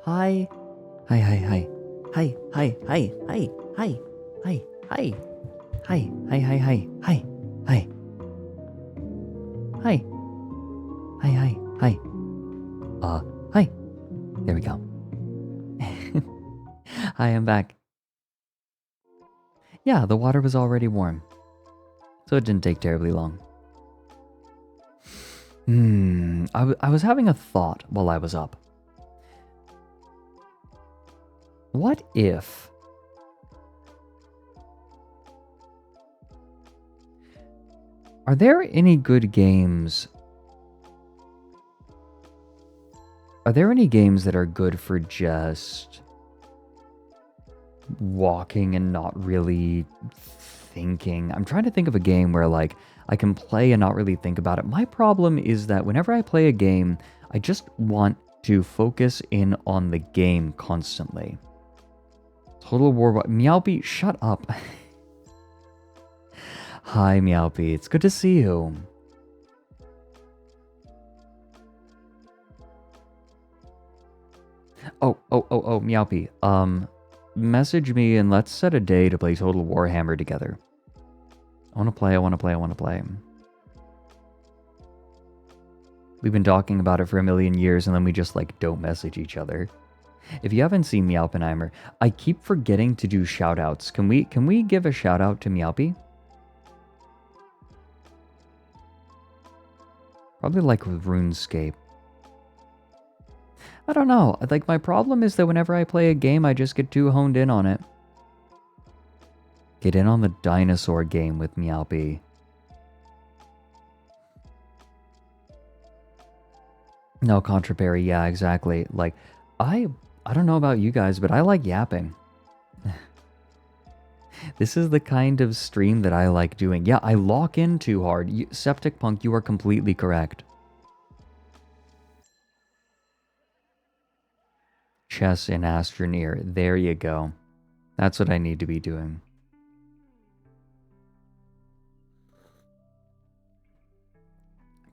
Hi. Hi, hi, hi. Hi, hi, hi, hi, hi, hi, hi. Hi, hi, hi, hi, hi, hi. Hi. Hi, hi, hi. Hi. There we go. Hi, I'm back. Yeah, the water was already warm, so it didn't take terribly long. I was having a thought while I was up. What if... Are there any good games... Are there any games that are good for just walking and not really thinking? I'm trying to think of a game where, like, I can play and not really think about it. My problem is that whenever I play a game, I just want to focus in on the game constantly. Total War... Meowpie, shut up. Hi, Meowpie. It's good to see you. Oh, Meowpie. Message me and let's set a day to play Total Warhammer together. I want to play, I want to play, I want to play. We've been talking about it for a million years and then we just like don't message each other. If you haven't seen Meowpenheimer, I keep forgetting to do shoutouts. Can we give a shout out to Meowpie? Probably like with RuneScape. I don't know. Like my problem is that whenever I play a game, I just get too honed in on it. Get in on the dinosaur game with Meowpie. No, contrary, yeah, exactly. Like, I don't know about you guys, but I like yapping. This is the kind of stream that I like doing. Yeah, I lock in too hard. Septic Punk, you are completely correct. Chess in Astroneer. There you go. That's what I need to be doing.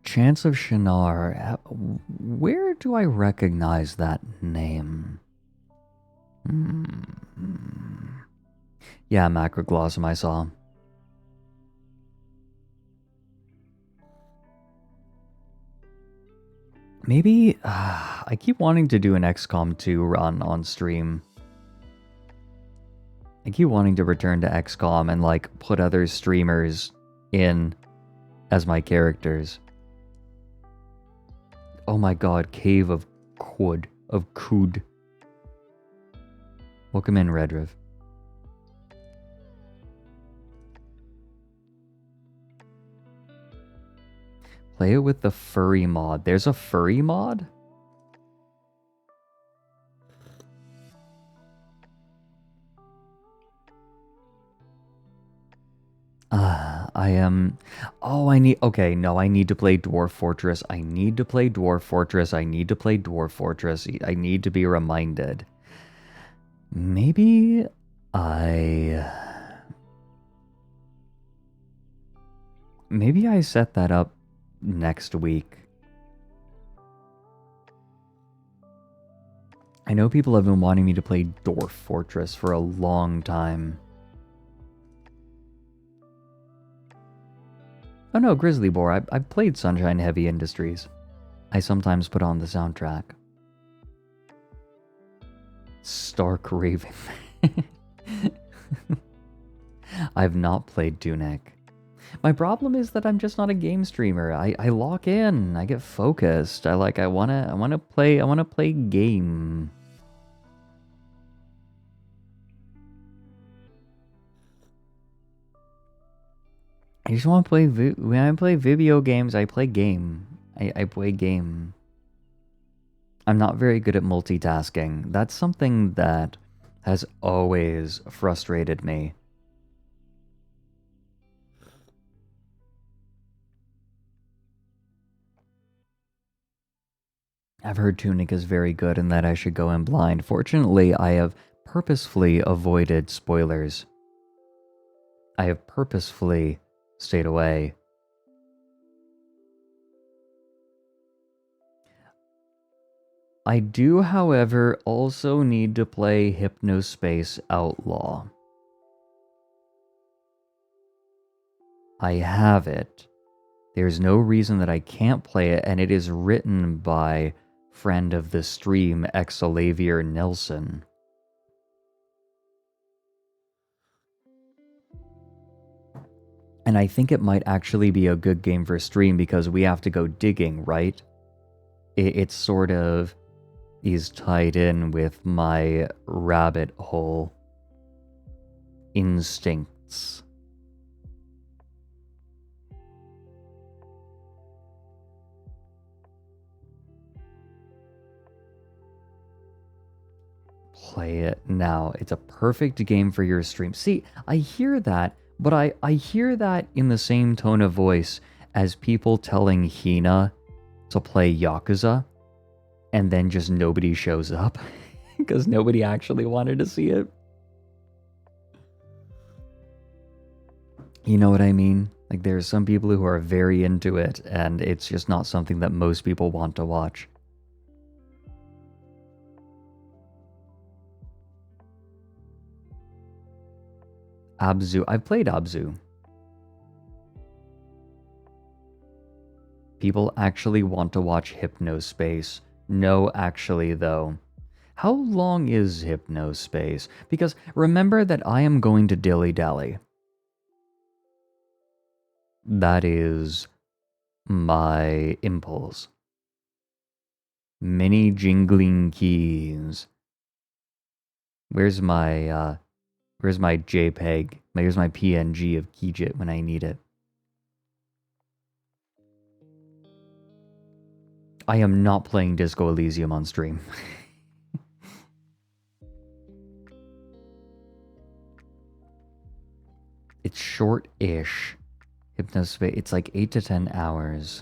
Chance of Shinar. Where do I recognize that name? Yeah, Macroglossum I saw. Maybe I keep wanting to do an XCOM 2 run on stream. I keep wanting to return to XCOM and like put other streamers in as my characters. Oh my god, Cave of Kud. Welcome in, Redriv. Play it with the furry mod. There's a furry mod? I am... Oh, I need... Okay, no, I need to play Dwarf Fortress. I need to play Dwarf Fortress. I need to play Dwarf Fortress. I need to be reminded. Maybe I set that up next week. I know people have been wanting me to play Dwarf Fortress for a long time. Oh no, Grizzly Boar, I've played Sunshine Heavy Industries. I sometimes put on the soundtrack. Stark Raven. I've not played Tunic. My problem is that I'm just not a game streamer. I lock in, I get focused. I wanna play game. I just want to play, when I play video games, I play game. I play game. I'm not very good at multitasking. That's something that has always frustrated me. I've heard Tunic is very good and that I should go in blind. Fortunately, I have purposefully avoided spoilers. I have purposefully stayed away. I do, however, also need to play Hypnospace Outlaw. I have it. There's no reason that I can't play it, and it is written by friend of the stream, Xalavier Nelson. And I think it might actually be a good game for stream because we have to go digging, right? It sort of is tied in with my rabbit hole instincts. Play it now. It's a perfect game for your stream. See, I hear that, but I hear that in the same tone of voice as people telling Hina to play Yakuza, and then just nobody shows up because nobody actually wanted to see it. You know what I mean? Like, there's some people who are very into it, and it's just not something that most people want to watch. Abzu. I've played Abzu. People actually want to watch Hypnospace. No, actually, though. How long is Hypnospace? Because remember that I am going to dilly-dally. That is my impulse. Many jingling keys. Where's my JPEG? Where's my PNG of Keyjit when I need it? I am not playing Disco Elysium on stream. It's short-ish. Hypnospace, it's like 8 to 10 hours.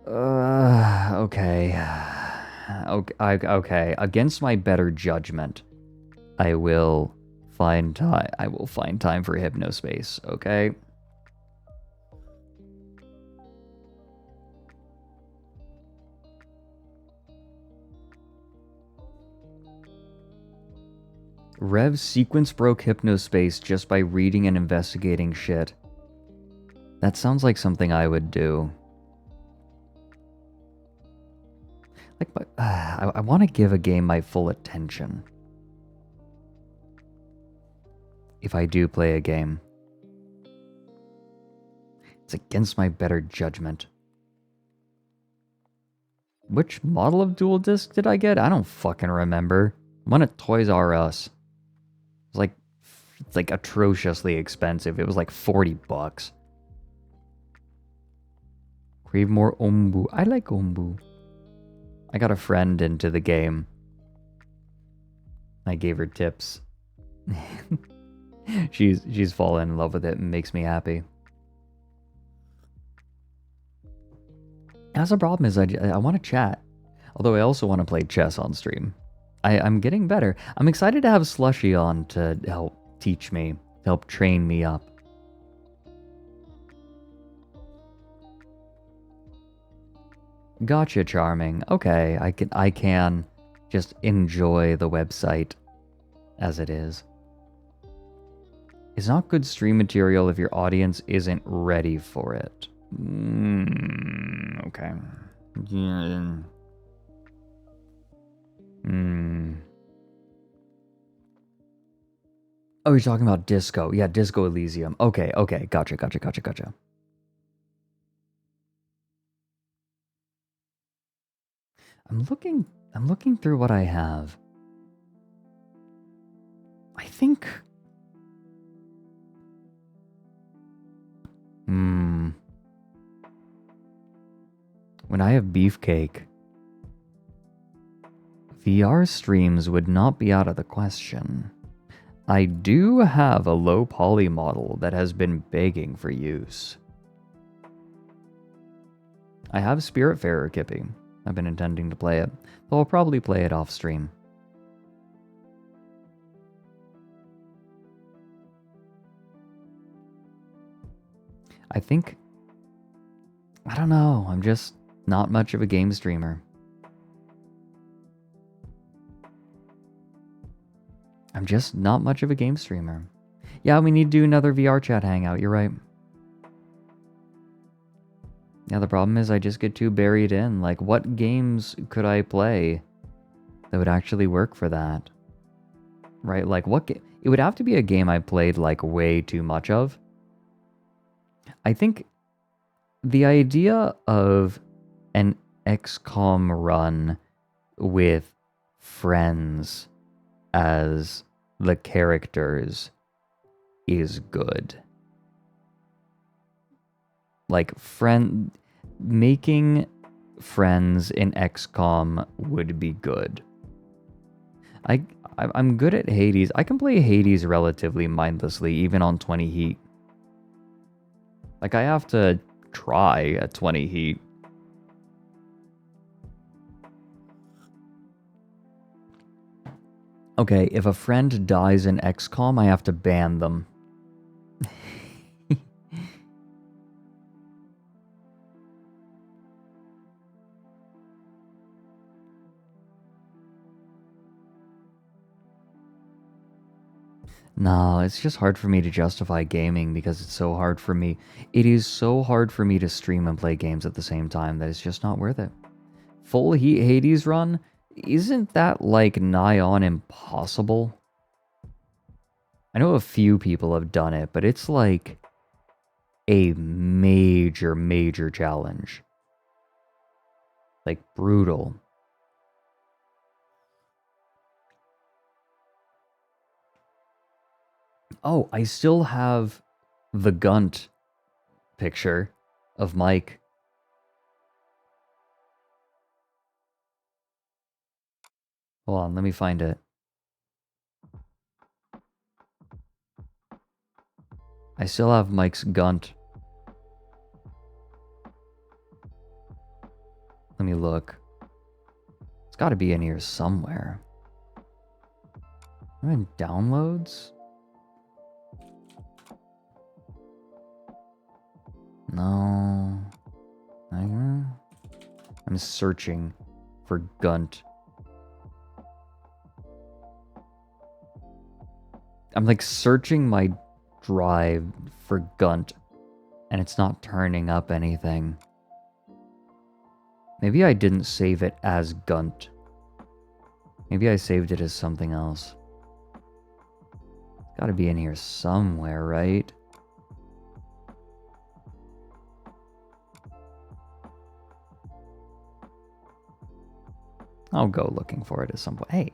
Okay. Okay. Against my better judgment, I will find time. I will find time for Hypnospace. Okay. Rev sequence broke Hypnospace just by reading and investigating shit. That sounds like something I would do. Like, I want to give a game my full attention. If I do play a game. It's against my better judgment. Which model of dual disc did I get? I don't fucking remember. One at Toys R Us. It's like atrociously expensive. It was like $40. Crave more Ombu. I like Ombu. I got a friend into the game. I gave her tips. She's fallen in love with it and makes me happy. That's the problem is I want to chat. Although I also want to play chess on stream. I'm getting better. I'm excited to have Slushy on to help teach me, help train me up. Gotcha, Charming. Okay, I can just enjoy the website as it is. It's not good stream material if your audience isn't ready for it. Okay. Oh, you're talking about Disco. Yeah, Disco Elysium. Okay. Gotcha. I'm looking through what I have. I think... When I have Beefcake, VR streams would not be out of the question. I do have a low poly model that has been begging for use. I have Spiritfarer Kippy. I've been intending to play it, though I'll probably play it off stream. I think... I don't know, I'm just not much of a game streamer. I'm just not much of a game streamer. Yeah, we need to do another VR chat hangout, you're right. Yeah, the problem is I just get too buried in. Like, what games could I play that would actually work for that? Right, like, what game? It would have to be a game I played, like, way too much of. I think the idea of an XCOM run with friends as the characters is good. Like, making friends in XCOM would be good. I'm good at Hades. I can play Hades relatively mindlessly, even on 20 heat. Like, I have to try at 20 heat. Okay, if a friend dies in XCOM, I have to ban them. No, it's just hard for me to justify gaming because it's so hard for me. It is so hard for me to stream and play games at the same time that it's just not worth it. Full Heat Hades run? Isn't that like nigh on impossible? I know a few people have done it, but it's like a major, major challenge. Like brutal. Oh, I still have the Gunt picture of Mike. Hold on, let me find it. I still have Mike's Gunt. Let me look. It's got to be in here somewhere. I'm in downloads? No. I'm searching for Gunt. I'm like searching my drive for Gunt, and it's not turning up anything. Maybe I didn't save it as Gunt. Maybe I saved it as something else. It's gotta be in here somewhere, right? I'll go looking for it at some point. Hey.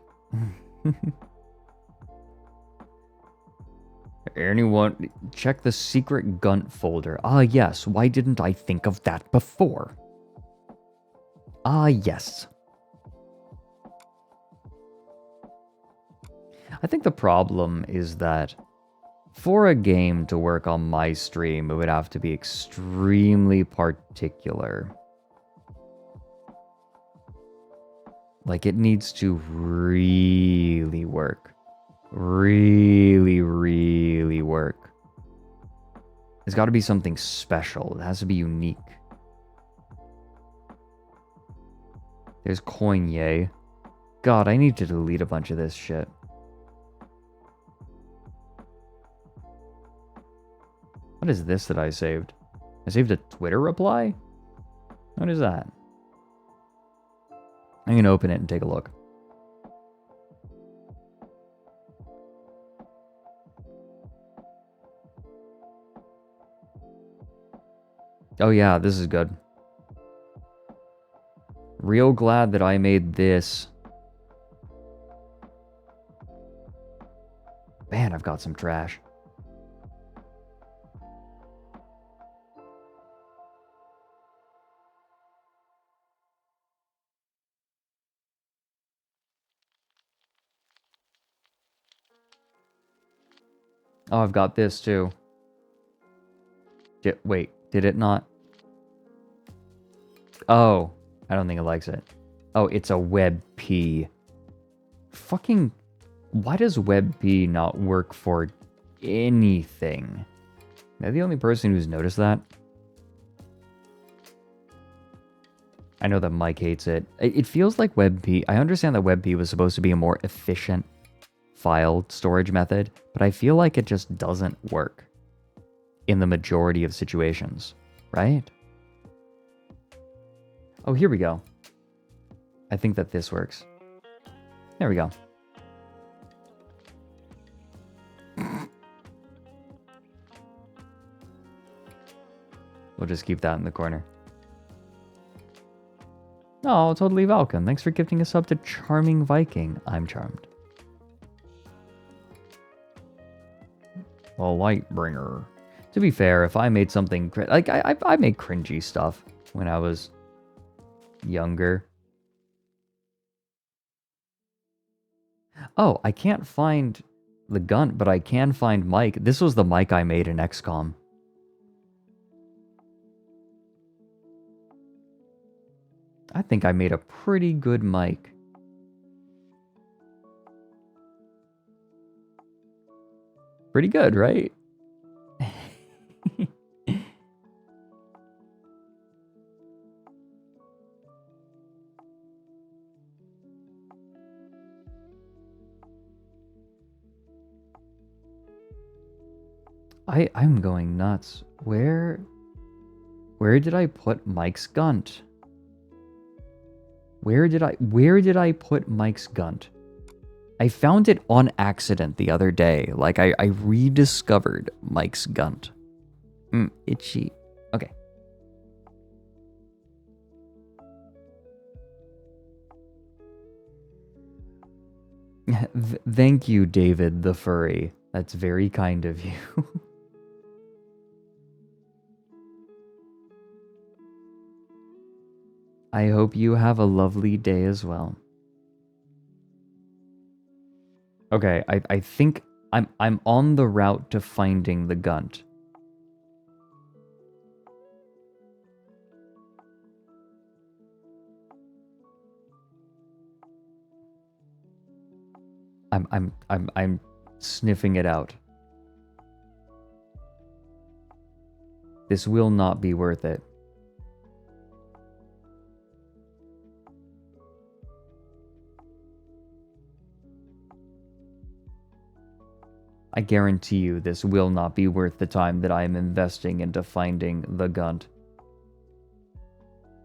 Anyone check the secret Gunt folder? Ah, yes. Why didn't I think of that before? Ah, yes. I think the problem is that for a game to work on my stream, it would have to be extremely particular. Like, it needs to really work. Really, really work. It's got to be something special. It has to be unique. There's Coignet. God, I need to delete a bunch of this shit. What is this that I saved? I saved a Twitter reply? What is that? I'm going to open it and take a look. Oh yeah, this is good. Real glad that I made this. Man, I've got some trash. Oh, I've got this too. Wait, did it not? Oh, I don't think it likes it. Oh, it's a WebP. Fucking, why does WebP not work for anything? Am I the only person who's noticed that? I know that Mike hates it. It feels like WebP. I understand that WebP was supposed to be a more efficient file storage method, but I feel like it just doesn't work in the majority of situations, right? Oh, here we go. I think that this works. There we go. We'll just keep that in the corner. Oh, totally welcome. Thanks for gifting us up to Charming Viking. I'm charmed. A Lightbringer. To be fair, if I made something... Like, I made cringy stuff when I was younger. Oh, I can't find the Gunt, but I can find Mike. This was the Mike I made in XCOM. I think I made a pretty good Mike. Pretty good, right? I'm going nuts. Where did I put Mike's Gunt? Where did I put Mike's Gunt? I found it on accident the other day. Like, I rediscovered Mike's Gunt. Itchy. Okay. Thank you, David the Furry. That's very kind of you. I hope you have a lovely day as well. Okay, I think I'm on the route to finding the Gunt. I'm sniffing it out. This will not be worth it. I guarantee you this will not be worth the time that I am investing into finding the Gunt.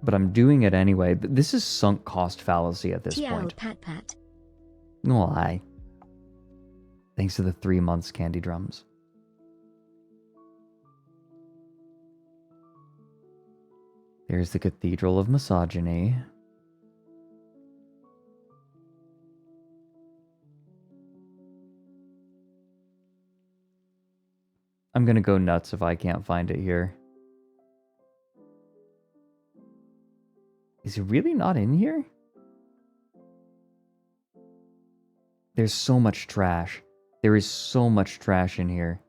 But I'm doing it anyway. This is sunk cost fallacy at this point. Pat pat. Why? Thanks to the 3 months candy drums. There's the Cathedral of Misogyny. I'm gonna go nuts if I can't find it here. Is it really not in here? There's so much trash. There is so much trash in here.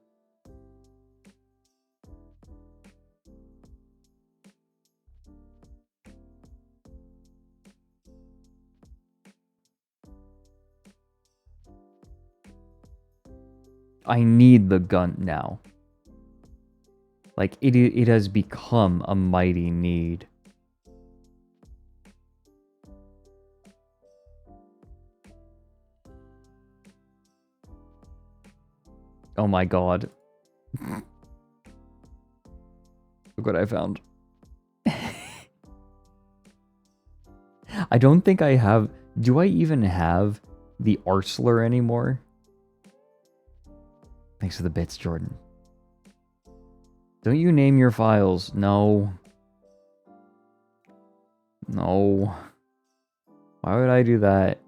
I need the Gunt now. Like, it has become a mighty need. Oh my god. Look what I found. I don't think I have... Do I even have the Arsler anymore? Thanks for the bits, Jordan. Don't you name your files? No. No. Why would I do that?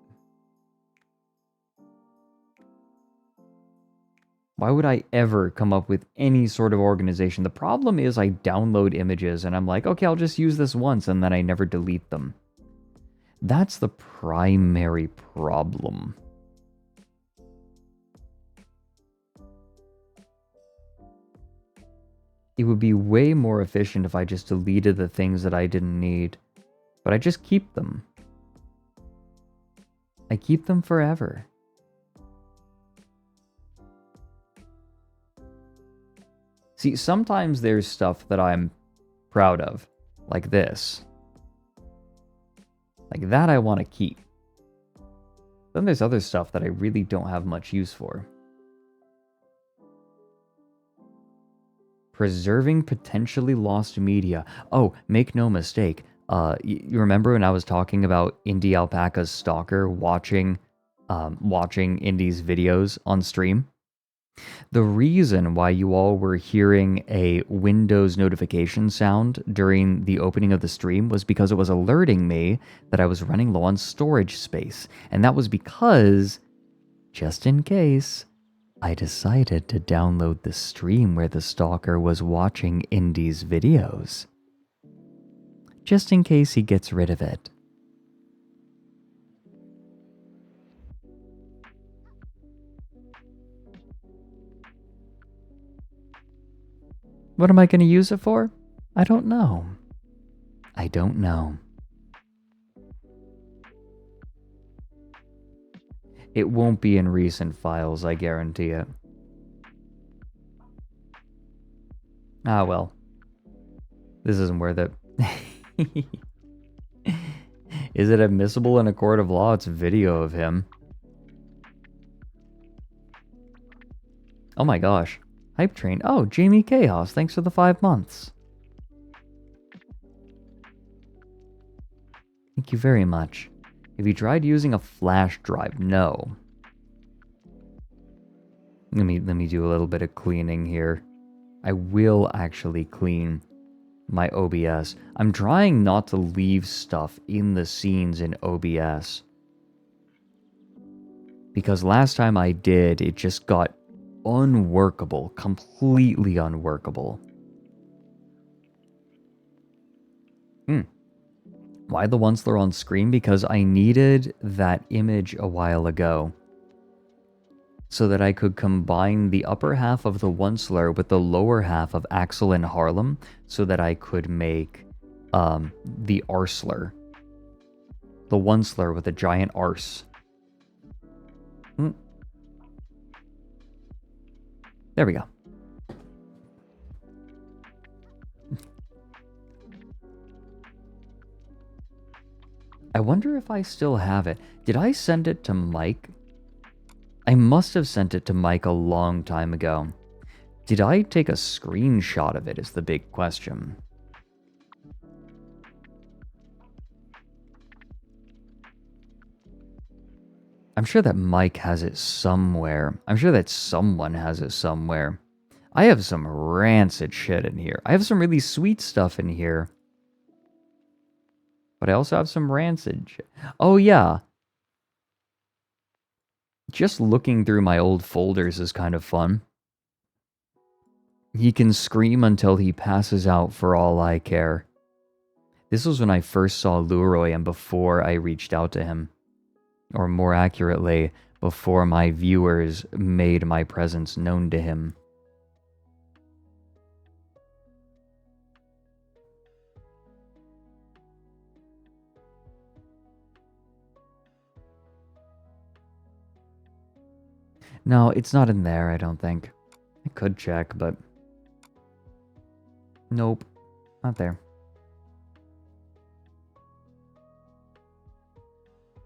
Why would I ever come up with any sort of organization? The problem is I download images and I'm like, okay, I'll just use this once, and then I never delete them. That's the primary problem. It would be way more efficient if I just deleted the things that I didn't need. But I just keep them. I keep them forever. See, sometimes there's stuff that I'm proud of, like this. Like that I want to keep. Then there's other stuff that I really don't have much use for. Preserving potentially lost media. Oh, make no mistake. You remember when I was talking about Indie Alpaca's stalker watching Indie's videos on stream? The reason why you all were hearing a Windows notification sound during the opening of the stream was because it was alerting me that I was running low on storage space. And that was because, just in case, I decided to download the stream where the stalker was watching Indie's videos. Just in case he gets rid of it. What am I going to use it for? I don't know. I don't know. It won't be in recent files, I guarantee it. Ah, well. This isn't worth it. Is it admissible in a court of law? It's a video of him. Oh my gosh. Hype Train. Oh, Jamie Chaos. Thanks for the 5 months. Thank you very much. Have you tried using a flash drive? No. Let me do a little bit of cleaning here. I will actually clean my OBS. I'm trying not to leave stuff in the scenes in OBS. Because last time I did, it just got unworkable. Completely unworkable. Why the Onceler on screen? Because I needed that image a while ago. So that I could combine the upper half of the Onceler with the lower half of Axel and Harlem. So that I could make the Arsler. The Onceler with a giant arse. There we go. I wonder if I still have it. Did I send it to Mike? I must have sent it to Mike a long time ago. Did I take a screenshot of it is the big question. I'm sure that Mike has it somewhere. I'm sure that someone has it somewhere. I have some rancid shit in here. I have some really sweet stuff in here. But I also have some rancid shit. Oh, yeah. Just looking through my old folders is kind of fun. He can scream until he passes out for all I care. This was when I first saw Leroy and before I reached out to him. Or more accurately, before my viewers made my presence known to him. No, it's not in there, I don't think. I could check, but... Nope, not there.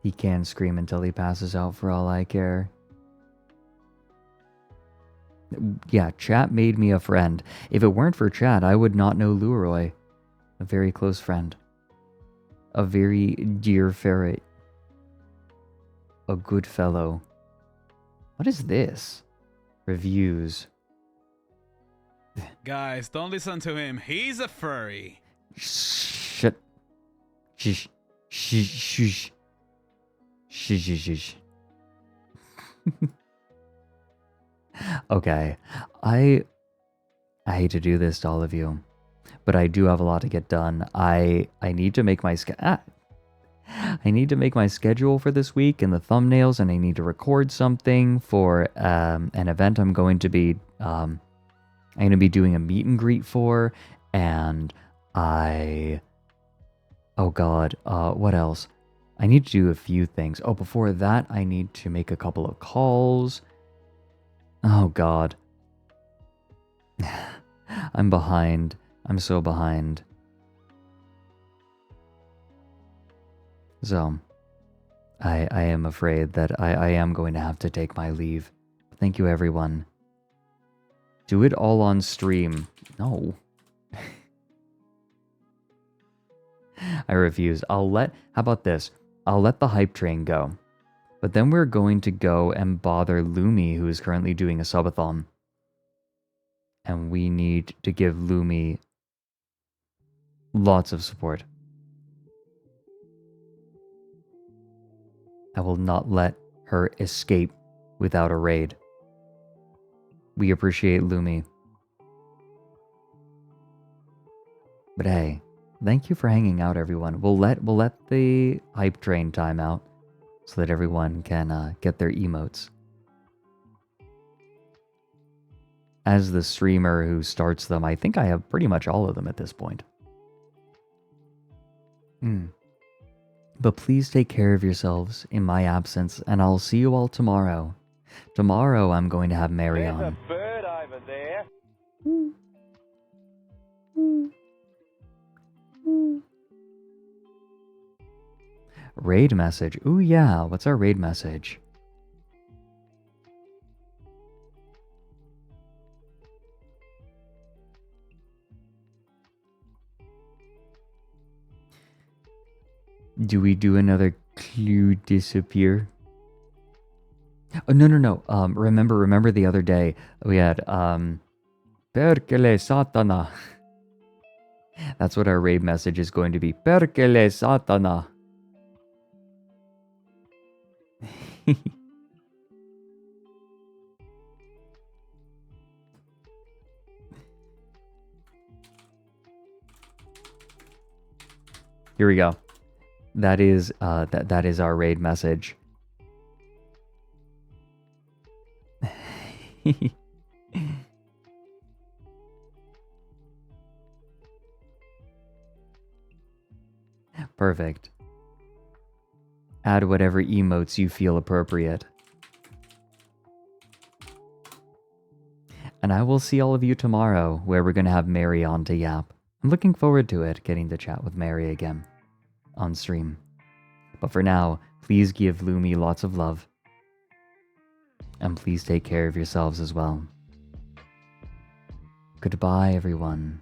He can scream until he passes out for all I care. Yeah, chat made me a friend. If it weren't for chat, I would not know Leroy. A very close friend. A very dear ferret. A good fellow. What is this? Reviews. Guys, don't listen to him. He's a furry. Shut. Shush. Shush. Shush. Shush. Shush. Okay. I hate to do this to all of you, but I do have a lot to get done. I need to make my I need to make my schedule for this week and the thumbnails, and I need to record something for an event I'm going to be doing a meet and greet for, and oh god, what else? I need to do a few things. Oh, before that, I need to make a couple of calls. Oh god. I'm behind. I'm so behind. So, I am afraid that I am going to have to take my leave. Thank you, everyone. Do it all on stream. No. I refuse. How about this? I'll let the hype train go. But then we're going to go and bother Lumi, who is currently doing a subathon. And we need to give Lumi lots of support. I will not let her escape without a raid. We appreciate Lumi. But hey, thank you for hanging out, everyone. We'll let the hype train time out so that everyone can get their emotes. As the streamer who starts them, I think I have pretty much all of them at this point. But please take care of yourselves in my absence, and I'll see you all tomorrow. Tomorrow I'm going to have Mary on. There's a bird over there. Raid message. Ooh yeah, what's our raid message? Do we do another clue disappear? Oh, no. Remember the other day we had Perkele Satana. That's what our raid message is going to be. Perkele Satana. Here we go. That is that is our raid message. Perfect. Add whatever emotes you feel appropriate. And I will see all of you tomorrow, where we're going to have Mary on to yap. I'm looking forward to it, getting to chat with Mary again on stream. But for now, please give Lumi lots of love. And please take care of yourselves as well. Goodbye, everyone.